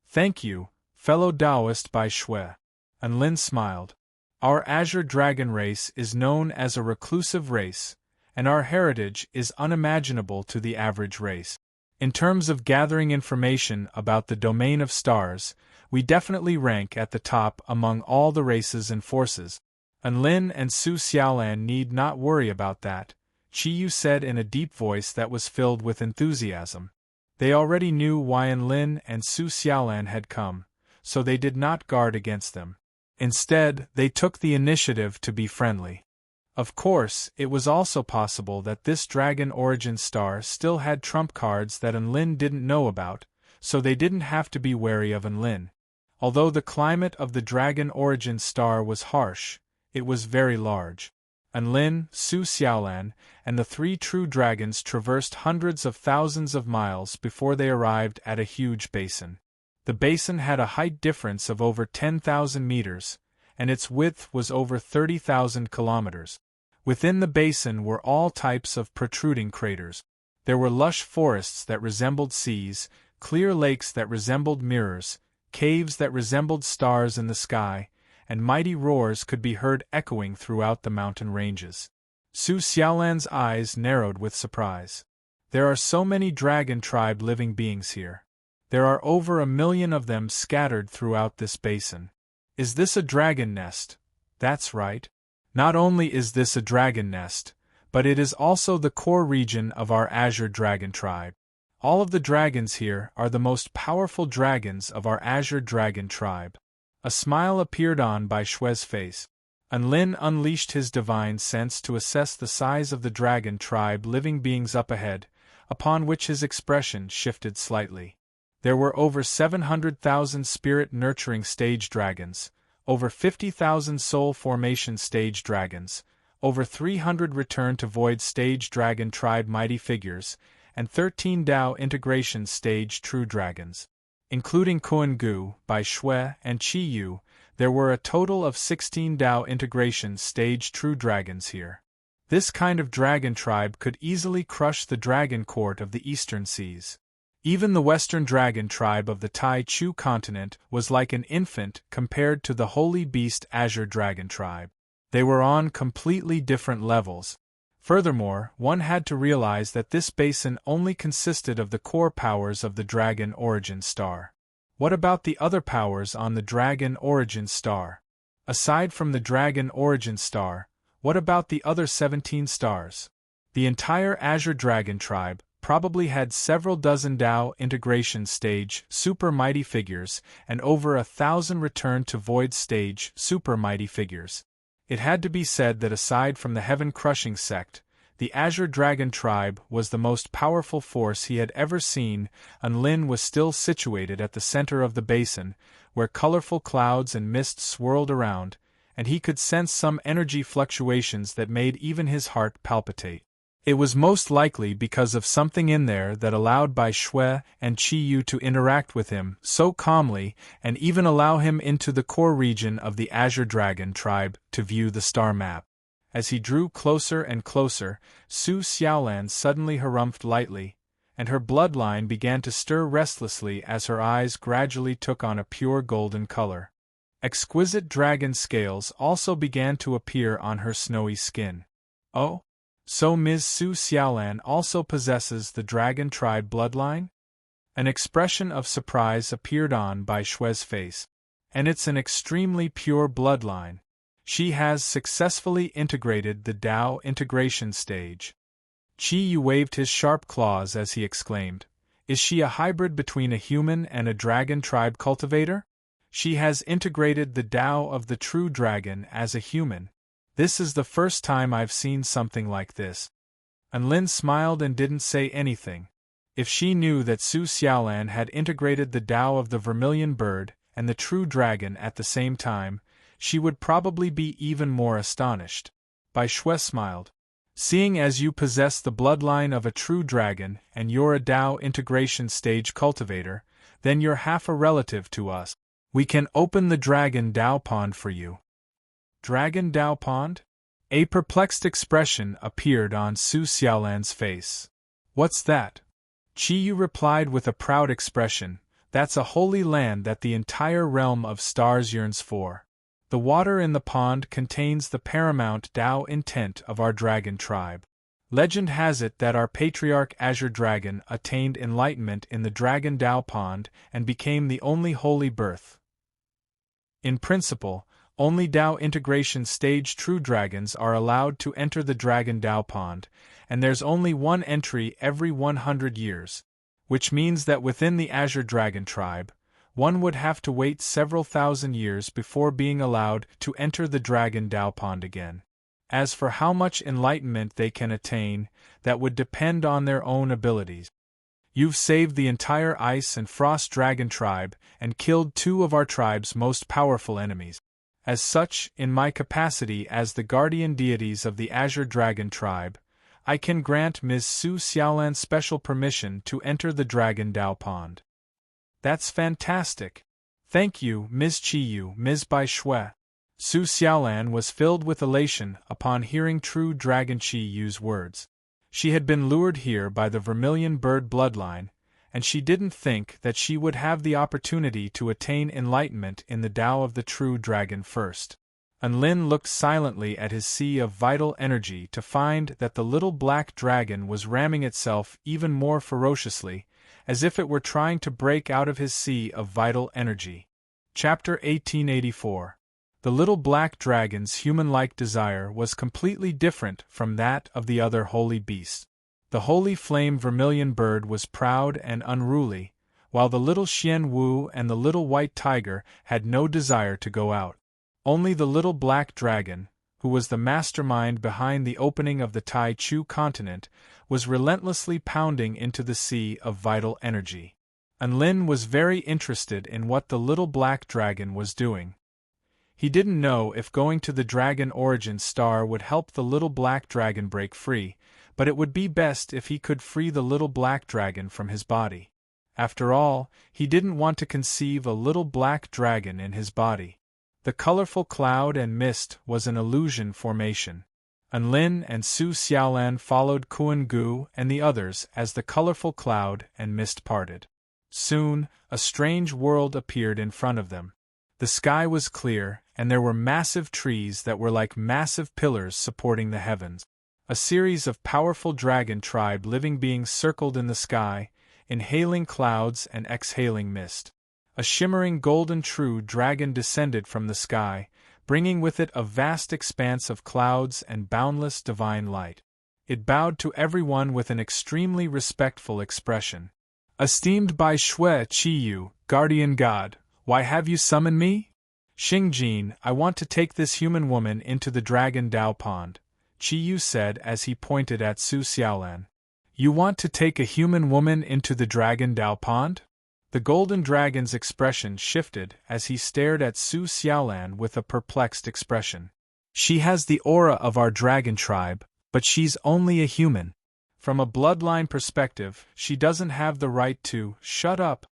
Thank you, fellow Taoist Bai Shui. Enlin smiled. Our Azure Dragon race is known as a reclusive race, and our heritage is unimaginable to the average race. In terms of gathering information about the domain of stars, we definitely rank at the top among all the races and forces. Enlin and Su Xiaolan need not worry about that, Chi Yu said in a deep voice that was filled with enthusiasm. They already knew why Enlin and Su Xiaolan had come, so they did not guard against them. Instead, they took the initiative to be friendly. Of course, it was also possible that this dragon origin star still had trump cards that Enlin didn't know about, so they didn't have to be wary of Enlin. Although the climate of the dragon origin star was harsh, it was very large. Enlin, Su Xiaolan, and the three true dragons traversed hundreds of thousands of miles before they arrived at a huge basin. The basin had a height difference of over 10,000 meters, and its width was over 30,000 kilometers. Within the basin were all types of protruding craters. There were lush forests that resembled seas, clear lakes that resembled mirrors, caves that resembled stars in the sky, and mighty roars could be heard echoing throughout the mountain ranges. Su Xiaolan's eyes narrowed with surprise. There are so many dragon tribe living beings here. There are over 1 million of them scattered throughout this basin. Is this a dragon nest? That's right. Not only is this a dragon nest, but it is also the core region of our Azure Dragon tribe. All of the dragons here are the most powerful dragons of our Azure Dragon tribe. A smile appeared on Bai Shui's face. Enlin unleashed his divine sense to assess the size of the dragon tribe living beings up ahead, upon which his expression shifted slightly. There were over 700,000 spirit-nurturing stage dragons, over 50,000 soul formation stage dragons, over 300 return-to-void stage dragon tribe mighty figures, and 13 Tao integration stage true dragons. Including Kuan-gu, Bai Shui, and Chi Yu, there were a total of 16 Tao integration stage true dragons here. This kind of dragon tribe could easily crush the dragon court of the eastern seas. Even the western dragon tribe of the Tai Chu continent was like an infant compared to the holy beast Azure Dragon tribe. They were on completely different levels. Furthermore, one had to realize that this basin only consisted of the core powers of the dragon origin star. What about the other powers on the dragon origin star? Aside from the dragon origin star, what about the other 17 stars? The entire Azure Dragon tribe probably had several dozen Tao integration stage super mighty figures and over 1,000 return to void stage super mighty figures. It had to be said that aside from the heaven-crushing sect, the Azure Dragon tribe was the most powerful force he had ever seen. Enlin was still situated at the center of the basin, where colorful clouds and mist swirled around, and he could sense some energy fluctuations that made even his heart palpitate. It was most likely because of something in there that allowed Bai Shui and Chi Yu to interact with him so calmly and even allow him into the core region of the Azure Dragon tribe to view the star map. As he drew closer and closer, Su Xiaolan suddenly harumphed lightly, and her bloodline began to stir restlessly as her eyes gradually took on a pure golden color. Exquisite dragon scales also began to appear on her snowy skin. Oh? So Ms. Su Xiaolan also possesses the dragon tribe bloodline? An expression of surprise appeared on Bai Shui's face. And it's an extremely pure bloodline. She has successfully integrated the Tao integration stage. Chi Yu waved his sharp claws as he exclaimed, "Is she a hybrid between a human and a dragon tribe cultivator? She has integrated the Tao of the true dragon as a human. This is the first time I've seen something like this." Enlin smiled and didn't say anything. If she knew that Su Xiaolan had integrated the Tao of the vermilion bird and the true dragon at the same time, she would probably be even more astonished. Bai Shui smiled. Seeing as you possess the bloodline of a true dragon and you're a Tao integration stage cultivator, then you're half a relative to us. We can open the Dragon Tao Pond for you. Dragon Tao Pond? A perplexed expression appeared on Su Xiaolan's face. What's that? Qi Yu replied with a proud expression, that's a holy land that the entire realm of stars yearns for. The water in the pond contains the paramount Tao intent of our dragon tribe. Legend has it that our patriarch Azure Dragon attained enlightenment in the Dragon Tao Pond and became the only holy birth. In principle, only Tao integration stage true dragons are allowed to enter the Dragon Tao Pond, and there's only one entry every 100 years, which means that within the Azure Dragon tribe, one would have to wait several thousand years before being allowed to enter the Dragon Tao Pond again. As for how much enlightenment they can attain, that would depend on their own abilities. You've saved the entire Ice and Frost Dragon tribe and killed two of our tribe's most powerful enemies. As such, in my capacity as the guardian deities of the Azure Dragon tribe, I can grant Ms. Su Xiaolan special permission to enter the Dragon Tao Pond. That's fantastic. Thank you, Ms. Qi Yu, Ms. Bai Shui. Su Xiaolan was filled with elation upon hearing true Dragon Qi Yu's words. She had been lured here by the vermilion bird bloodline, and she didn't think that she would have the opportunity to attain enlightenment in the Tao of the true dragon first. Enlin looked silently at his sea of vital energy to find that the little black dragon was ramming itself even more ferociously, as if it were trying to break out of his sea of vital energy. Chapter 1884. The little black dragon's human-like desire was completely different from that of the other holy beasts. The holy flame vermilion bird was proud and unruly, while the little Xian Wu and the little white tiger had no desire to go out. Only the little black dragon, who was the mastermind behind the opening of the Tai Chu continent, was relentlessly pounding into the sea of vital energy. Enlin was very interested in what the little black dragon was doing. He didn't know if going to the Dragon Origin Star would help the little black dragon break free, but it would be best if he could free the little black dragon from his body. After all, he didn't want to conceive a little black dragon in his body. The colorful cloud and mist was an illusion formation. Enlin and Su Xiaolan followed Kuan Gu and the others as the colorful cloud and mist parted. Soon, a strange world appeared in front of them. The sky was clear, and there were massive trees that were like massive pillars supporting the heavens. A series of powerful dragon tribe living beings circled in the sky, inhaling clouds and exhaling mist. A shimmering golden true dragon descended from the sky, bringing with it a vast expanse of clouds and boundless divine light. It bowed to everyone with an extremely respectful expression. Esteemed Bai Shui Qi Yu, guardian god, why have you summoned me? Xingjin, I want to take this human woman into the Dragon Tao Pond, Qi Yu said as he pointed at Su Xiaolan. You want to take a human woman into the Dragon Tao Pond? The golden dragon's expression shifted as he stared at Su Xiaolan with a perplexed expression. She has the aura of our dragon tribe, but she's only a human. From a bloodline perspective, she doesn't have the right to— Shut up!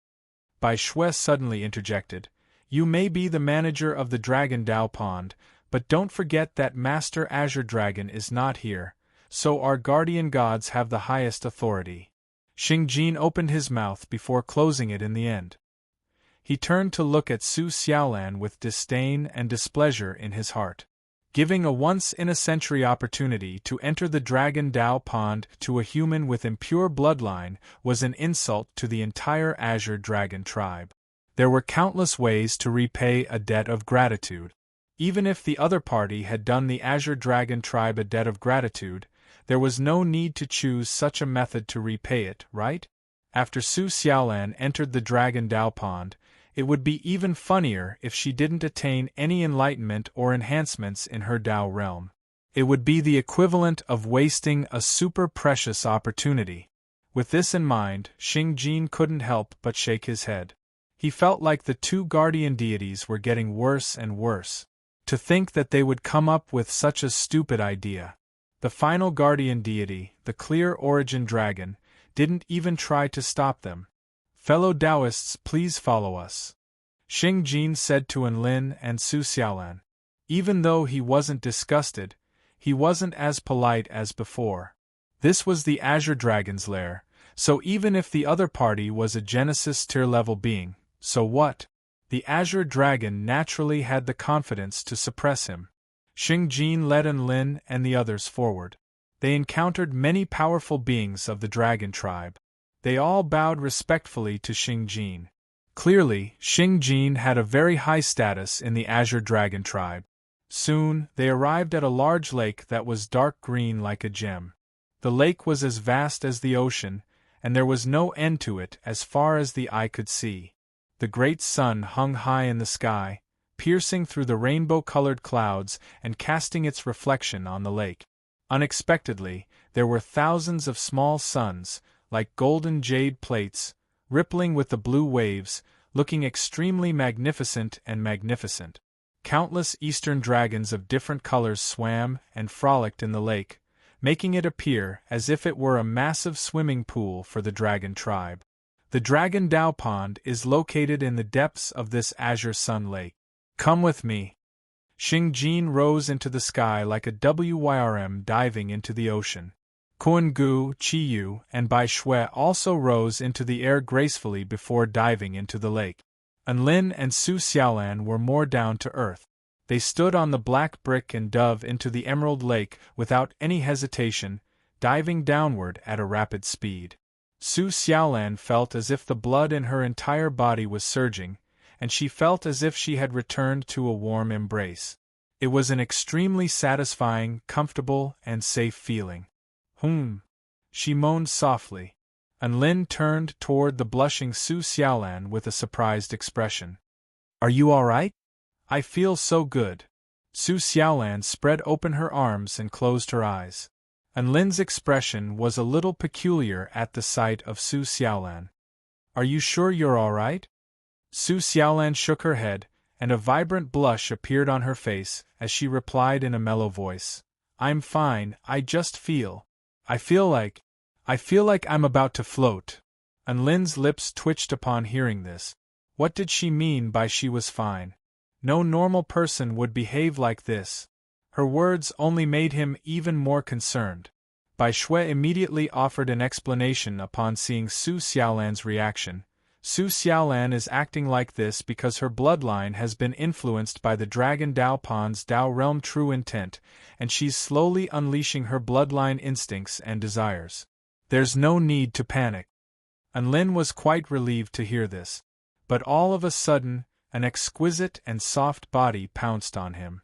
Bai Shui suddenly interjected. You may be the manager of the Dragon Tao Pond, but don't forget that Master Azure Dragon is not here, so our guardian gods have the highest authority. Xingjin opened his mouth before closing it in the end. He turned to look at Su Xiaolan with disdain and displeasure in his heart. Giving a once-in-a-century opportunity to enter the Dragon Tao Pond to a human with impure bloodline was an insult to the entire Azure Dragon tribe. There were countless ways to repay a debt of gratitude. Even if the other party had done the Azure Dragon tribe a debt of gratitude, there was no need to choose such a method to repay it, right? After Su Xiaolan entered the Dragon Tao Pond, it would be even funnier if she didn't attain any enlightenment or enhancements in her Tao realm. It would be the equivalent of wasting a super precious opportunity. With this in mind, Xing Jin couldn't help but shake his head. He felt like the two guardian deities were getting worse and worse. To think that they would come up with such a stupid idea. The final guardian deity, the clear origin dragon, didn't even try to stop them. Fellow Taoists, please follow us, Xing Jin said to Enlin and Su Xiaolan. Even though he wasn't disgusted, he wasn't as polite as before. This was the Azure Dragon's lair, so even if the other party was a Genesis tier-level being, so what? The Azure Dragon naturally had the confidence to suppress him. Xing Jin led Enlin and the others forward. They encountered many powerful beings of the dragon tribe. They all bowed respectfully to Xing Jin. Clearly, Xing Jin had a very high status in the Azure Dragon tribe. Soon, they arrived at a large lake that was dark green like a gem. The lake was as vast as the ocean, and there was no end to it as far as the eye could see. The great sun hung high in the sky, piercing through the rainbow-colored clouds and casting its reflection on the lake. Unexpectedly, there were thousands of small suns, like golden jade plates, rippling with the blue waves, looking extremely magnificent and magnificent. Countless eastern dragons of different colors swam and frolicked in the lake, making it appear as if it were a massive swimming pool for the dragon tribe. The Dragon Dao Pond is located in the depths of this Azure Sun Lake. Come with me. Xing Jin rose into the sky like a WYRM diving into the ocean. Kuan Gu, Qi Yu, and Bai Shui also rose into the air gracefully before diving into the lake. Enlin and Su Xiaolan were more down to earth. They stood on the black brick and dove into the emerald lake without any hesitation, diving downward at a rapid speed. Su Xiaolan felt as if the blood in her entire body was surging, and she felt as if she had returned to a warm embrace. It was an extremely satisfying, comfortable, and safe feeling. She moaned softly. Enlin turned toward the blushing Su Xiaolan with a surprised expression. Are you all right? I feel so good. Su Xiaolan spread open her arms and closed her eyes. Enlin's expression was a little peculiar at the sight of Su Xiaolan. Are you sure you're all right? Su Xiaolan shook her head, and a vibrant blush appeared on her face as she replied in a mellow voice. I'm fine, I feel like I'm about to float. Enlin's lips twitched upon hearing this. What did she mean by she was fine? No normal person would behave like this. Her words only made him even more concerned. Bai Shui immediately offered an explanation upon seeing Su Xiaolan's reaction. Su Xiaolan is acting like this because her bloodline has been influenced by the Dragon Dao Pond's Dao Realm true intent, and she's slowly unleashing her bloodline instincts and desires. There's no need to panic. Enlin was quite relieved to hear this. But all of a sudden, an exquisite and soft body pounced on him.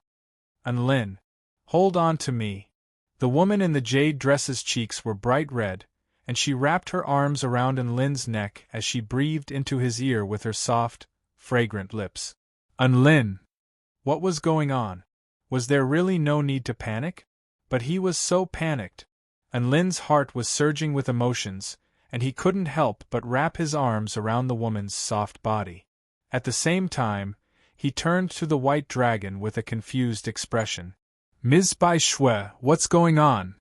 Enlin, hold on to me. The woman in the jade dress's cheeks were bright red, and she wrapped her arms around Enlin's neck as she breathed into his ear with her soft, fragrant lips. Enlin! What was going on? Was there really no need to panic? But he was so panicked. Enlin's heart was surging with emotions, and he couldn't help but wrap his arms around the woman's soft body. At the same time, he turned to the white dragon with a confused expression. Ms. Bai Shui, what's going on?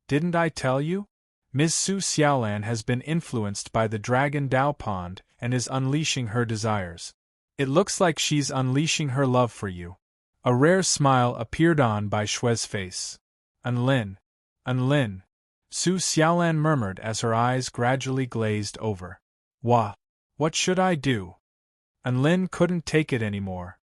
Didn't I tell you? Ms. Su Xiaolan has been influenced by the Dragon Dao Pond and is unleashing her desires. It looks like she's unleashing her love for you. A rare smile appeared on Bai Shui's face. Enlin, Su Xiaolan murmured as her eyes gradually glazed over. What should I do? Enlin couldn't take it anymore.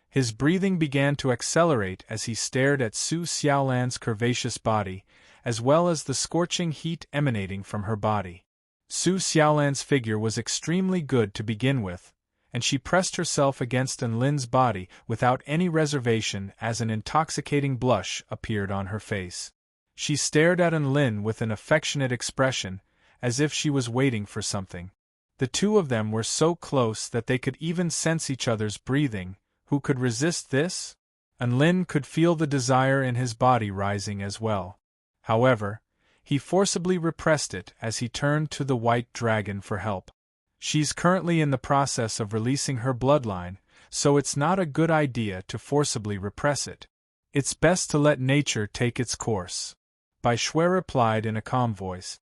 His breathing began to accelerate as he stared at Su Xiaolan's curvaceous body, as well as the scorching heat emanating from her body. Su Xiaolan's figure was extremely good to begin with, and she pressed herself against Enlin's body without any reservation as an intoxicating blush appeared on her face. She stared at Enlin with an affectionate expression, as if she was waiting for something. The two of them were so close that they could even sense each other's breathing. Who could resist this? Enlin could feel the desire in his body rising as well. However, He forcibly repressed it as he turned to the white dragon for help. She's currently in the process of releasing her bloodline, so it's not a good idea to forcibly repress it. It's best to let nature take its course. Bai Shui replied in a calm voice.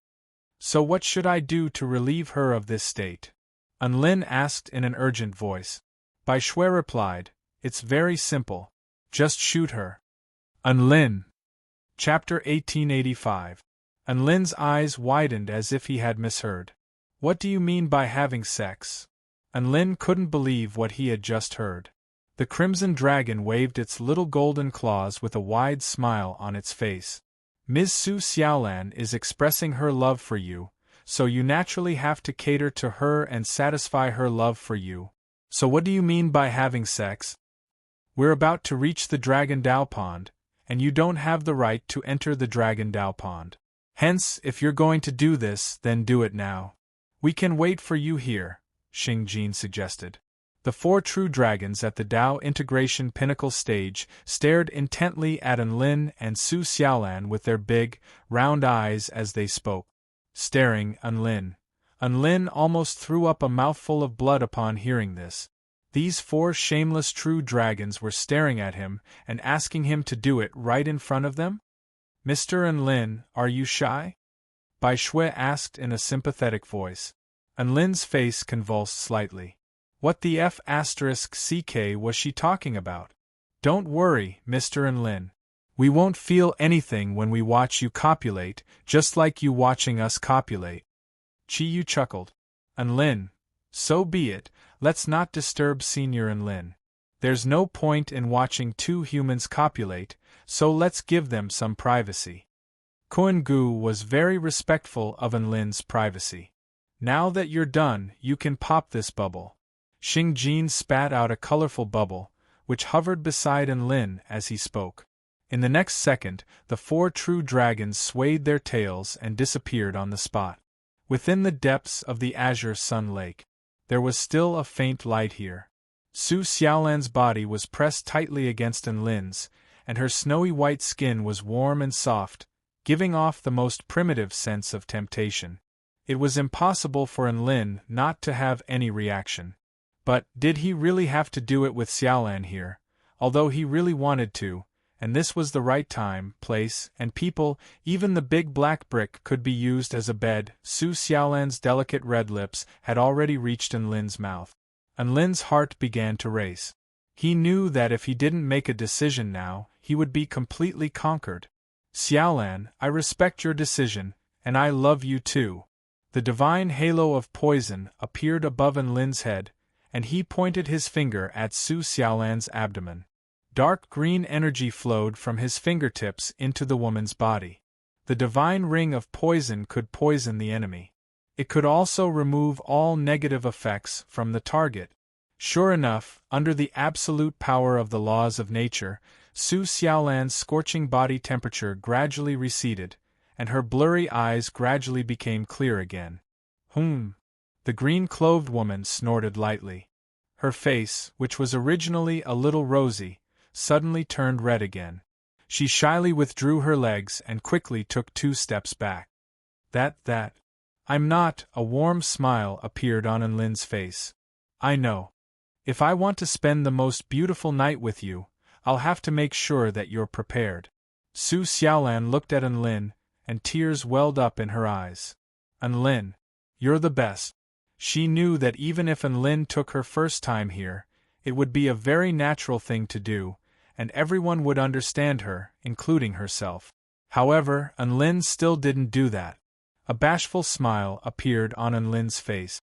So what should I do to relieve her of this state? Lin asked in an urgent voice. Bai Shui replied, It's very simple. Just shoot her. Lin. Chapter 1885. Lin's eyes widened as if he had misheard. What do you mean by having sex? Lin couldn't believe what he had just heard. The crimson dragon waved its little golden claws with a wide smile on its face. Ms. Su Xiaolan is expressing her love for you, so you naturally have to cater to her and satisfy her love for you. So what do you mean by having sex? We're about to reach the Dragon Dao Pond, and you don't have the right to enter the Dragon Dao Pond. Hence, if you're going to do this, then do it now. We can wait for you here, Xing Jin suggested. The four true dragons at the Dao integration pinnacle stage stared intently at Lin and Su Xiaolan with their big, round eyes as they spoke. Staring Lin. Lin almost threw up a mouthful of blood upon hearing this. These four shameless true dragons were staring at him and asking him to do it right in front of them? Mr. Lin, are you shy? Bai Shui asked in a sympathetic voice. Lin's face convulsed slightly. What the F***ck was she talking about? Don't worry, Mr. Lin. We won't feel anything when we watch you copulate, just like you watching us copulate. Chi Yu chuckled. Lin. So be it, let's not disturb Senior Lin. There's no point in watching two humans copulate, so let's give them some privacy. Kuan Gu was very respectful of Lin's privacy. Now that you're done, you can pop this bubble. Xing Jin spat out a colorful bubble, which hovered beside Lin as he spoke. In the next second, the four true dragons swayed their tails and disappeared on the spot. Within the depths of the azure sun lake, there was still a faint light here. Su Xiaolan's body was pressed tightly against Lin's, and her snowy white skin was warm and soft, giving off the most primitive sense of temptation. It was impossible for Lin not to have any reaction. But did he really have to do it with Xiaolan here? Although he really wanted to, and this was the right time, place, and people, even the big black brick could be used as a bed. Su Xiaolan's delicate red lips had already reached Lin's mouth. Lin's heart began to race. He knew that if he didn't make a decision now, he would be completely conquered. Xiaolan, I respect your decision, and I love you too. The divine halo of poison appeared above Lin's head, and he pointed his finger at Su Xiaolan's abdomen. Dark green energy flowed from his fingertips into the woman's body. The divine ring of poison could poison the enemy. It could also remove all negative effects from the target. Sure enough, under the absolute power of the laws of nature, Su Xiaolan's scorching body temperature gradually receded, and her blurry eyes gradually became clear again. The green-clothed woman snorted lightly. Her face, which was originally a little rosy, suddenly turned red again. She shyly withdrew her legs and quickly took 2 steps back. I'm not, a warm smile appeared on Lin's face. I know. If I want to spend the most beautiful night with you, I'll have to make sure that you're prepared. Su Xiaolan looked at Lin, and tears welled up in her eyes. Lin, you're the best. She knew that even if Lin took her first time here, it would be a very natural thing to do, and everyone would understand her, including herself. However, Lin still didn't do that. A bashful smile appeared on Lin's face.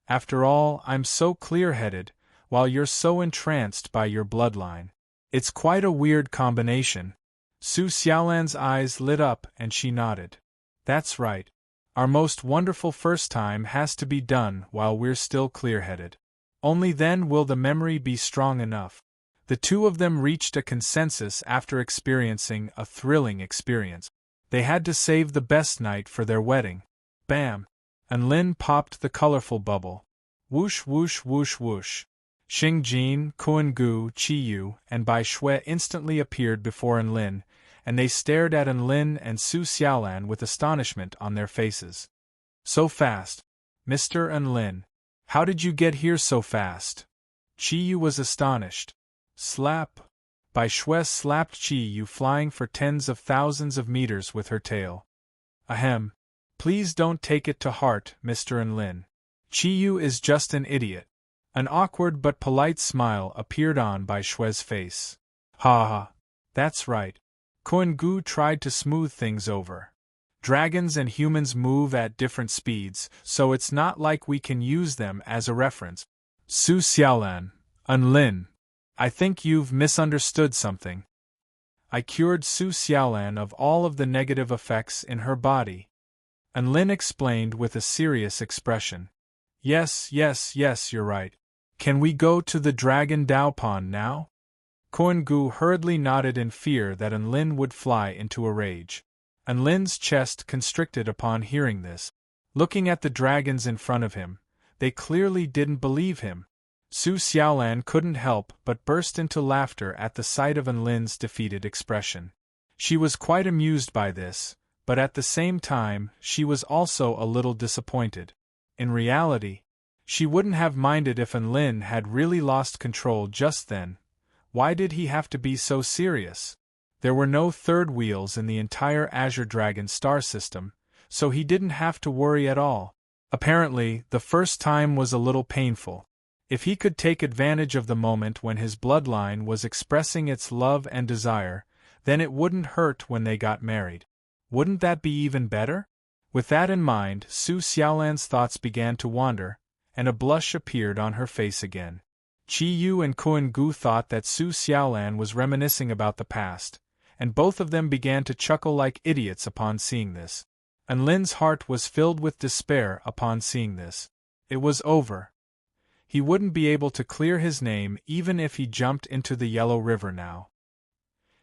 After all, I'm so clear-headed, while you're so entranced by your bloodline. It's quite a weird combination. Su Xiaolan's eyes lit up and she nodded. That's right. Our most wonderful first time has to be done while we're still clear-headed. Only then will the memory be strong enough. The two of them reached a consensus after experiencing a thrilling experience. They had to save the best night for their wedding. Bam! Lin popped the colorful bubble. Whoosh whoosh whoosh whoosh. Xing Jin, Kuan Gu, Chi Yu, and Bai Shui instantly appeared before Lin, and they stared at Enlin and Su Xiaolan with astonishment on their faces. So fast, Mr. Enlin. How did you get here so fast? Qiyu was astonished. Slap! Bai Shui slapped Qiyu, flying for tens of thousands of meters with her tail. Ahem. Please don't take it to heart, Mr. Enlin. Qiyu is just an idiot. An awkward but polite smile appeared on Bai Shui's face. Ha ha. That's right. Kuan-gu tried to smooth things over. Dragons and humans move at different speeds, so it's not like we can use them as a reference. Su Xiaolan, Enlin, I think you've misunderstood something. I cured Su Xiaolan of all of the negative effects in her body. Enlin explained with a serious expression. Yes, you're right. Can we go to the Dragon Dao Pond now? Kuan-gu hurriedly nodded in fear that Enlin would fly into a rage. Enlin's chest constricted upon hearing this. Looking at the dragons in front of him, they clearly didn't believe him. Su Xiaolan couldn't help but burst into laughter at the sight of Enlin's defeated expression. She was quite amused by this, but at the same time she was also a little disappointed. In reality, she wouldn't have minded if Enlin had really lost control just then. Why did he have to be so serious? There were no third wheels in the entire Azure Dragon star system, so he didn't have to worry at all. Apparently, the first time was a little painful. If he could take advantage of the moment when his bloodline was expressing its love and desire, then it wouldn't hurt when they got married. Wouldn't that be even better? With that in mind, Su Xiaolan's thoughts began to wander, and a blush appeared on her face again. Qiyu and Kuan-gu thought that Su Xiaolan was reminiscing about the past, and both of them began to chuckle like idiots upon seeing this. Enlin's heart was filled with despair upon seeing this. It was over. He wouldn't be able to clear his name even if he jumped into the Yellow River now.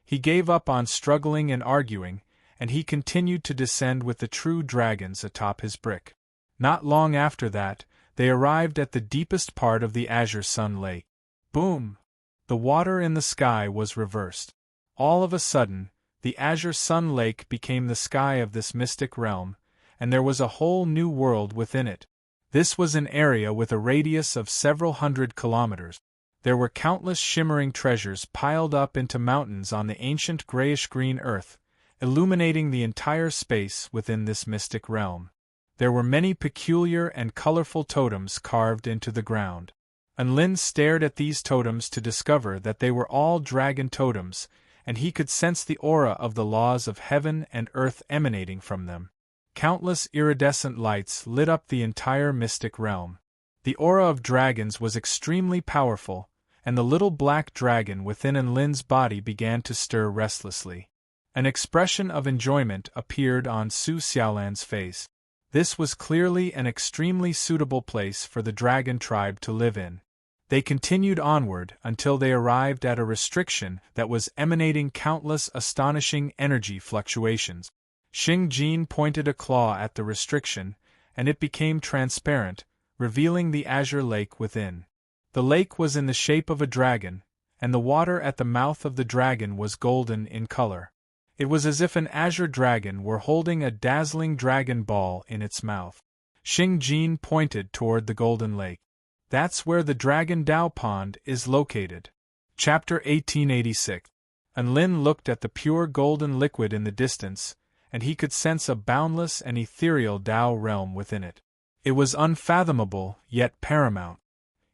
He gave up on struggling and arguing, and he continued to descend with the true dragons atop his brick. Not long after that, they arrived at the deepest part of the Azure Sun Lake. Boom! The water in the sky was reversed. All of a sudden, the Azure Sun Lake became the sky of this mystic realm, and there was a whole new world within it. This was an area with a radius of several hundred kilometers. There were countless shimmering treasures piled up into mountains on the ancient grayish-green earth, illuminating the entire space within this mystic realm. There were many peculiar and colorful totems carved into the ground. Enlin stared at these totems to discover that they were all dragon totems, and he could sense the aura of the laws of heaven and earth emanating from them. Countless iridescent lights lit up the entire mystic realm. The aura of dragons was extremely powerful, and the little black dragon within Enlin's body began to stir restlessly. An expression of enjoyment appeared on Su Xiaolan's face. This was clearly an extremely suitable place for the dragon tribe to live in. They continued onward until they arrived at a restriction that was emanating countless astonishing energy fluctuations. Xing Jin pointed a claw at the restriction, and it became transparent, revealing the azure lake within. The lake was in the shape of a dragon, and the water at the mouth of the dragon was golden in color. It was as if an azure dragon were holding a dazzling dragon ball in its mouth. Xing Jin pointed toward the golden lake. That's where the Dragon Dao Pond is located. Chapter 1886. Enlin looked at the pure golden liquid in the distance, and he could sense a boundless and ethereal Dao realm within it. It was unfathomable, yet paramount.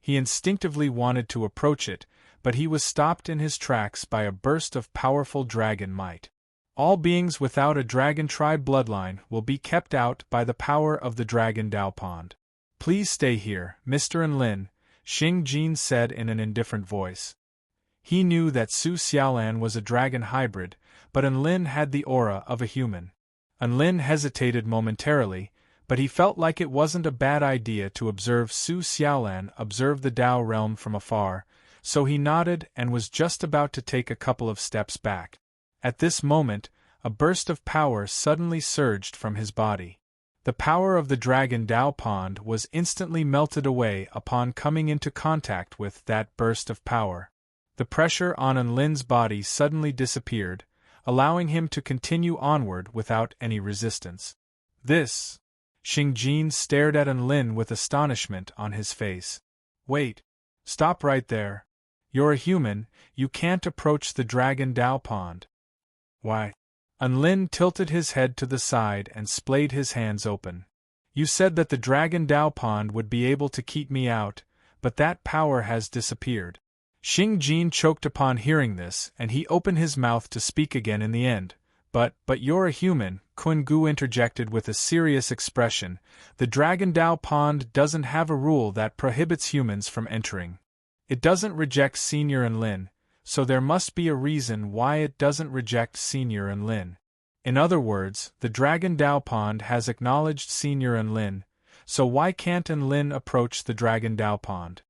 He instinctively wanted to approach it, but he was stopped in his tracks by a burst of powerful dragon might. All beings without a dragon tribe bloodline will be kept out by the power of the Dragon Dao Pond. Please stay here, Mr. Enlin, Xing Jin said in an indifferent voice. He knew that Su Xiaolan was a dragon hybrid, but Enlin had the aura of a human. Enlin hesitated momentarily, but he felt like it wasn't a bad idea to observe Su Xiaolan observe the Dao realm from afar, so he nodded and was just about to take a couple of steps back. At this moment, a burst of power suddenly surged from his body. The power of the Dragon Dao Pond was instantly melted away upon coming into contact with that burst of power. The pressure on Enlin's body suddenly disappeared, allowing him to continue onward without any resistance. This. Xingjin stared at Enlin with astonishment on his face. Wait. Stop right there. You're a human, you can't approach the Dragon Dao Pond. Why? Enlin tilted his head to the side and splayed his hands open. You said that the Dragon Dao Pond would be able to keep me out, but that power has disappeared. Xingjin choked upon hearing this, and he opened his mouth to speak again in the end. But you're a human, Kun Gu interjected with a serious expression. The Dragon Dao Pond doesn't have a rule that prohibits humans from entering. It doesn't reject Senior Enlin, so there must be a reason why it doesn't reject Senior Enlin. In other words, the Dragon Dao Pond has acknowledged Senior Enlin, so why can't Enlin approach the Dragon Dao Pond?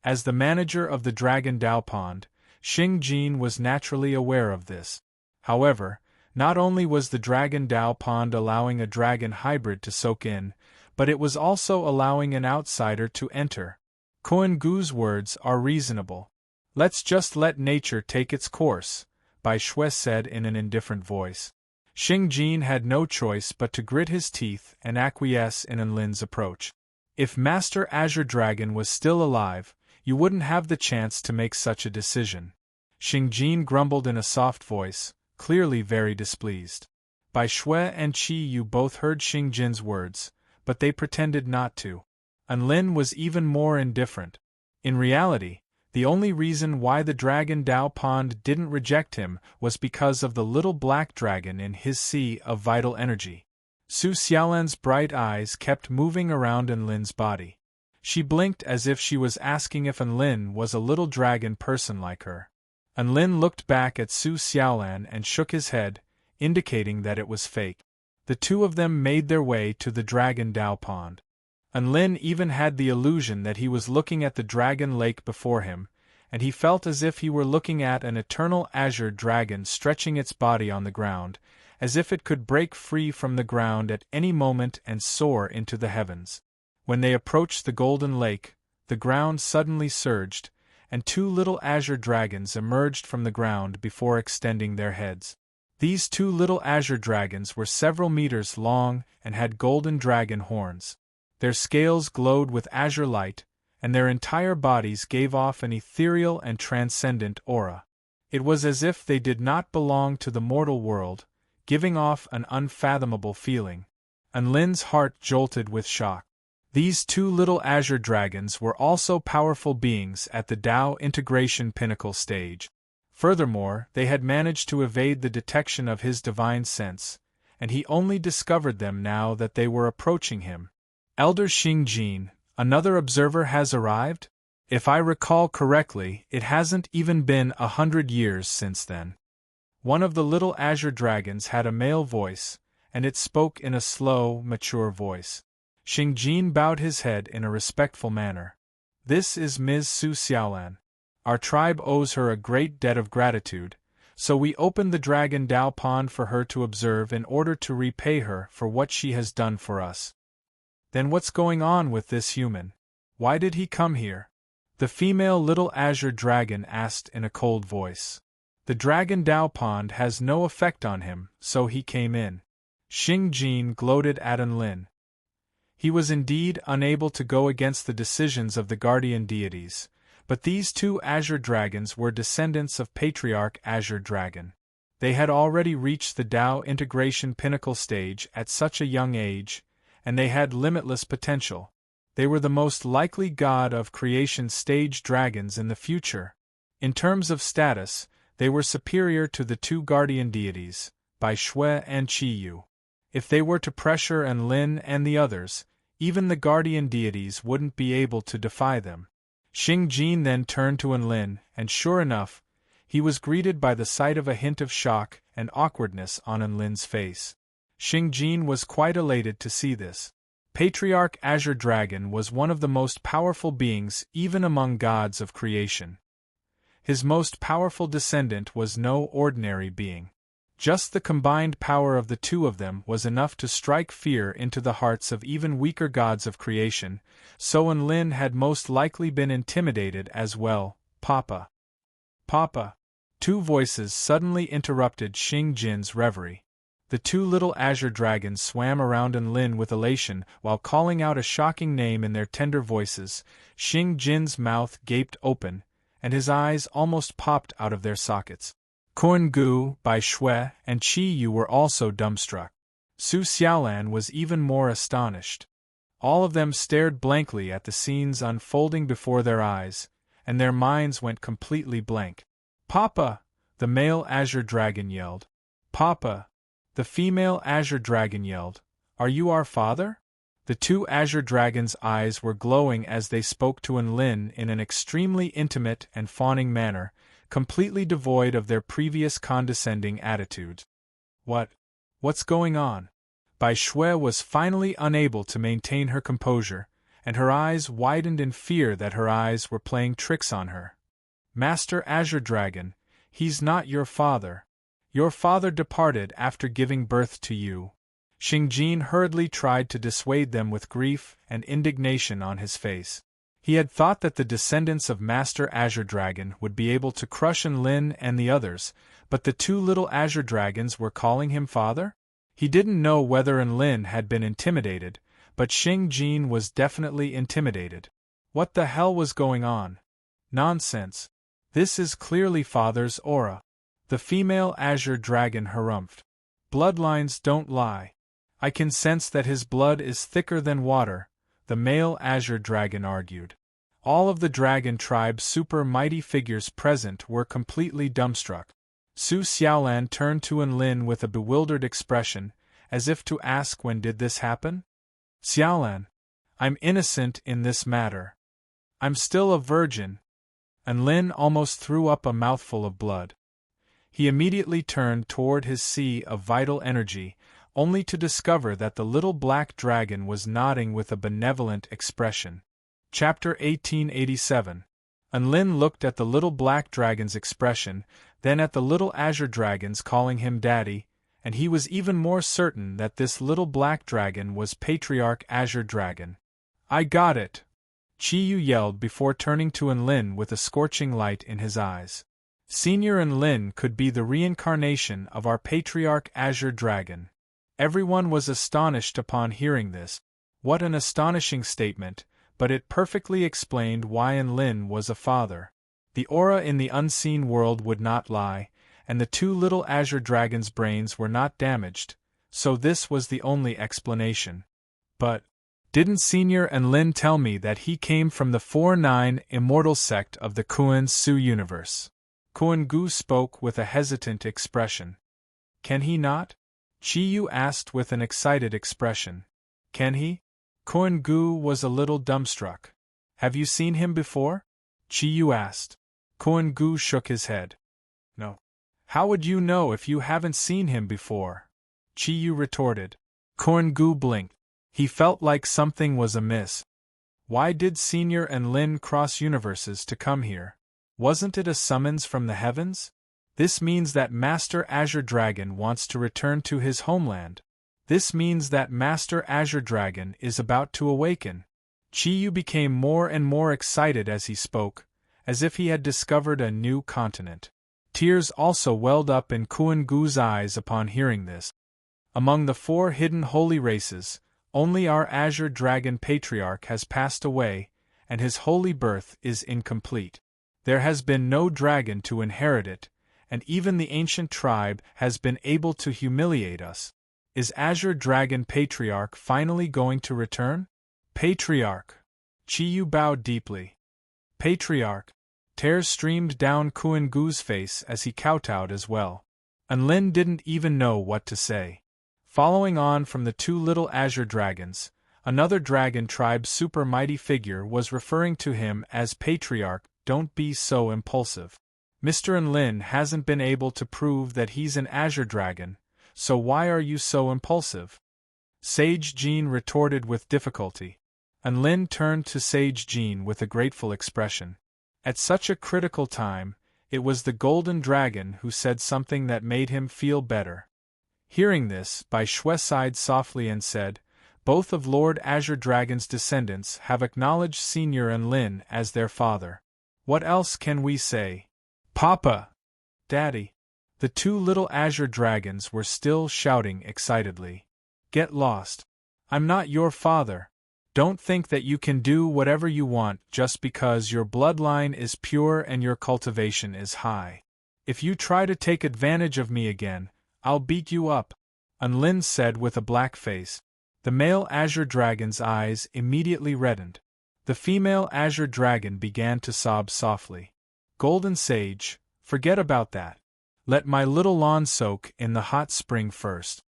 As the manager of the Dragon Dao Pond, Xingjin was naturally aware of this. However, not only was the Dragon Dao Pond allowing a dragon hybrid to soak in, but it was also allowing an outsider to enter. Kun Gu's words are reasonable. Let's just let nature take its course, Bai Shui said in an indifferent voice. Xingjin had no choice but to grit his teeth and acquiesce in Enlin's approach. If Master Azure Dragon was still alive, you wouldn't have the chance to make such a decision. Xingjin grumbled in a soft voice, clearly very displeased. Bai Shui and Qi Yu both heard Xingjin's words, but they pretended not to. Enlin was even more indifferent. In reality, the only reason why the Dragon Dao Pond didn't reject him was because of the little black dragon in his sea of vital energy. Su Xiaolan's bright eyes kept moving around Enlin's body. She blinked as if she was asking if Enlin was a little dragon person like her. Enlin looked back at Su Xiaolan and shook his head, indicating that it was fake. The two of them made their way to the Dragon Dao Pond. Enlin even had the illusion that he was looking at the dragon lake before him, and he felt as if he were looking at an eternal azure dragon stretching its body on the ground, as if it could break free from the ground at any moment and soar into the heavens. When they approached the golden lake, the ground suddenly surged, and two little azure dragons emerged from the ground before extending their heads. These two little azure dragons were several meters long and had golden dragon horns. Their scales glowed with azure light, and their entire bodies gave off an ethereal and transcendent aura. It was as if they did not belong to the mortal world, giving off an unfathomable feeling. Enlin's heart jolted with shock. These two little azure dragons were also powerful beings at the Dao integration pinnacle stage. Furthermore, they had managed to evade the detection of his divine sense, and he only discovered them now that they were approaching him. Elder Xingjin, another observer has arrived? If I recall correctly, it hasn't even been 100 years since then. One of the little azure dragons had a male voice, and it spoke in a slow, mature voice. Xingjin bowed his head in a respectful manner. This is Ms. Su Xiaolan. Our tribe owes her a great debt of gratitude, so we opened the Dragon Dao Pond for her to observe in order to repay her for what she has done for us. Then what's going on with this human? Why did he come here? The female little azure dragon asked in a cold voice. The Dragon Dao Pond has no effect on him, so he came in. Xingjin gloated at Enlin. He was indeed unable to go against the decisions of the guardian deities, but these two azure dragons were descendants of Patriarch Azure Dragon. They had already reached the Dao integration pinnacle stage at such a young age, and they had limitless potential. They were the most likely god of creation stage dragons in the future. In terms of status, they were superior to the two guardian deities, Bai Shui and Qi Yu. If they were to pressure Enlin and the others, even the guardian deities wouldn't be able to defy them. Xingjin then turned to Enlin, and sure enough, he was greeted by the sight of a hint of shock and awkwardness on Enlin's face. Xingjin was quite elated to see this. Patriarch Azure Dragon was one of the most powerful beings even among gods of creation. His most powerful descendant was no ordinary being. Just the combined power of the two of them was enough to strike fear into the hearts of even weaker gods of creation, so Enlin had most likely been intimidated as well. Papa. Papa. Two voices suddenly interrupted Xing Jin's reverie. The two little azure dragons swam around Enlin with elation while calling out a shocking name in their tender voices. Xing Jin's mouth gaped open, and his eyes almost popped out of their sockets. Kun Gu, Bai Shui, and Qi Yu were also dumbstruck. Su Xiaolan was even more astonished. All of them stared blankly at the scenes unfolding before their eyes, and their minds went completely blank. "Papa!" the male azure dragon yelled. "Papa!" the female azure dragon yelled. "Are you our father?" The two azure dragons' eyes were glowing as they spoke to Enlin in an extremely intimate and fawning manner, completely devoid of their previous condescending attitudes. What's going on?" Bai Shui was finally unable to maintain her composure, and her eyes widened in fear that her eyes were playing tricks on her. "Master Azure Dragon, he's not your father. Your father departed after giving birth to you." Xing Jin hurriedly tried to dissuade them with grief and indignation on his face. He had thought that the descendants of Master Azure Dragon would be able to crush Enlin and the others, but the two little azure dragons were calling him father? He didn't know whether Enlin had been intimidated, but Xing Jin was definitely intimidated. What the hell was going on? Nonsense. This is clearly father's aura. The female azure dragon harumphed. Bloodlines don't lie. I can sense that his blood is thicker than water, the male azure dragon argued. All of the dragon tribe's super mighty figures present were completely dumbstruck. Su Xiaolan turned to Enlin with a bewildered expression, as if to ask when did this happen? "Xiaolan, I'm innocent in this matter. I'm still a virgin." Enlin almost threw up a mouthful of blood. He immediately turned toward his sea of vital energy, only to discover that the little black dragon was nodding with a benevolent expression. Chapter 1887. Enlin looked at the little black dragon's expression, then at the little azure dragons calling him daddy, and he was even more certain that this little black dragon was Patriarch Azure Dragon. "I got it!" Qi Yu yelled before turning to Enlin with a scorching light in his eyes. Senior Enlin could be the reincarnation of our Patriarch Azure Dragon. Everyone was astonished upon hearing this. What an astonishing statement, but it perfectly explained why Enlin was a father. The aura in the unseen world would not lie, and the two little azure dragons' brains were not damaged, so this was the only explanation. But didn't Senior Enlin tell me that he came from the 4-9 immortal sect of the Kuan Su universe? Kun Gu spoke with a hesitant expression. "Can he not?" Qi Yu asked with an excited expression. "Can he?" Kun Gu was a little dumbstruck. "Have you seen him before?" Qi Yu asked. Kun Gu shook his head. "No." "How would you know if you haven't seen him before?" Qi Yu retorted. Kun Gu blinked. He felt like something was amiss. Why did Senior Enlin cross universes to come here? Wasn't it a summons from the heavens? This means that Master Azure Dragon wants to return to his homeland. This means that Master Azure Dragon is about to awaken. Qi Yu became more and more excited as he spoke, as if he had discovered a new continent. Tears also welled up in Kun Gu's eyes upon hearing this. Among the 4 hidden holy races, only our Azure Dragon Patriarch has passed away, and his holy birth is incomplete. There has been no dragon to inherit it, and even the ancient tribe has been able to humiliate us. Is Azure Dragon Patriarch finally going to return? Patriarch. Qi Yu bowed deeply. Patriarch. Tears streamed down Kun Gu's face as he kowtowed as well. Enlin didn't even know what to say. Following on from the two little azure dragons, another dragon tribe's super mighty figure was referring to him as Patriarch. Don't be so impulsive. Mr. Enlin hasn't been able to prove that he's an azure dragon, so why are you so impulsive? Sage Jean retorted with difficulty. Enlin turned to Sage Jean with a grateful expression. At such a critical time, it was the golden dragon who said something that made him feel better. Hearing this, Bai Shui sighed softly and said, "Both of Lord Azure Dragon's descendants have acknowledged Senior Enlin as their father. What else can we say?" "Papa!" Daddy! The two little azure dragons were still shouting excitedly. Get lost! I'm not your father! Don't think that you can do whatever you want just because your bloodline is pure and your cultivation is high. If you try to take advantage of me again, I'll beat you up, Unlin said with a black face. The male azure dragon's eyes immediately reddened. The female azure dragon began to sob softly. Golden Sage, forget about that. Let my little lawn soak in the hot spring first.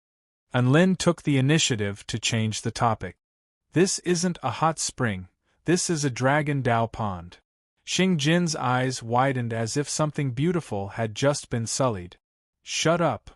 Unlin took the initiative to change the topic. This isn't a hot spring, this is a dragon Dao pond. Xingjin's eyes widened as if something beautiful had just been sullied. Shut up!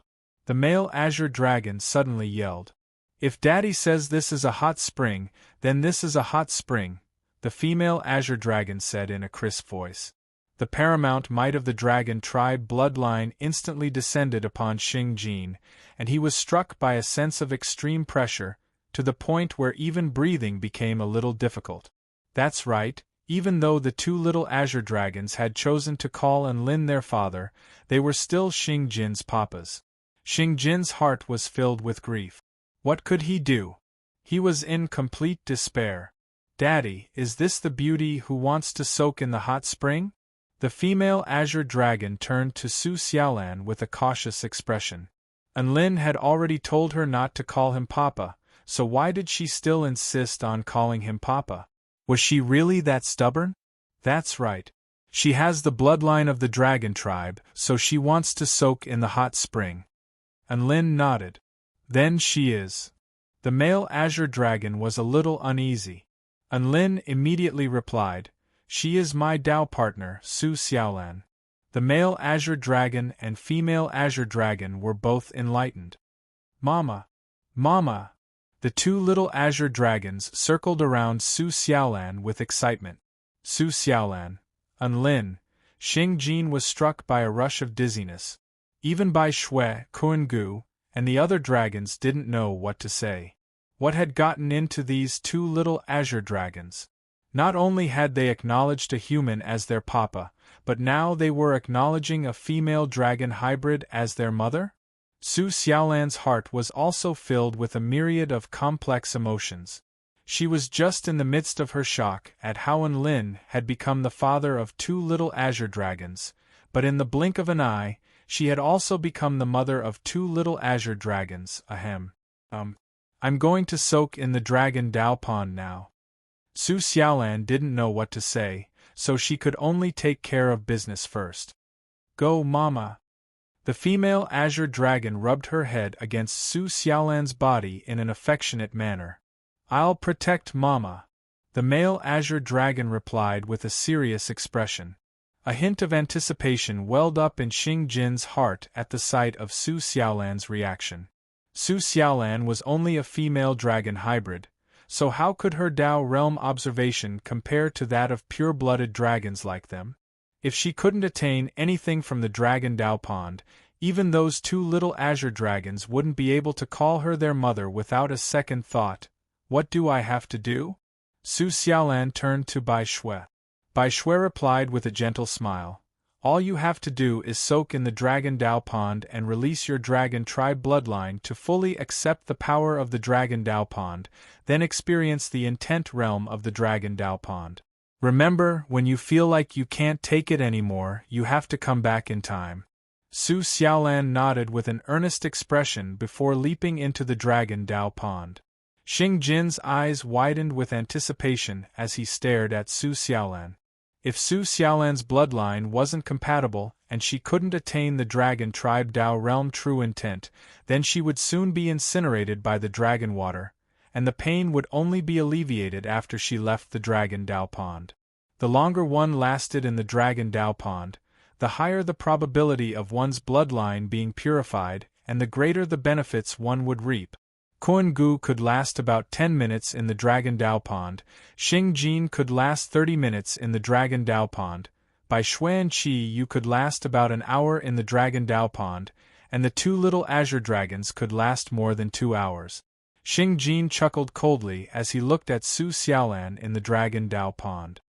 The male azure dragon suddenly yelled. If Daddy says this is a hot spring, then this is a hot spring, the female azure dragon said in a crisp voice. The paramount might of the dragon tribe bloodline instantly descended upon Xingjin, and he was struck by a sense of extreme pressure, to the point where even breathing became a little difficult. That's right, even though the two little azure dragons had chosen to call Unlin their father, they were still Xingjin's papas. Xingjin's heart was filled with grief. What could he do? He was in complete despair. Daddy, is this the beauty who wants to soak in the hot spring? The female azure dragon turned to Su Xiaolan with a cautious expression. Unlin had already told her not to call him Papa, so why did she still insist on calling him Papa? Was she really that stubborn? That's right. She has the bloodline of the dragon tribe, so she wants to soak in the hot spring. Unlin nodded. Then she is. The male azure dragon was a little uneasy. Unlin immediately replied, She is my Dao partner, Su Xiaolan. The male azure dragon and female azure dragon were both enlightened. Mama! Mama! The two little azure dragons circled around Su Xiaolan with excitement. Su Xiaolan, Unlin, Xingjin was struck by a rush of dizziness. Even Bai Shui, Kuan-gu, and the other dragons didn't know what to say. What had gotten into these two little azure dragons? Not only had they acknowledged a human as their papa, but now they were acknowledging a female dragon hybrid as their mother? Su Xiaolan's heart was also filled with a myriad of complex emotions. She was just in the midst of her shock at how Unlin had become the father of two little azure dragons, but in the blink of an eye, she had also become the mother of two little azure dragons. Ahem. I'm going to soak in the dragon Dao pond now. Su Xiaolan didn't know what to say, so she could only take care of business first. Go, Mama. The female azure dragon rubbed her head against Su Xiaolan's body in an affectionate manner. I'll protect Mama. The male azure dragon replied with a serious expression. A hint of anticipation welled up in Xingjin's heart at the sight of Su Xiaolan's reaction. Su Xiaolan was only a female dragon hybrid, so how could her Dao realm observation compare to that of pure-blooded dragons like them? If she couldn't attain anything from the dragon Dao pond, even those two little azure dragons wouldn't be able to call her their mother without a second thought. What do I have to do? Su Xiaolan turned to Bai Shui. Bai Shui replied with a gentle smile. All you have to do is soak in the dragon Dao pond and release your dragon tribe bloodline to fully accept the power of the dragon Dao pond, then experience the intent realm of the dragon Dao pond. Remember, when you feel like you can't take it anymore, you have to come back in time. Su Xiaolan nodded with an earnest expression before leaping into the dragon Dao pond. Xingjin's eyes widened with anticipation as he stared at Su Xiaolan. If Su Xiaolan's bloodline wasn't compatible and she couldn't attain the dragon tribe Dao realm true intent, then she would soon be incinerated by the dragon water, and the pain would only be alleviated after she left the dragon Dao pond. The longer one lasted in the dragon Dao pond, the higher the probability of one's bloodline being purified, and the greater the benefits one would reap. Kuan-gu could last about 10 minutes in the dragon Dao pond, Xingjin could last 30 minutes in the dragon Dao pond, Bai Shui and Qi you could last about an hour in the dragon Dao pond, and the two little azure dragons could last more than 2 hours. Xingjin chuckled coldly as he looked at Su Xiaolan in the dragon Dao pond.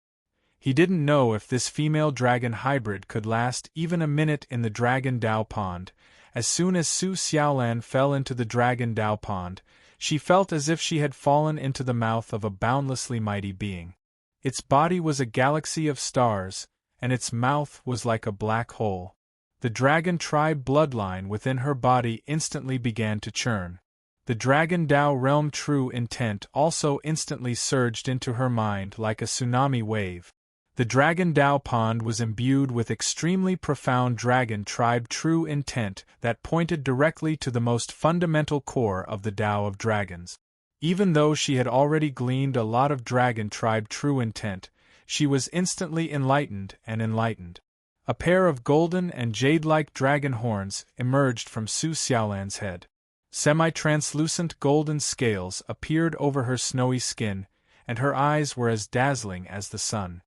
He didn't know if this female-dragon hybrid could last even a minute in the Dragon Dao Pond. As soon as Su Xiaolan fell into the Dragon Dao Pond, she felt as if she had fallen into the mouth of a boundlessly mighty being. Its body was a galaxy of stars, and its mouth was like a black hole. The dragon tribe bloodline within her body instantly began to churn. The Dragon Dao realm true intent also instantly surged into her mind like a tsunami wave. The Dragon Dao Pond was imbued with extremely profound dragon tribe true intent that pointed directly to the most fundamental core of the Tao of dragons. Even though she had already gleaned a lot of dragon tribe true intent, she was instantly enlightened and enlightened. A pair of golden and jade-like dragon horns emerged from Su Xiaolan's head. Semi-translucent golden scales appeared over her snowy skin, and her eyes were as dazzling as the sun.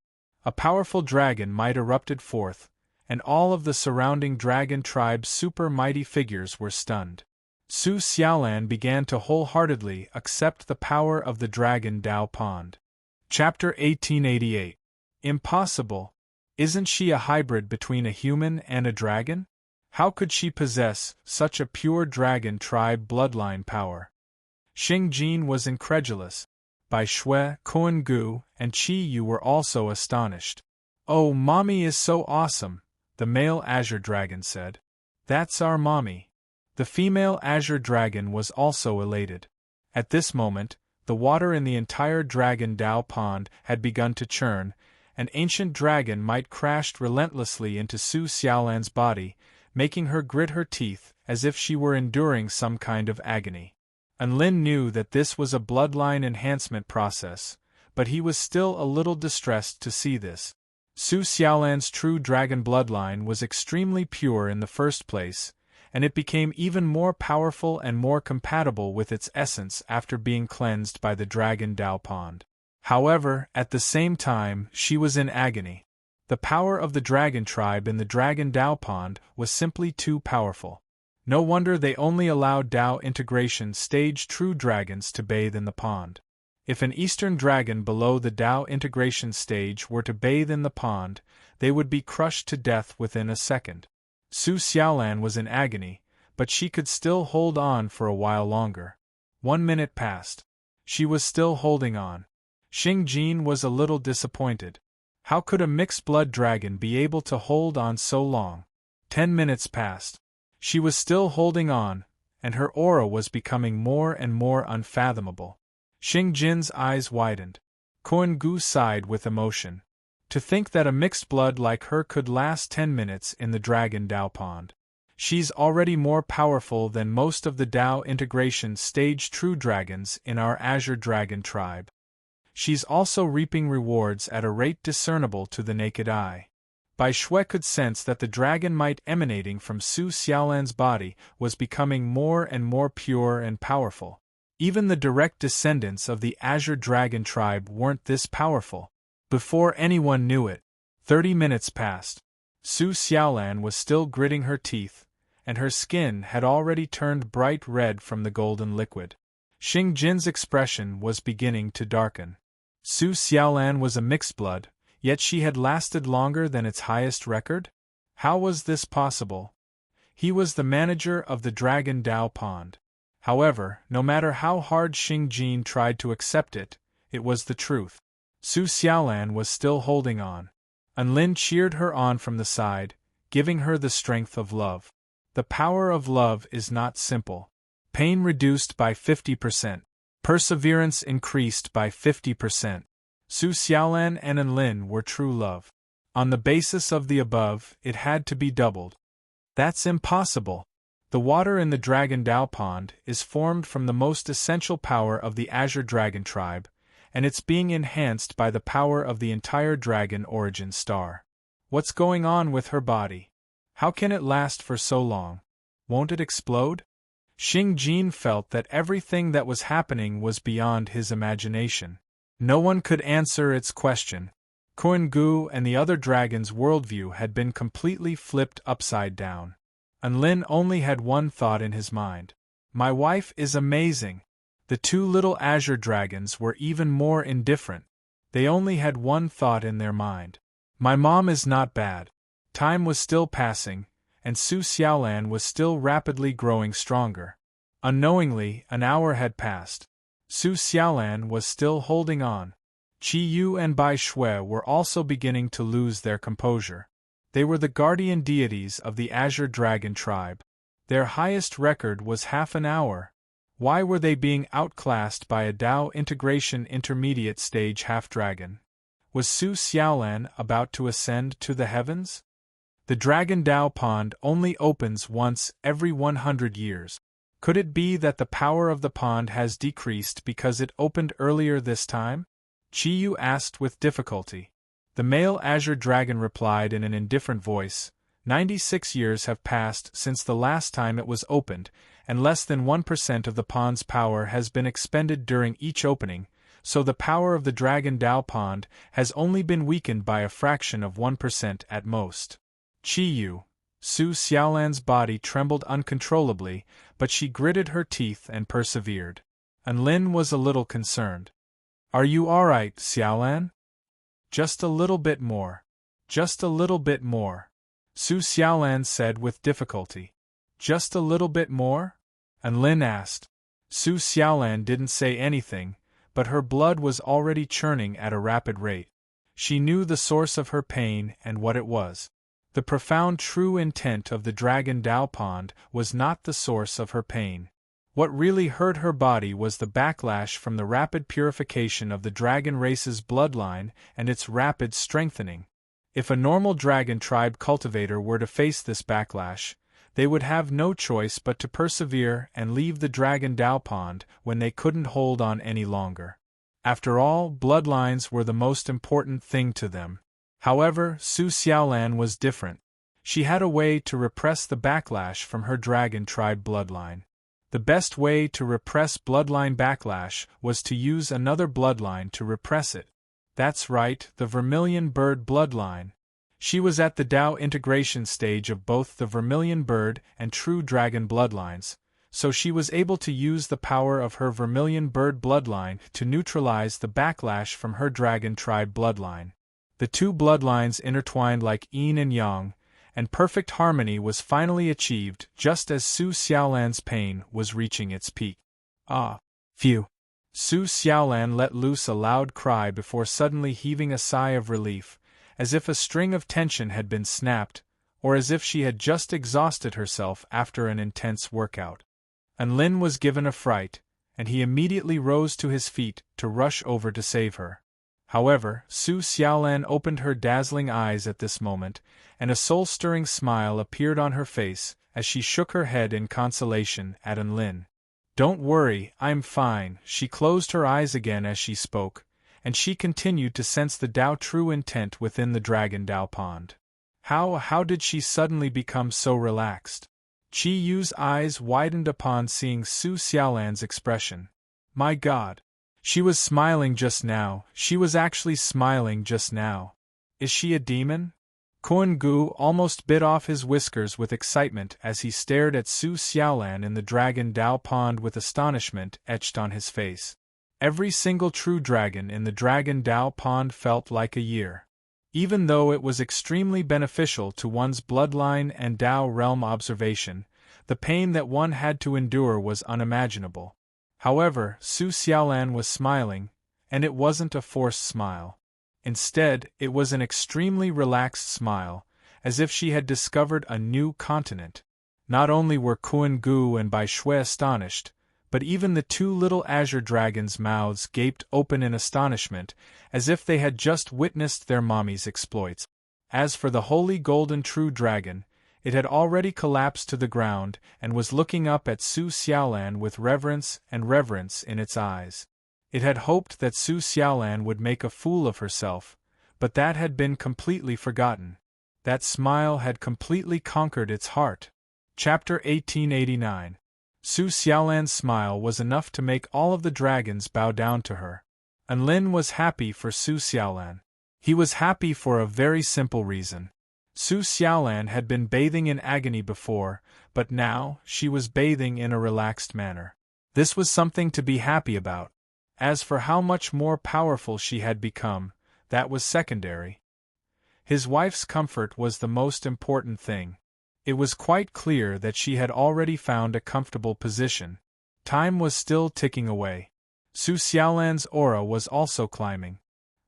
A powerful dragon might erupted forth, and all of the surrounding dragon tribe's super mighty figures were stunned. Su Xiaolan began to wholeheartedly accept the power of the Dragon Dao Pond. Chapter 1888. Impossible. Isn't she a hybrid between a human and a dragon? How could she possess such a pure dragon tribe bloodline power? Xing Jin was incredulous. Bai Shui, Kuan Gu, and Qi Yu were also astonished. "Oh, mommy is so awesome," the male azure dragon said. "That's our mommy." The female azure dragon was also elated. At this moment, the water in the entire Dragon Dao Pond had begun to churn. An ancient dragon might crashed relentlessly into Su Xiaolan's body, making her grit her teeth as if she were enduring some kind of agony. Lin knew that this was a bloodline enhancement process, but he was still a little distressed to see this. Su Xiaolan's true dragon bloodline was extremely pure in the first place, and it became even more powerful and more compatible with its essence after being cleansed by the Dragon Dao Pond. However, at the same time, she was in agony. The power of the dragon tribe in the Dragon Dao Pond was simply too powerful. No wonder they only allowed Dao integration stage true dragons to bathe in the pond. If an Eastern dragon below the Dao integration stage were to bathe in the pond, they would be crushed to death within a second. Su Xiaolan was in agony, but she could still hold on for a while longer. 1 minute passed. She was still holding on. Xing Jin was a little disappointed. How could a mixed-blood dragon be able to hold on so long? 10 minutes passed. She was still holding on, and her aura was becoming more and more unfathomable. Xing Jin's eyes widened. Kuan Gu sighed with emotion. To think that a mixed blood like her could last 10 minutes in the Dragon Dao Pond. She's already more powerful than most of the Dao integration stage true dragons in our Azure Dragon tribe. She's also reaping rewards at a rate discernible to the naked eye. Bai Shui could sense that the dragon might emanating from Su Xiaolan's body was becoming more and more pure and powerful. Even the direct descendants of the Azure Dragon tribe weren't this powerful. Before anyone knew it, 30 minutes passed. Su Xiaolan was still gritting her teeth, and her skin had already turned bright red from the golden liquid. Xing Jin's expression was beginning to darken. Su Xiaolan was a mixed blood, yet she had lasted longer than its highest record? How was this possible? He was the manager of the Dragon Dao Pond. However, no matter how hard Xing Jin tried to accept it, it was the truth. Su Xiaolan was still holding on. Lin cheered her on from the side, giving her the strength of love. The power of love is not simple. Pain reduced by 50%. Perseverance increased by 50%. Su Xiaolan and Lin were true love. On the basis of the above, it had to be doubled. That's impossible. The water in the Dragon Dao Pond is formed from the most essential power of the Azure Dragon tribe, and it's being enhanced by the power of the entire dragon origin star. What's going on with her body? How can it last for so long? Won't it explode? Xing Jin felt that everything that was happening was beyond his imagination. No one could answer its question. Kuan Gu and the other dragon's worldview had been completely flipped upside down. Lin only had one thought in his mind. My wife is amazing. The two little azure dragons were even more indifferent. They only had one thought in their mind. My mom is not bad. Time was still passing, and Su Xiaolan was still rapidly growing stronger. Unknowingly, an hour had passed. Su Xiaolan was still holding on. Qi Yu and Bai Shui were also beginning to lose their composure. They were the guardian deities of the Azure Dragon tribe. Their highest record was half an hour. Why were they being outclassed by a Dao integration intermediate stage half-dragon? Was Su Xiaolan about to ascend to the heavens? The Dragon Dao Pond only opens once every 100 years. Could it be that the power of the pond has decreased because it opened earlier this time? Qi Yu asked with difficulty. The male Azure Dragon replied in an indifferent voice, 96 years have passed since the last time it was opened, and less than 1% of the pond's power has been expended during each opening, so the power of the Dragon Dao Pond has only been weakened by a fraction of 1% at most. Qi Yu. Su Xiaolan's body trembled uncontrollably, but she gritted her teeth and persevered. Anlin was a little concerned. Are you alright, Xiaolan? Just a little bit more. Just a little bit more. Su Xiaolan said with difficulty. Just a little bit more? Anlin asked. Su Xiaolan didn't say anything, but her blood was already churning at a rapid rate. She knew the source of her pain and what it was. The profound true intent of the Dragon Dao Pond was not the source of her pain. What really hurt her body was the backlash from the rapid purification of the dragon race's bloodline and its rapid strengthening. If a normal dragon tribe cultivator were to face this backlash, they would have no choice but to persevere and leave the Dragon Dao Pond when they couldn't hold on any longer. After all, bloodlines were the most important thing to them. However, Su Xiaolan was different. She had a way to repress the backlash from her dragon tribe bloodline. The best way to repress bloodline backlash was to use another bloodline to repress it. That's right, the Vermilion Bird bloodline. She was at the Dao integration stage of both the Vermilion Bird and True Dragon bloodlines, so she was able to use the power of her Vermilion Bird bloodline to neutralize the backlash from her Dragon Tribe bloodline. The two bloodlines intertwined like yin and yang, and perfect harmony was finally achieved just as Su Xiaolan's pain was reaching its peak. Ah! Phew! Su Xiaolan let loose a loud cry before suddenly heaving a sigh of relief, as if a string of tension had been snapped, or as if she had just exhausted herself after an intense workout. Anlin was given a fright, and he immediately rose to his feet to rush over to save her. However, Su Xiaolan opened her dazzling eyes at this moment, and a soul-stirring smile appeared on her face as she shook her head in consolation at Anlin. Don't worry, I'm fine. She closed her eyes again as she spoke, and she continued to sense the Dao true intent within the Dragon Dao Pond. How did she suddenly become so relaxed? Qi Yu's eyes widened upon seeing Su Xiaolan's expression. My God! She was smiling just now, she was actually smiling just now. Is she a demon? Kuan Gu almost bit off his whiskers with excitement as he stared at Su Xiaolan in the Dragon Dao Pond with astonishment etched on his face. Every single true dragon in the Dragon Dao Pond felt like a year. Even though it was extremely beneficial to one's bloodline and Dao realm observation, the pain that one had to endure was unimaginable. However, Su Xiaolan was smiling, and it wasn't a forced smile. Instead, it was an extremely relaxed smile, as if she had discovered a new continent. Not only were Kuan Gu and Bai Shui astonished, but even the two little azure dragons' mouths gaped open in astonishment, as if they had just witnessed their mommy's exploits. As for the holy golden true dragon, it had already collapsed to the ground and was looking up at Su Xiaolan with reverence in its eyes. It had hoped that Su Xiaolan would make a fool of herself, but that had been completely forgotten. That smile had completely conquered its heart. Chapter 1889. Su Xiaolan's smile was enough to make all of the dragons bow down to her. Anlin was happy for Su Xiaolan. He was happy for a very simple reason. Su Xiaolan had been bathing in agony before, but now she was bathing in a relaxed manner. This was something to be happy about. As for how much more powerful she had become, that was secondary. His wife's comfort was the most important thing. It was quite clear that she had already found a comfortable position. Time was still ticking away. Su Xiaolan's aura was also climbing.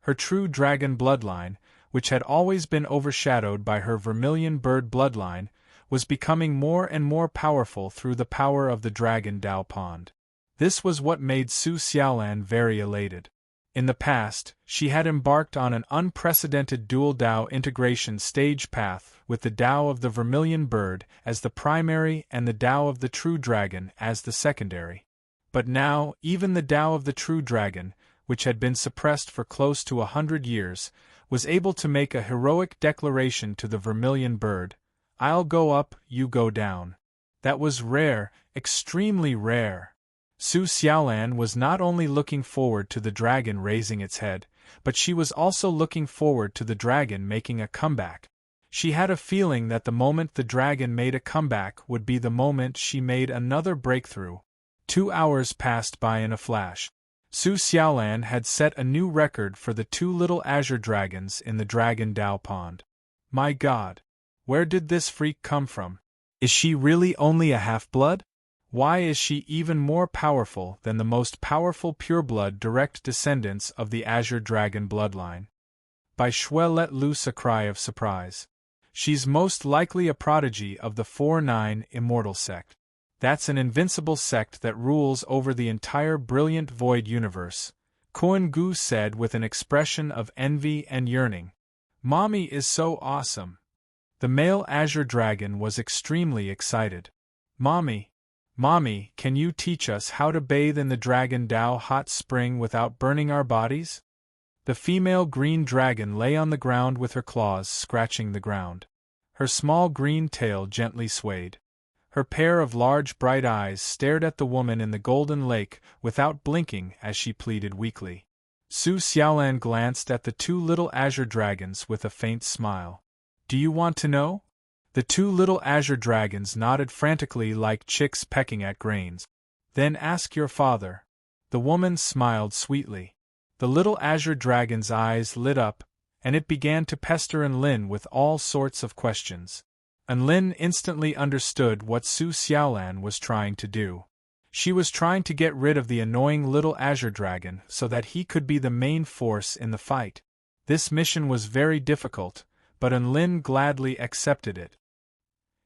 Her true dragon bloodline, which had always been overshadowed by her vermilion bird bloodline, was becoming more and more powerful through the power of the dragon Dao Pond. This was what made Su Xiaolan very elated. In the past, she had embarked on an unprecedented dual Dao integration stage path with the Dao of the vermilion bird as the primary and the Dao of the true dragon as the secondary. But now, even the Dao of the true dragon, which had been suppressed for close to 100 years, was able to make a heroic declaration to the vermilion bird, "I'll go up, you go down." That was rare, extremely rare. Su Xiaolan was not only looking forward to the dragon raising its head, but she was also looking forward to the dragon making a comeback. She had a feeling that the moment the dragon made a comeback would be the moment she made another breakthrough. 2 hours passed by in a flash. Su Xiaolan had set a new record for the 2 little azure dragons in the Dragon Dao Pond. My God! Where did this freak come from? Is she really only a half-blood? Why is she even more powerful than the most powerful pureblood direct descendants of the Azure Dragon bloodline? Bai Shui let loose a cry of surprise. She's most likely a prodigy of the 4-9 Immortal sect. That's an invincible sect that rules over the entire brilliant void universe, Kuan Gu said with an expression of envy and yearning. Mommy is so awesome. The male azure dragon was extremely excited. Mommy, can you teach us how to bathe in the Dragon Dao hot spring without burning our bodies? The female green dragon lay on the ground with her claws scratching the ground. Her small green tail gently swayed. Her pair of large bright eyes stared at the woman in the golden lake without blinking as she pleaded weakly. Su Xiaolan glanced at the 2 little azure dragons with a faint smile. Do you want to know? The 2 little azure dragons nodded frantically like chicks pecking at grains. Then ask your father. The woman smiled sweetly. The little azure dragon's eyes lit up, and it began to pester Enlin with all sorts of questions. Enlin instantly understood what Su Xiaolan was trying to do. She was trying to get rid of the annoying little azure dragon so that he could be the main force in the fight. This mission was very difficult, but Enlin gladly accepted it.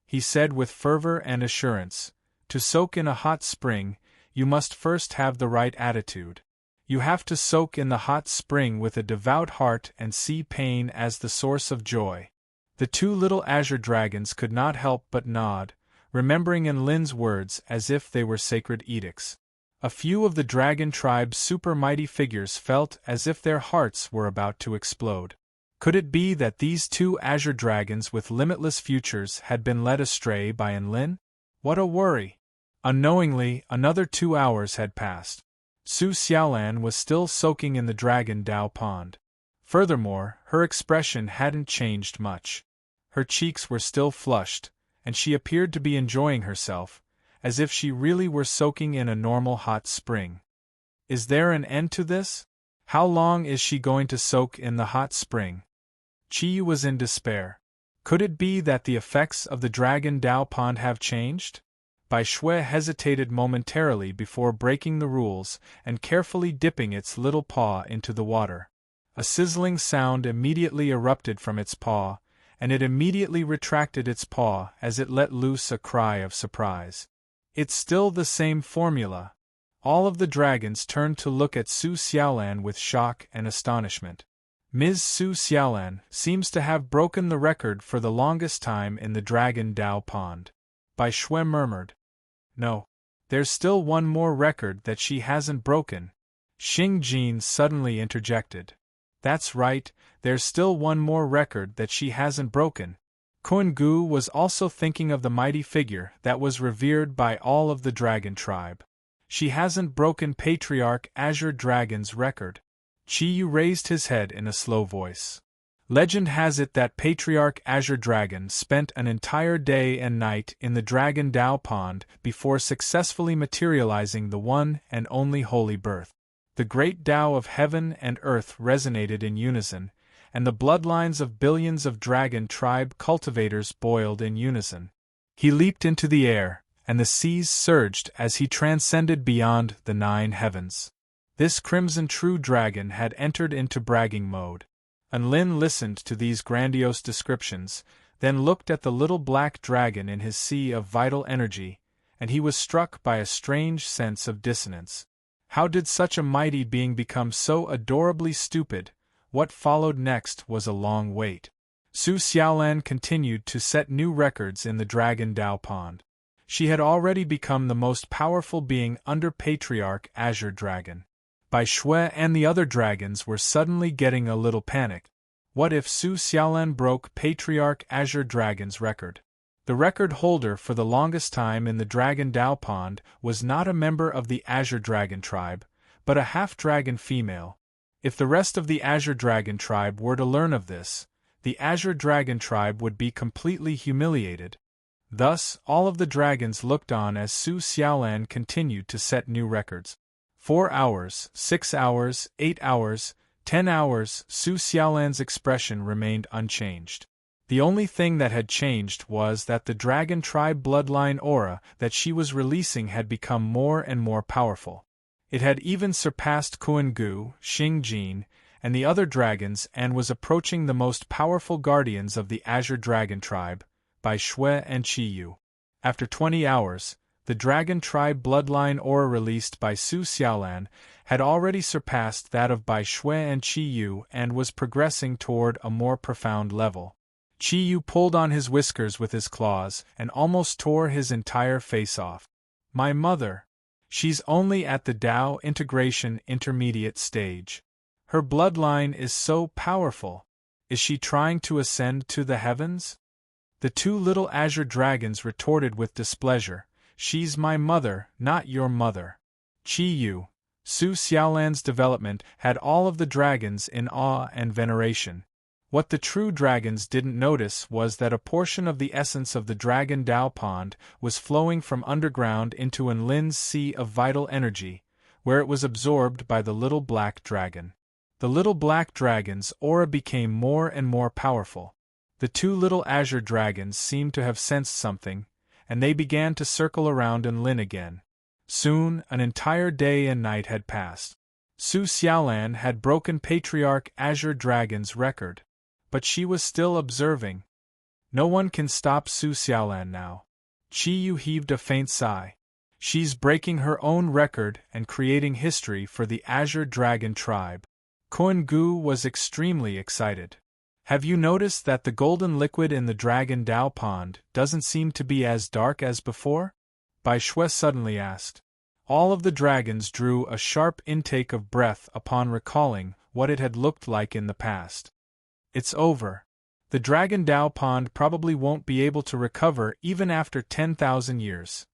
He said with fervor and assurance, "To soak in a hot spring, you must first have the right attitude. You have to soak in the hot spring with a devout heart and see pain as the source of joy." The 2 little azure dragons could not help but nod, remembering Enlin's words as if they were sacred edicts. A few of the dragon tribe's super mighty figures felt as if their hearts were about to explode. Could it be that these 2 azure dragons with limitless futures had been led astray by Enlin? What a worry! Unknowingly, another 2 hours had passed. Su Xiaolan was still soaking in the Dragon Dao Pond. Furthermore, her expression hadn't changed much. Her cheeks were still flushed, and she appeared to be enjoying herself, as if she really were soaking in a normal hot spring. Is there an end to this? How long is she going to soak in the hot spring? Qi was in despair. Could it be that the effects of the Dragon Dao Pond have changed? Bai Shui hesitated momentarily before breaking the rules and carefully dipping its little paw into the water. A sizzling sound immediately erupted from its paw, and it immediately retracted its paw as it let loose a cry of surprise. It's still the same formula. All of the dragons turned to look at Su Xiaolan with shock and astonishment. Ms. Su Xiaolan seems to have broken the record for the longest time in the Dragon Dao Pond. Bai Shui murmured. No. There's still one more record that she hasn't broken. Xing Jin suddenly interjected. That's right, there's still one more record that she hasn't broken. Kuan Gu was also thinking of the mighty figure that was revered by all of the dragon tribe. She hasn't broken Patriarch Azure Dragon's record. Qi Yu raised his head in a slow voice. Legend has it that Patriarch Azure Dragon spent an entire day and night in the Dragon Dao Pond before successfully materializing the one and only holy birth. The great Tao of heaven and earth resonated in unison, and the bloodlines of billions of dragon tribe cultivators boiled in unison. He leaped into the air, and the seas surged as he transcended beyond the 9 heavens. This crimson true dragon had entered into bragging mode. Enlin listened to these grandiose descriptions, then looked at the little black dragon in his sea of vital energy, and he was struck by a strange sense of dissonance. How did such a mighty being become so adorably stupid? What followed next was a long wait. Su Xiaolan continued to set new records in the Dragon Tao Pond. She had already become the most powerful being under Patriarch Azure Dragon. Bai Shui and the other dragons were suddenly getting a little panicked. What if Su Xiaolan broke Patriarch Azure Dragon's record? The record holder for the longest time in the Dragon Tao Pond was not a member of the Azure Dragon tribe, but a half-dragon female. If the rest of the Azure Dragon tribe were to learn of this, the Azure Dragon tribe would be completely humiliated. Thus, all of the dragons looked on as Su Xiaolan continued to set new records. 4 hours, 6 hours, 8 hours, 10 hours, Su Xiaolan's expression remained unchanged. The only thing that had changed was that the dragon tribe bloodline aura that she was releasing had become more and more powerful. It had even surpassed Kuan-Gu, Xing-Jin, and the other dragons and was approaching the most powerful guardians of the Azure Dragon tribe, Bai Shui and Qiyu. After 20 hours, the dragon tribe bloodline aura released by Su Xiaolan had already surpassed that of Bai Shui and Qiyu and was progressing toward a more profound level. Qiyu pulled on his whiskers with his claws and almost tore his entire face off. My mother. She's only at the Tao integration intermediate stage. Her bloodline is so powerful. Is she trying to ascend to the heavens? The 2 little azure dragons retorted with displeasure. She's my mother, not your mother. Qiyu. Su Xiaolan's development had all of the dragons in awe and veneration. What the true dragons didn't notice was that a portion of the essence of the Dragon Tao Pond was flowing from underground into Enlin's sea of vital energy, where it was absorbed by the little black dragon. The little black dragon's aura became more and more powerful. The 2 little azure dragons seemed to have sensed something, and they began to circle around Enlin again. Soon, an entire day and night had passed. Su Xiaolan had broken Patriarch Azure Dragon's record. But she was still observing. No one can stop Su Xiaolan now. Qiyu heaved a faint sigh. She's breaking her own record and creating history for the Azure Dragon tribe. Kuan-Gu was extremely excited. Have you noticed that the golden liquid in the Dragon Tao Pond doesn't seem to be as dark as before? Bai Shui suddenly asked. All of the dragons drew a sharp intake of breath upon recalling what it had looked like in the past. It's over. The Dragon Tao Pond probably won't be able to recover even after 10,000 years.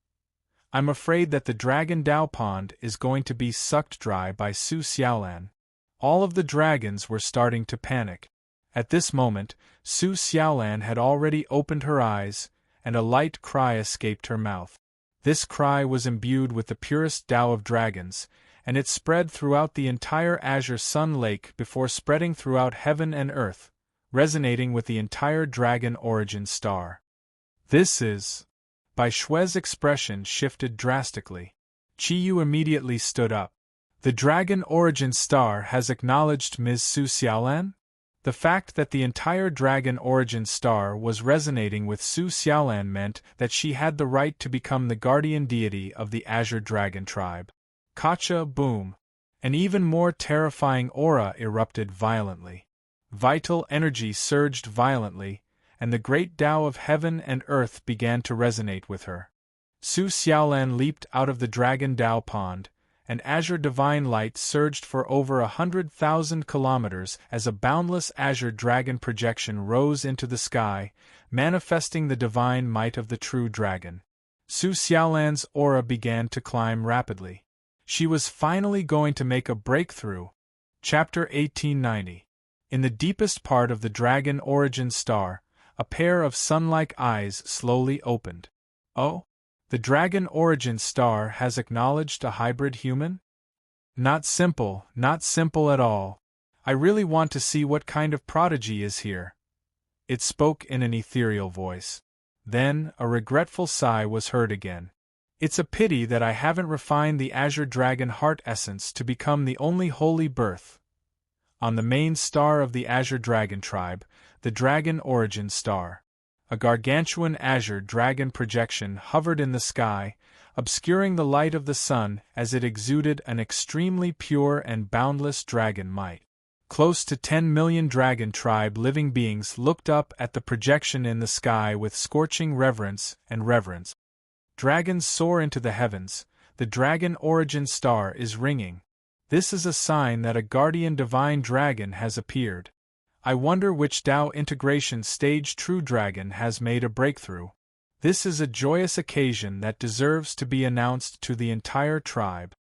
I'm afraid that the Dragon Tao Pond is going to be sucked dry by Su Xiaolan. All of the dragons were starting to panic. At this moment, Su Xiaolan had already opened her eyes, and a light cry escaped her mouth. This cry was imbued with the purest Tao of dragons, and it spread throughout the entire Azure Sun Lake before spreading throughout heaven and earth, resonating with the entire dragon origin star. This is... Bai Shui's expression shifted drastically. Qiyu immediately stood up. The dragon origin star has acknowledged Ms. Su Xiaolan? The fact that the entire dragon origin star was resonating with Su Xiaolan meant that she had the right to become the guardian deity of the Azure Dragon tribe. Kacha boom! An even more terrifying aura erupted violently. Vital energy surged violently, and the great Tao of heaven and earth began to resonate with her. Su Xiaolan leaped out of the Dragon Tao Pond, and azure divine light surged for over 100,000 kilometers as a boundless azure dragon projection rose into the sky, manifesting the divine might of the true dragon. Su Xiaolan's aura began to climb rapidly. She was finally going to make a breakthrough. Chapter 1890. In the deepest part of the dragon origin star, a pair of sun-like eyes slowly opened. Oh? The dragon origin star has acknowledged a hybrid human? Not simple at all. I really want to see what kind of prodigy is here. It spoke in an ethereal voice. Then, a regretful sigh was heard again. It's a pity that I haven't refined the Azure Dragon heart essence to become the only holy birth. On the main star of the Azure Dragon tribe, the Dragon Origin Star, a gargantuan azure dragon projection hovered in the sky, obscuring the light of the sun as it exuded an extremely pure and boundless dragon might. Close to 10 million Dragon Tribe living beings looked up at the projection in the sky with scorching reverence. Dragons soar into the heavens, the Dragon Origin Star is ringing. This is a sign that a guardian divine dragon has appeared. I wonder which Tao integration stage true dragon has made a breakthrough. This is a joyous occasion that deserves to be announced to the entire tribe.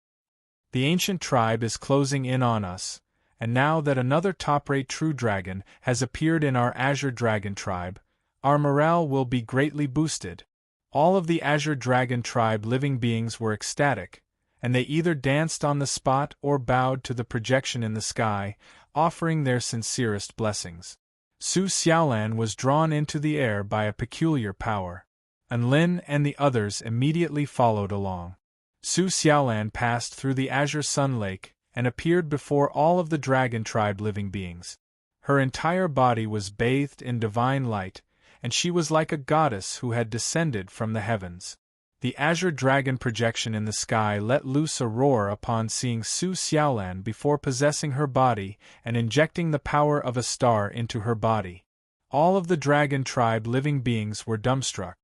The ancient tribe is closing in on us, and now that another top-rate true dragon has appeared in our Azure Dragon tribe, our morale will be greatly boosted. All of the Azure Dragon tribe living beings were ecstatic, and they either danced on the spot or bowed to the projection in the sky, offering their sincerest blessings. Su Xiaolan was drawn into the air by a peculiar power. Enlin and the others immediately followed along. Su Xiaolan passed through the Azure Sun Lake and appeared before all of the Dragon Tribe living beings. Her entire body was bathed in divine light, and she was like a goddess who had descended from the heavens. The Azure Dragon projection in the sky let loose a roar upon seeing Su Xiaolan before possessing her body and injecting the power of a star into her body. All of the Dragon Tribe living beings were dumbstruck.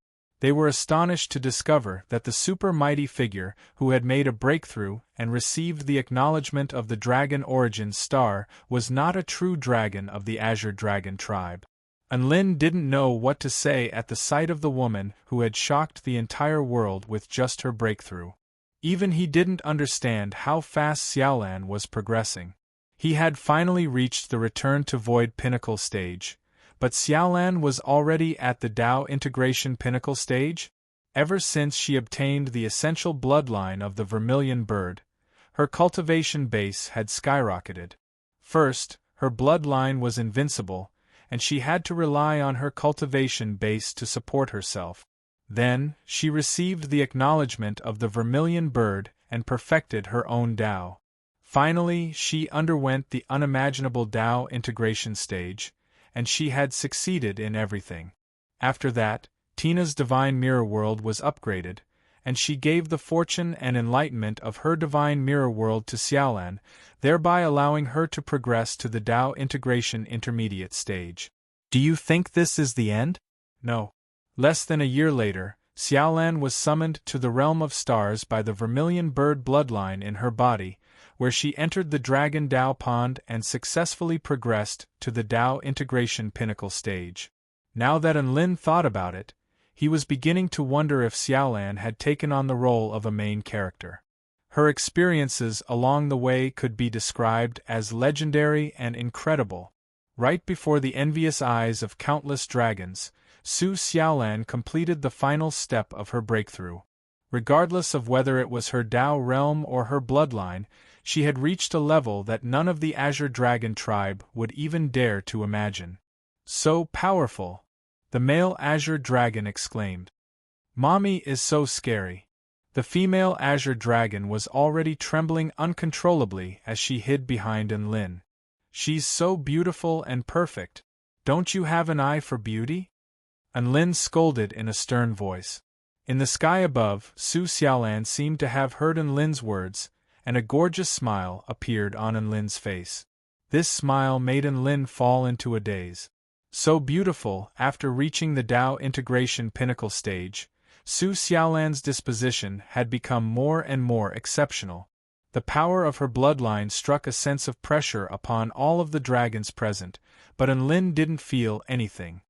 They were astonished to discover that the super mighty figure who had made a breakthrough and received the acknowledgement of the Dragon Origin Star was not a true dragon of the Azure Dragon tribe. Enlin didn't know what to say at the sight of the woman who had shocked the entire world with just her breakthrough. Even he didn't understand how fast Xiaolan was progressing. He had finally reached the Return to Void Pinnacle stage, but Xiaolan was already at the Tao Integration Pinnacle stage? Ever since she obtained the essential bloodline of the Vermilion Bird, her cultivation base had skyrocketed. First, her bloodline was invincible, and she had to rely on her cultivation base to support herself. Then, she received the acknowledgement of the Vermilion Bird and perfected her own Tao. Finally, she underwent the unimaginable Tao integration stage, and she had succeeded in everything. After that, Tina's divine mirror world was upgraded, and she gave the fortune and enlightenment of her divine mirror world to Xiaolan, thereby allowing her to progress to the Tao integration intermediate stage. Do you think this is the end? No. Less than a year later, Xiaolan was summoned to the realm of stars by the Vermilion Bird bloodline in her body, where she entered the Dragon Tao Pond and successfully progressed to the Tao integration pinnacle stage. Now that Enlin thought about it, he was beginning to wonder if Xiaolan had taken on the role of a main character. Her experiences along the way could be described as legendary and incredible. Right before the envious eyes of countless dragons, Su Xiaolan completed the final step of her breakthrough. Regardless of whether it was her Tao realm or her bloodline, she had reached a level that none of the Azure Dragon tribe would even dare to imagine. So powerful! The male Azure Dragon exclaimed. Mommy is so scary. The female Azure Dragon was already trembling uncontrollably as she hid behind Enlin. She's so beautiful and perfect. Don't you have an eye for beauty? Enlin scolded in a stern voice. In the sky above, Su Xiaolan seemed to have heard Enlin's words, and a gorgeous smile appeared on Enlin's face. This smile made Enlin fall into a daze. So beautiful, after reaching the Tao integration pinnacle stage, Su Xiaolan's disposition had become more and more exceptional. The power of her bloodline struck a sense of pressure upon all of the dragons present, but Enlin didn't feel anything.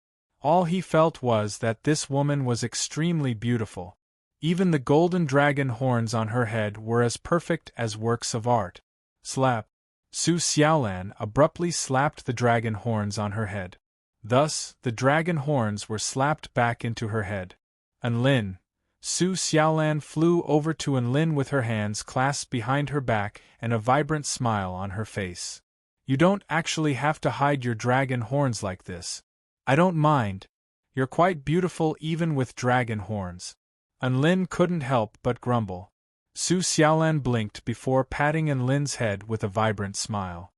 All he felt was that this woman was extremely beautiful. Even the golden dragon horns on her head were as perfect as works of art. Slap! Su Xiaolan abruptly slapped the dragon horns on her head. Thus, the dragon horns were slapped back into her head. Enlin, Su Xiaolan flew over to Enlin with her hands clasped behind her back and a vibrant smile on her face. You don't actually have to hide your dragon horns like this. I don't mind. You're quite beautiful even with dragon horns. Enlin couldn't help but grumble. Su Xiaolan blinked before patting Enlin's head with a vibrant smile.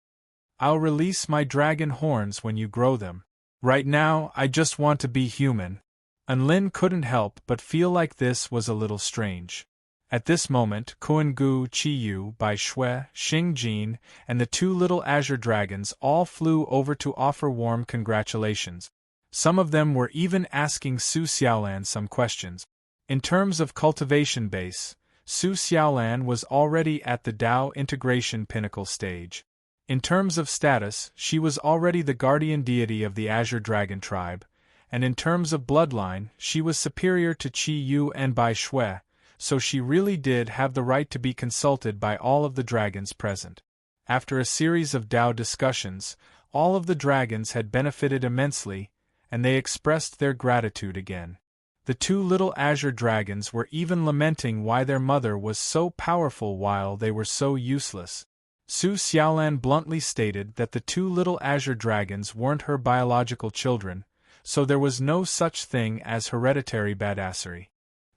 I'll release my dragon horns when you grow them. Right now, I just want to be human. Enlin couldn't help but feel like this was a little strange. At this moment, Kuan-gu, Chi-yu, Bai Shui, Xing-jin, and the two little azure dragons all flew over to offer warm congratulations. Some of them were even asking Su Xiaolan some questions. In terms of cultivation base, Su Xiaolan was already at the Dao integration pinnacle stage. In terms of status, she was already the guardian deity of the Azure Dragon tribe, and in terms of bloodline, she was superior to Chi-yu and Bai Shui, so she really did have the right to be consulted by all of the dragons present. After a series of Dao discussions, all of the dragons had benefited immensely, and they expressed their gratitude again. The two little azure dragons were even lamenting why their mother was so powerful while they were so useless. Su Xiaolan bluntly stated that the two little azure dragons weren't her biological children, so there was no such thing as hereditary badassery.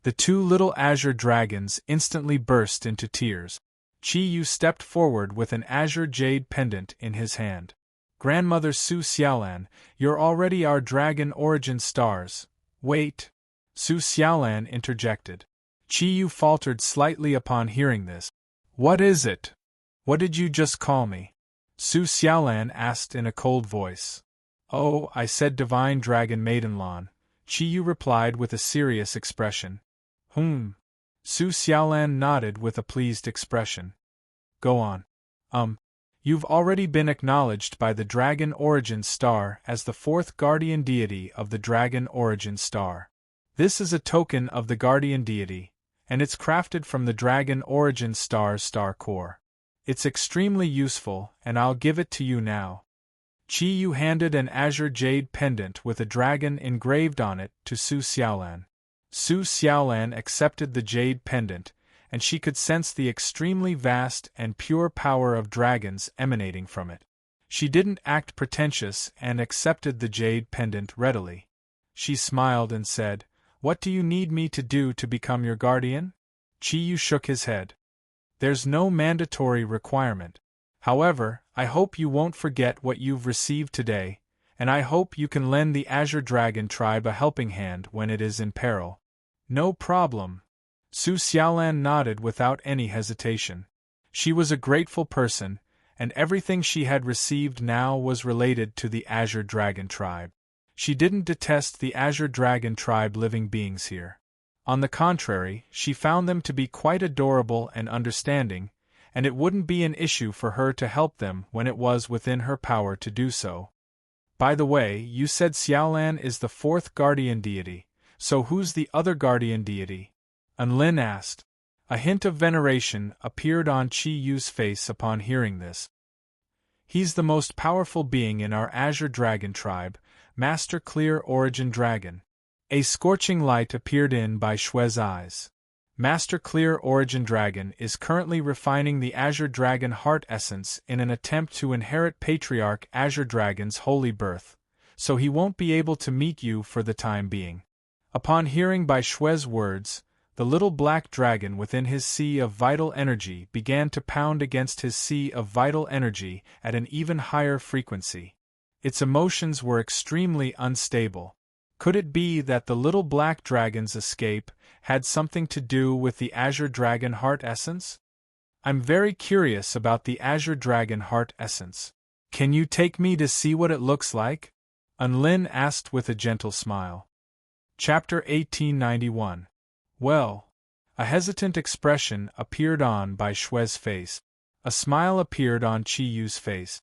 The two little azure dragons instantly burst into tears. Chi-yu stepped forward with an azure jade pendant in his hand. Grandmother Su Xiaolan, you're already our dragon origin stars. Wait. Su Xiaolan interjected. Chi-yu faltered slightly upon hearing this. What is it? What did you just call me? Su Xiaolan asked in a cold voice. Oh, I said divine dragon maidenlawn, Chi-yu replied with a serious expression. Su Xiaolan nodded with a pleased expression. Go on. You've already been acknowledged by the Dragon Origin Star as the fourth guardian deity of the Dragon Origin Star. This is a token of the guardian deity, and it's crafted from the Dragon Origin Star's star core. It's extremely useful, and I'll give it to you now. Chi-yu handed an azure jade pendant with a dragon engraved on it to Su Xiaolan. Su Xiaolan accepted the jade pendant, and she could sense the extremely vast and pure power of dragons emanating from it. She didn't act pretentious and accepted the jade pendant readily. She smiled and said, What do you need me to do to become your guardian? Chi-yu shook his head. There's no mandatory requirement. However, I hope you won't forget what you've received today, and I hope you can lend the Azure Dragon tribe a helping hand when it is in peril. No problem. Su Xiaolan nodded without any hesitation. She was a grateful person, and everything she had received now was related to the Azure Dragon tribe. She didn't detest the Azure Dragon tribe living beings here. On the contrary, she found them to be quite adorable and understanding, and it wouldn't be an issue for her to help them when it was within her power to do so. By the way, you said Xiaolan is the fourth guardian deity, so who's the other guardian deity? Enlin asked. A hint of veneration appeared on Chi-yu's face upon hearing this. He's the most powerful being in our Azure Dragon tribe, Master Clear Origin Dragon. A scorching light appeared in Bai Shui's eyes. Master Clear Origin Dragon is currently refining the Azure Dragon Heart Essence in an attempt to inherit Patriarch Azure Dragon's holy birth, so he won't be able to meet you for the time being. Upon hearing Bai Shui's words, the little black dragon within his sea of vital energy began to pound against his sea of vital energy at an even higher frequency. Its emotions were extremely unstable. Could it be that the little black dragon's escape had something to do with the Azure Dragon Heart Essence? I'm very curious about the Azure Dragon Heart Essence. Can you take me to see what it looks like? Enlin asked with a gentle smile. Chapter 1891. Well. A hesitant expression appeared on Bai Shui's face. A smile appeared on Chi-yu's face.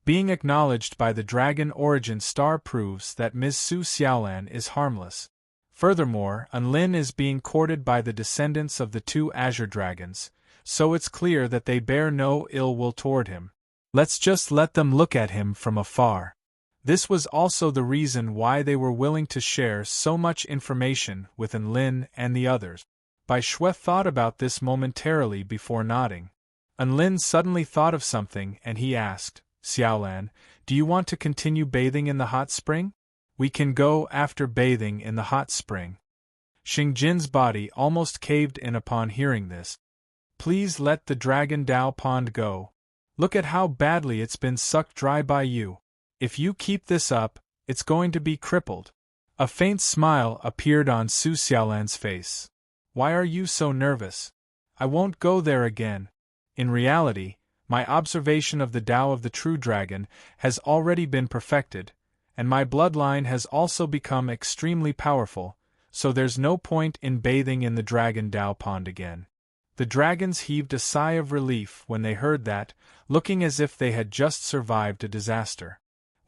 Being acknowledged by the Dragon Origin Star proves that Ms. Su Xiaolan is harmless. Furthermore, Enlin is being courted by the descendants of the two Azure Dragons, so it's clear that they bear no ill will toward him. Let's just let them look at him from afar. This was also the reason why they were willing to share so much information with Enlin and the others. Bai Shui thought about this momentarily before nodding. Enlin suddenly thought of something and he asked, Xiaolan, do you want to continue bathing in the hot spring? We can go after bathing in the hot spring. Xingjin's body almost caved in upon hearing this. Please let the Dragon Dao Pond go. Look at how badly it's been sucked dry by you. If you keep this up, it's going to be crippled. A faint smile appeared on Su Xiaolan's face. Why are you so nervous? I won't go there again. In reality, my observation of the Tao of the True Dragon has already been perfected, and my bloodline has also become extremely powerful, so there's no point in bathing in the Dragon Dao Pond again. The dragons heaved a sigh of relief when they heard that, looking as if they had just survived a disaster.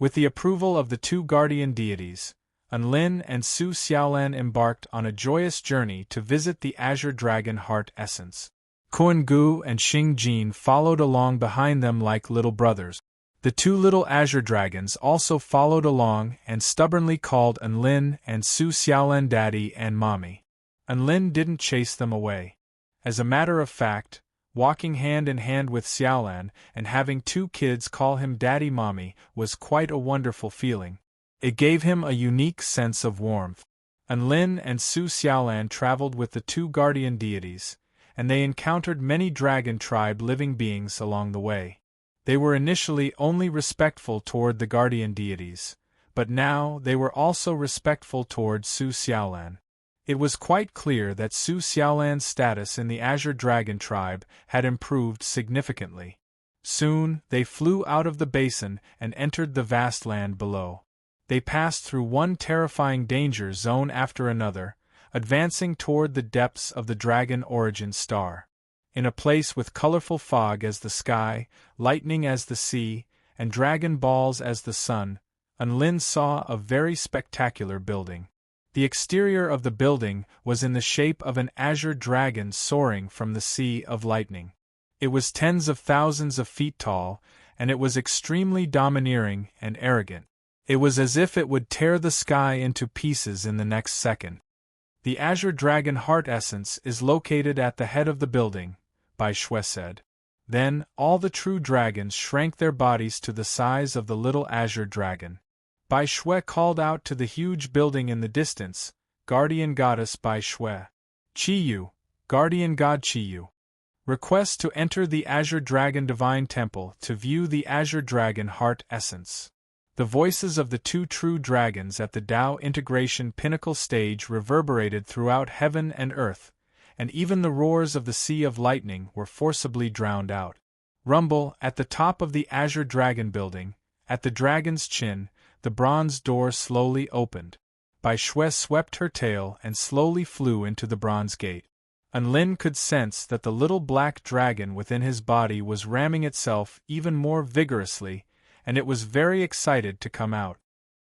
With the approval of the two guardian deities, Enlin and Su Xiaolan embarked on a joyous journey to visit the Azure Dragon Heart Essence. Kuan-Gu and Xingjin followed along behind them like little brothers. The two little Azure Dragons also followed along and stubbornly called Enlin and Su Xiaolan Daddy and Mommy. Enlin didn't chase them away. As a matter of fact, walking hand in hand with Xiaolan and having two kids call him Daddy Mommy was quite a wonderful feeling. It gave him a unique sense of warmth. Enlin and Su Xiaolan traveled with the two guardian deities, and they encountered many dragon tribe living beings along the way. They were initially only respectful toward the guardian deities, but now they were also respectful toward Su Xiaolan. It was quite clear that Su Xiaolan's status in the Azure Dragon tribe had improved significantly. Soon, they flew out of the basin and entered the vast land below. They passed through one terrifying danger zone after another, advancing toward the depths of the dragon origin star. In a place with colorful fog as the sky, lightning as the sea, and dragon balls as the sun, Enlin saw a very spectacular building. The exterior of the building was in the shape of an azure dragon soaring from the sea of lightning. It was tens of thousands of feet tall, and it was extremely domineering and arrogant. It was as if it would tear the sky into pieces in the next second. The Azure Dragon Heart Essence is located at the head of the building, Bai Shui said. Then, all the true dragons shrank their bodies to the size of the little Azure Dragon. Bai Shui called out to the huge building in the distance, Guardian Goddess Bai Shui. Qiyu, Guardian God Qiyu. Request to enter the Azure Dragon Divine Temple to view the Azure Dragon Heart Essence. The voices of the two true dragons at the Tao integration pinnacle stage reverberated throughout heaven and earth, and even the roars of the Sea of Lightning were forcibly drowned out. Rumble, at the top of the Azure Dragon building, at the dragon's chin, the bronze door slowly opened. Bai Shui swept her tail and slowly flew into the bronze gate. Enlin could sense that the little black dragon within his body was ramming itself even more vigorously, and it was very excited to come out.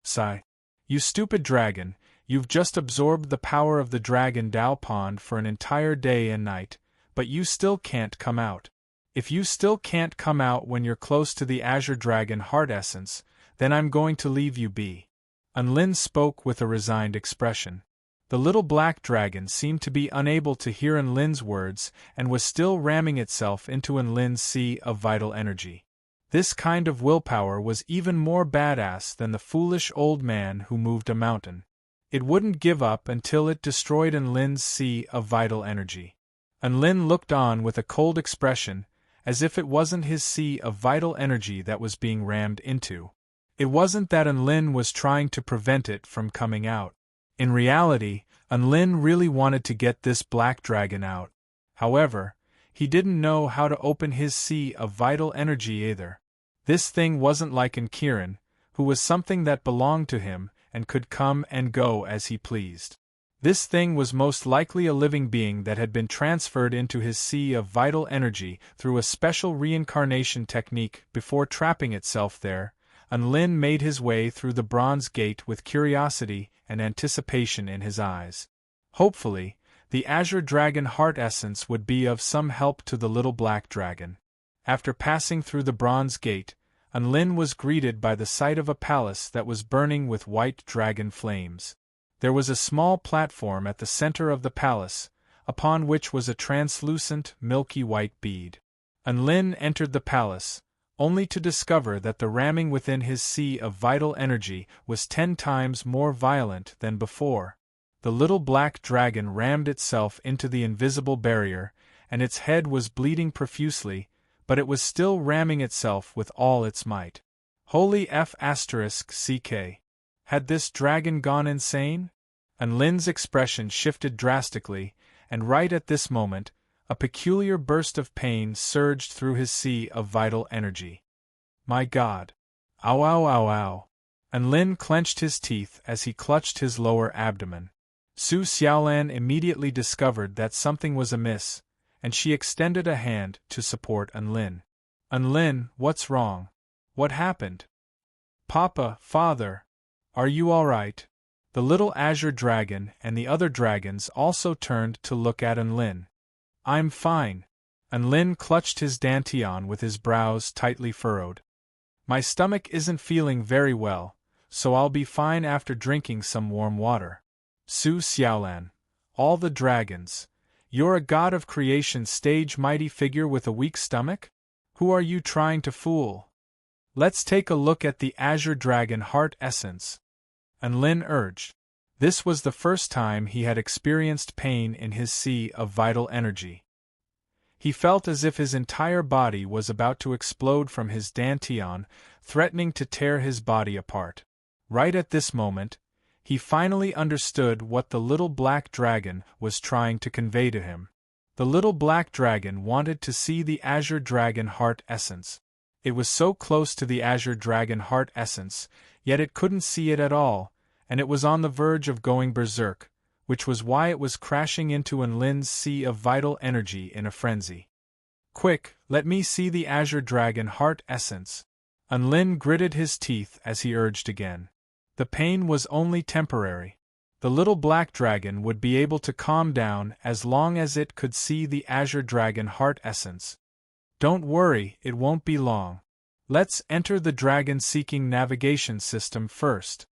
Sigh. You stupid dragon, you've just absorbed the power of the Dragon Dao Pond for an entire day and night, but you still can't come out. If you still can't come out when you're close to the Azure Dragon Heart Essence, then I'm going to leave you be. Enlin spoke with a resigned expression. The little black dragon seemed to be unable to hear Enlin's words and was still ramming itself into Enlin's sea of vital energy. This kind of willpower was even more badass than the foolish old man who moved a mountain. It wouldn't give up until it destroyed Enlin's sea of vital energy. Enlin looked on with a cold expression, as if it wasn't his sea of vital energy that was being rammed into. It wasn't that Enlin was trying to prevent it from coming out. In reality, Enlin really wanted to get this black dragon out. However, he didn't know how to open his sea of vital energy either. This thing wasn't like Kiran, who was something that belonged to him and could come and go as he pleased. This thing was most likely a living being that had been transferred into his sea of vital energy through a special reincarnation technique before trapping itself there. Enlin made his way through the bronze gate with curiosity and anticipation in his eyes. Hopefully, the Azure Dragon Heart Essence would be of some help to the little black dragon. After passing through the bronze gate, Anlin was greeted by the sight of a palace that was burning with white dragon flames. There was a small platform at the center of the palace, upon which was a translucent, milky white bead. Anlin entered the palace, only to discover that the ramming within his sea of vital energy was 10 times more violent than before. The little black dragon rammed itself into the invisible barrier, and its head was bleeding profusely, but it was still ramming itself with all its might. Holy F***ck. Had this dragon gone insane? Anlin's expression shifted drastically, and right at this moment, a peculiar burst of pain surged through his sea of vital energy. My God! Ow ow ow ow! Anlin clenched his teeth as he clutched his lower abdomen. Su Xiaolan immediately discovered that something was amiss, and she extended a hand to support Anlin. Anlin, what's wrong? What happened? Papa, Father, are you all right? The little azure dragon and the other dragons also turned to look at Anlin. I'm fine. Anlin clutched his dantian with his brows tightly furrowed. My stomach isn't feeling very well, so I'll be fine after drinking some warm water. Su Xiaolan, all the dragons. You're a god of creation stage mighty figure with a weak stomach? Who are you trying to fool? Let's take a look at the azure dragon heart essence. Anlin urged. This was the first time he had experienced pain in his sea of vital energy. He felt as if his entire body was about to explode from his dantian, threatening to tear his body apart. Right at this moment, he finally understood what the little black dragon was trying to convey to him. The little black dragon wanted to see the azure dragon heart essence. It was so close to the azure dragon heart essence, yet it couldn't see it at all, and it was on the verge of going berserk, which was why it was crashing into Anlin's sea of vital energy in a frenzy. Quick, let me see the azure dragon heart essence. Anlin gritted his teeth as he urged again. The pain was only temporary. The little black dragon would be able to calm down as long as it could see the azure dragon heart essence. Don't worry, it won't be long. Let's enter the dragon-seeking navigation system first.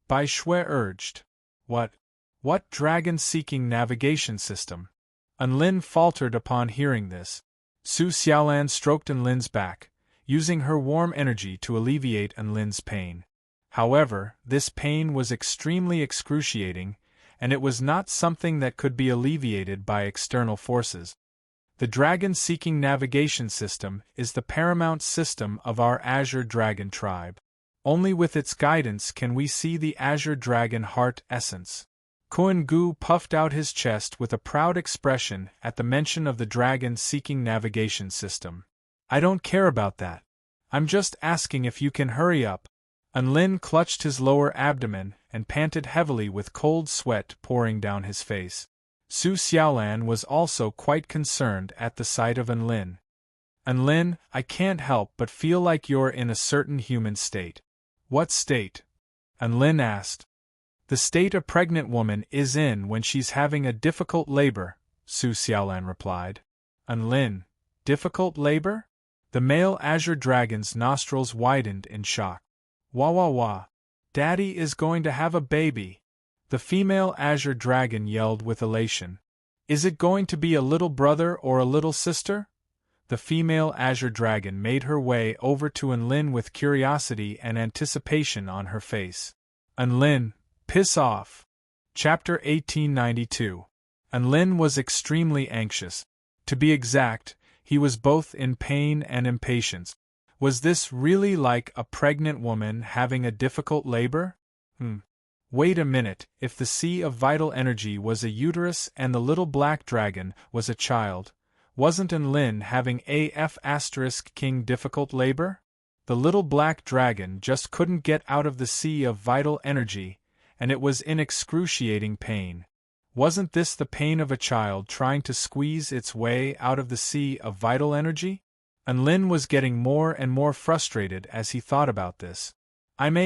Bai Shui urged. What dragon-seeking navigation system? Anlin faltered upon hearing this. Su Xiaolan stroked Anlin's back, using her warm energy to alleviate Anlin's pain. However, this pain was extremely excruciating, and it was not something that could be alleviated by external forces. The dragon-seeking navigation system is the paramount system of our azure dragon tribe. Only with its guidance can we see the azure dragon heart essence. Kuan Gu puffed out his chest with a proud expression at the mention of the dragon-seeking navigation system. I don't care about that. I'm just asking if you can hurry up. Anlin clutched his lower abdomen and panted heavily with cold sweat pouring down his face. Su Xiaolan was also quite concerned at the sight of Anlin. Anlin, I can't help but feel like you're in a certain human state. What state? Anlin asked. The state a pregnant woman is in when she's having a difficult labor, Su Xiaolan replied. Anlin, difficult labor? The male azure dragon's nostrils widened in shock. Wah wah wah. Daddy is going to have a baby. The female azure dragon yelled with elation. Is it going to be a little brother or a little sister? The female azure dragon made her way over to Anlin with curiosity and anticipation on her face. Anlin, piss off. Chapter 1892. Anlin was extremely anxious. To be exact, he was both in pain and impatience. Was this really like a pregnant woman having a difficult labor? Wait a minute, if the sea of vital energy was a uterus and the little black dragon was a child, wasn't Anlin having king difficult labor? The little black dragon just couldn't get out of the sea of vital energy, and it was in excruciating pain. Wasn't this the pain of a child trying to squeeze its way out of the sea of vital energy? Anlin was getting more and more frustrated as he thought about this. I'm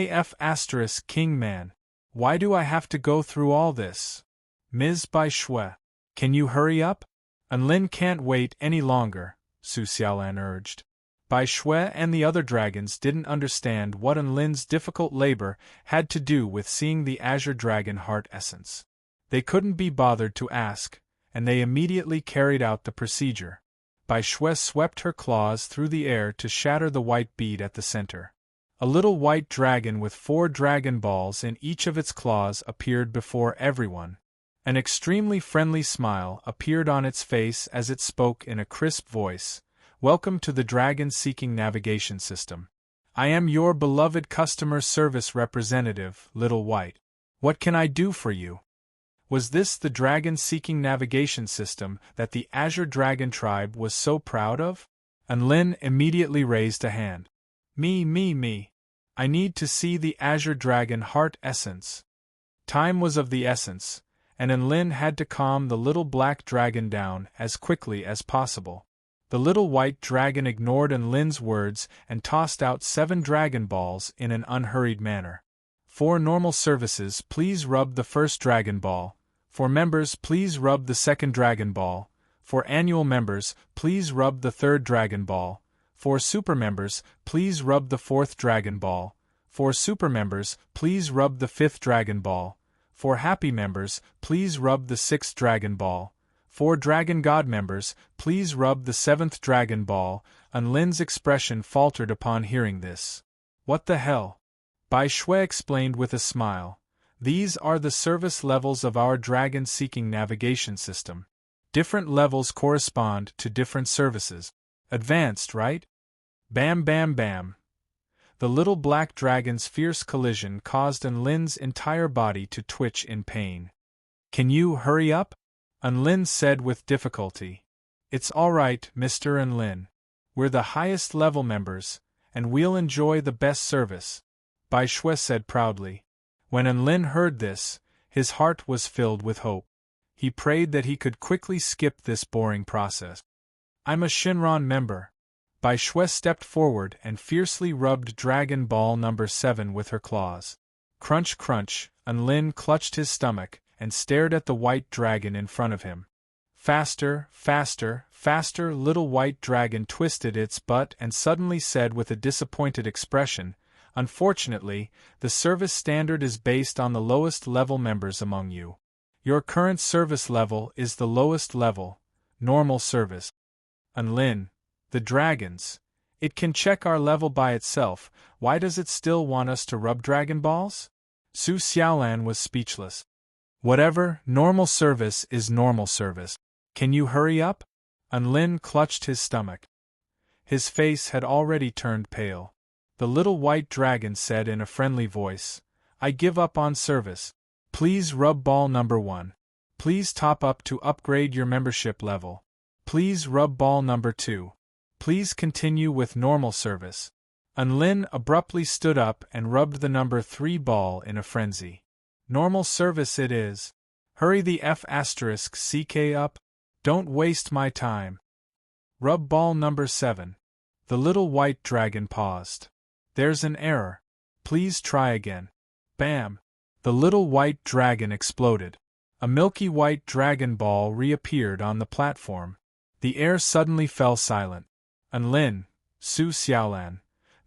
king man. Why do I have to go through all this? Ms. Bai Shui, can you hurry up? Anlin can't wait any longer, Su Xiaolan urged. Bai Shui and the other dragons didn't understand what Enlin's difficult labor had to do with seeing the Azure Dragon Heart essence. They couldn't be bothered to ask, and they immediately carried out the procedure. Bai Shui swept her claws through the air to shatter the white bead at the center. A little white dragon with 4 dragon balls in each of its claws appeared before everyone. An extremely friendly smile appeared on its face as it spoke in a crisp voice. Welcome to the Dragon Seeking Navigation System. I am your beloved customer service representative, Little White. What can I do for you? Was this the Dragon Seeking Navigation System that the Azure Dragon tribe was so proud of? Enlin immediately raised a hand. Me. I need to see the Azure Dragon Heart essence. Time was of the essence, and Enlin had to calm the little black dragon down as quickly as possible. The little white dragon ignored Enlin's words and tossed out 7 dragon balls in an unhurried manner. For normal services, please rub the first dragon ball. For members, please rub the second dragon ball. For annual members, please rub the third dragon ball. For super members, please rub the 4th dragon ball. For super members, please rub the 5th dragon ball. For happy members, please rub the 6th dragon ball. For Dragon God members, please rub the 7th dragon ball. Enlin's expression faltered upon hearing this. What the hell? Bai Shui explained with a smile. These are the service levels of our dragon-seeking navigation system. Different levels correspond to different services. Advanced, right? Bam. The little black dragon's fierce collision caused Enlin's entire body to twitch in pain. Can you hurry up? Enlin said with difficulty. It's all right, Mr. Enlin. We're the highest level members, and we'll enjoy the best service, Bai Shui said proudly. When Enlin heard this, his heart was filled with hope. He prayed that he could quickly skip this boring process. I'm a Shinran member. Bai Shui stepped forward and fiercely rubbed Dragon Ball number 7 with her claws. Crunch, Enlin clutched his stomach and stared at the white dragon in front of him. Faster, little white dragon twisted its butt and suddenly said with a disappointed expression, Unfortunately, the service standard is based on the lowest level members among you. Your current service level is the lowest level, normal service. Enlin, the dragons. It can check our level by itself. Why does it still want us to rub dragon balls? Su Xiaolan was speechless. Whatever, normal service is normal service. Can you hurry up? Enlin clutched his stomach. His face had already turned pale. The little white dragon said in a friendly voice, I give up on service. Please rub ball number 1. Please top up to upgrade your membership level. Please rub ball number 2. Please continue with normal service. Enlin abruptly stood up and rubbed the number 3 ball in a frenzy. Normal service it is. Hurry the F***CK up. Don't waste my time. Rub ball number 7. The little white dragon paused. There's an error. Please try again. Bam! The little white dragon exploded. A milky white dragon ball reappeared on the platform. The air suddenly fell silent. Enlin, Su Xiaolan.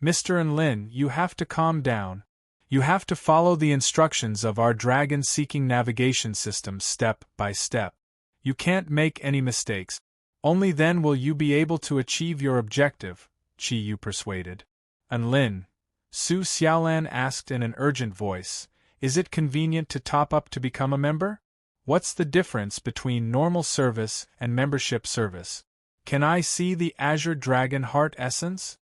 Mr. Enlin, you have to calm down. You have to follow the instructions of our dragon-seeking navigation system step by step. You can't make any mistakes. Only then will you be able to achieve your objective, Chi Yu persuaded. Enlin, Su Xiaolan asked in an urgent voice, Is it convenient to top up to become a member? What's the difference between normal service and membership service? Can I see the Azure Dragon Heart essence?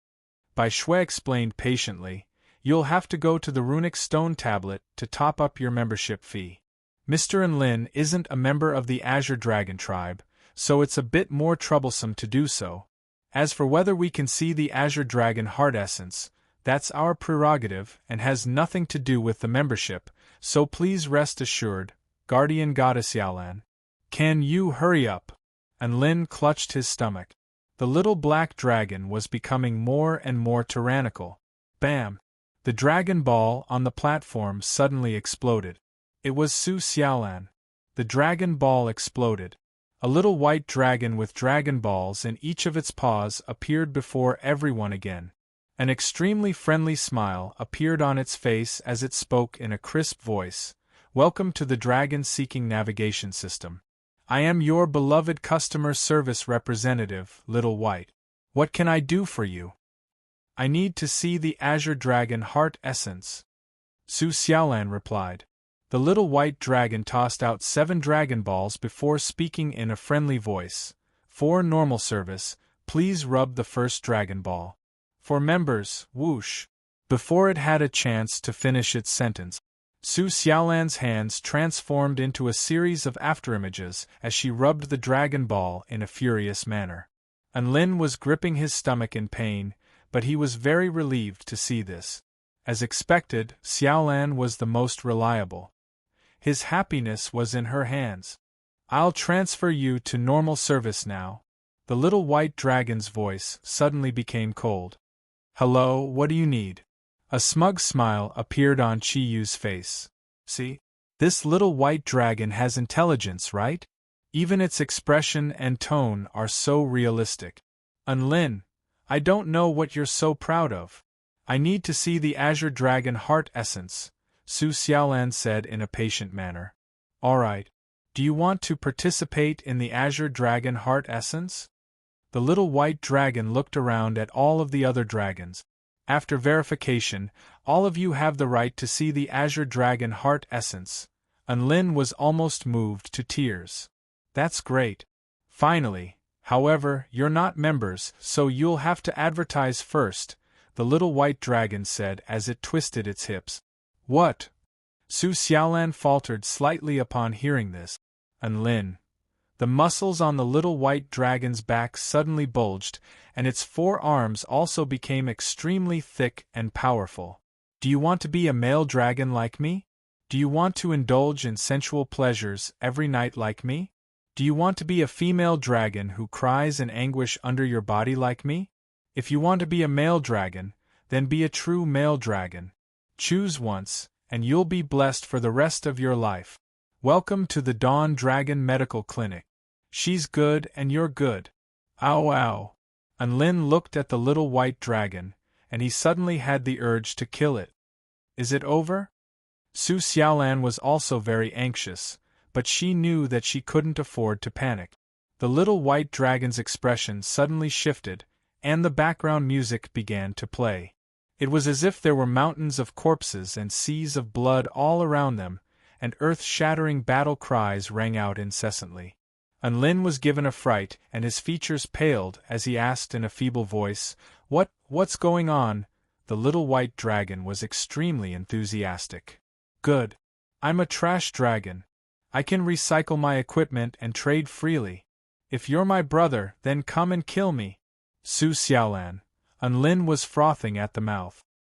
Bai Shui explained patiently, You'll have to go to the runic stone tablet to top up your membership fee. Mr. Enlin isn't a member of the Azure Dragon tribe, so it's a bit more troublesome to do so. As for whether we can see the Azure Dragon Heart essence, that's our prerogative and has nothing to do with the membership, so please rest assured, Guardian Goddess Yaolan. Can you hurry up? Enlin clutched his stomach. The little black dragon was becoming more and more tyrannical. Bam! The dragon ball on the platform suddenly exploded. It was Su Xiaolan. The dragon ball exploded. A little white dragon with dragon balls in each of its paws appeared before everyone again. An extremely friendly smile appeared on its face as it spoke in a crisp voice. "Welcome to the dragon-seeking navigation system. I am your beloved customer service representative, Little White. What can I do for you?" "I need to see the Azure Dragon Heart Essence," Su Xiaolan replied. The little white dragon tossed out 7 dragon balls before speaking in a friendly voice. "For normal service, please rub the first dragon ball. For members, whoosh." Before it had a chance to finish its sentence, Su Xiaolan's hands transformed into a series of afterimages as she rubbed the dragon ball in a furious manner. Anlin was gripping his stomach in pain, but he was very relieved to see this. As expected, Xiaolan was the most reliable. His happiness was in her hands. "I'll transfer you to normal service now." The little white dragon's voice suddenly became cold. "Hello, what do you need?" A smug smile appeared on Chiyu's face. "See? This little white dragon has intelligence, right? Even its expression and tone are so realistic." "Anlin, I don't know what you're so proud of. I need to see the Azure Dragon Heart Essence," Su Xiaolan said in a patient manner. "All right. Do you want to participate in the Azure Dragon Heart Essence?" The little white dragon looked around at all of the other dragons. "After verification, all of you have the right to see the Azure Dragon Heart Essence." Anlin was almost moved to tears. "That's great. Finally. However, you're not members, so you'll have to advertise first," the little white dragon said as it twisted its hips. "What?" Su Xiaolan faltered slightly upon hearing this. "Anlin." The muscles on the little white dragon's back suddenly bulged, and its 4 arms also became extremely thick and powerful. "Do you want to be a male dragon like me? Do you want to indulge in sensual pleasures every night like me? Do you want to be a female dragon who cries in anguish under your body like me? If you want to be a male dragon, then be a true male dragon. Choose once, and you'll be blessed for the rest of your life. Welcome to the Dawn Dragon Medical Clinic. She's good and you're good." "Ow ow." Anlin looked at the little white dragon, and he suddenly had the urge to kill it. "Is it over?" Su Xiaolan was also very anxious, but she knew that she couldn't afford to panic. The little white dragon's expression suddenly shifted, and the background music began to play. It was as if there were mountains of corpses and seas of blood all around them, and earth-shattering battle cries rang out incessantly. Anlin was given a fright, and his features paled as he asked in a feeble voice, What's going on?" The little white dragon was extremely enthusiastic. "Good. I'm a trash dragon. I can recycle my equipment and trade freely. If you're my brother, then come and kill me." Su Xiaolan. Anlin was frothing at the mouth.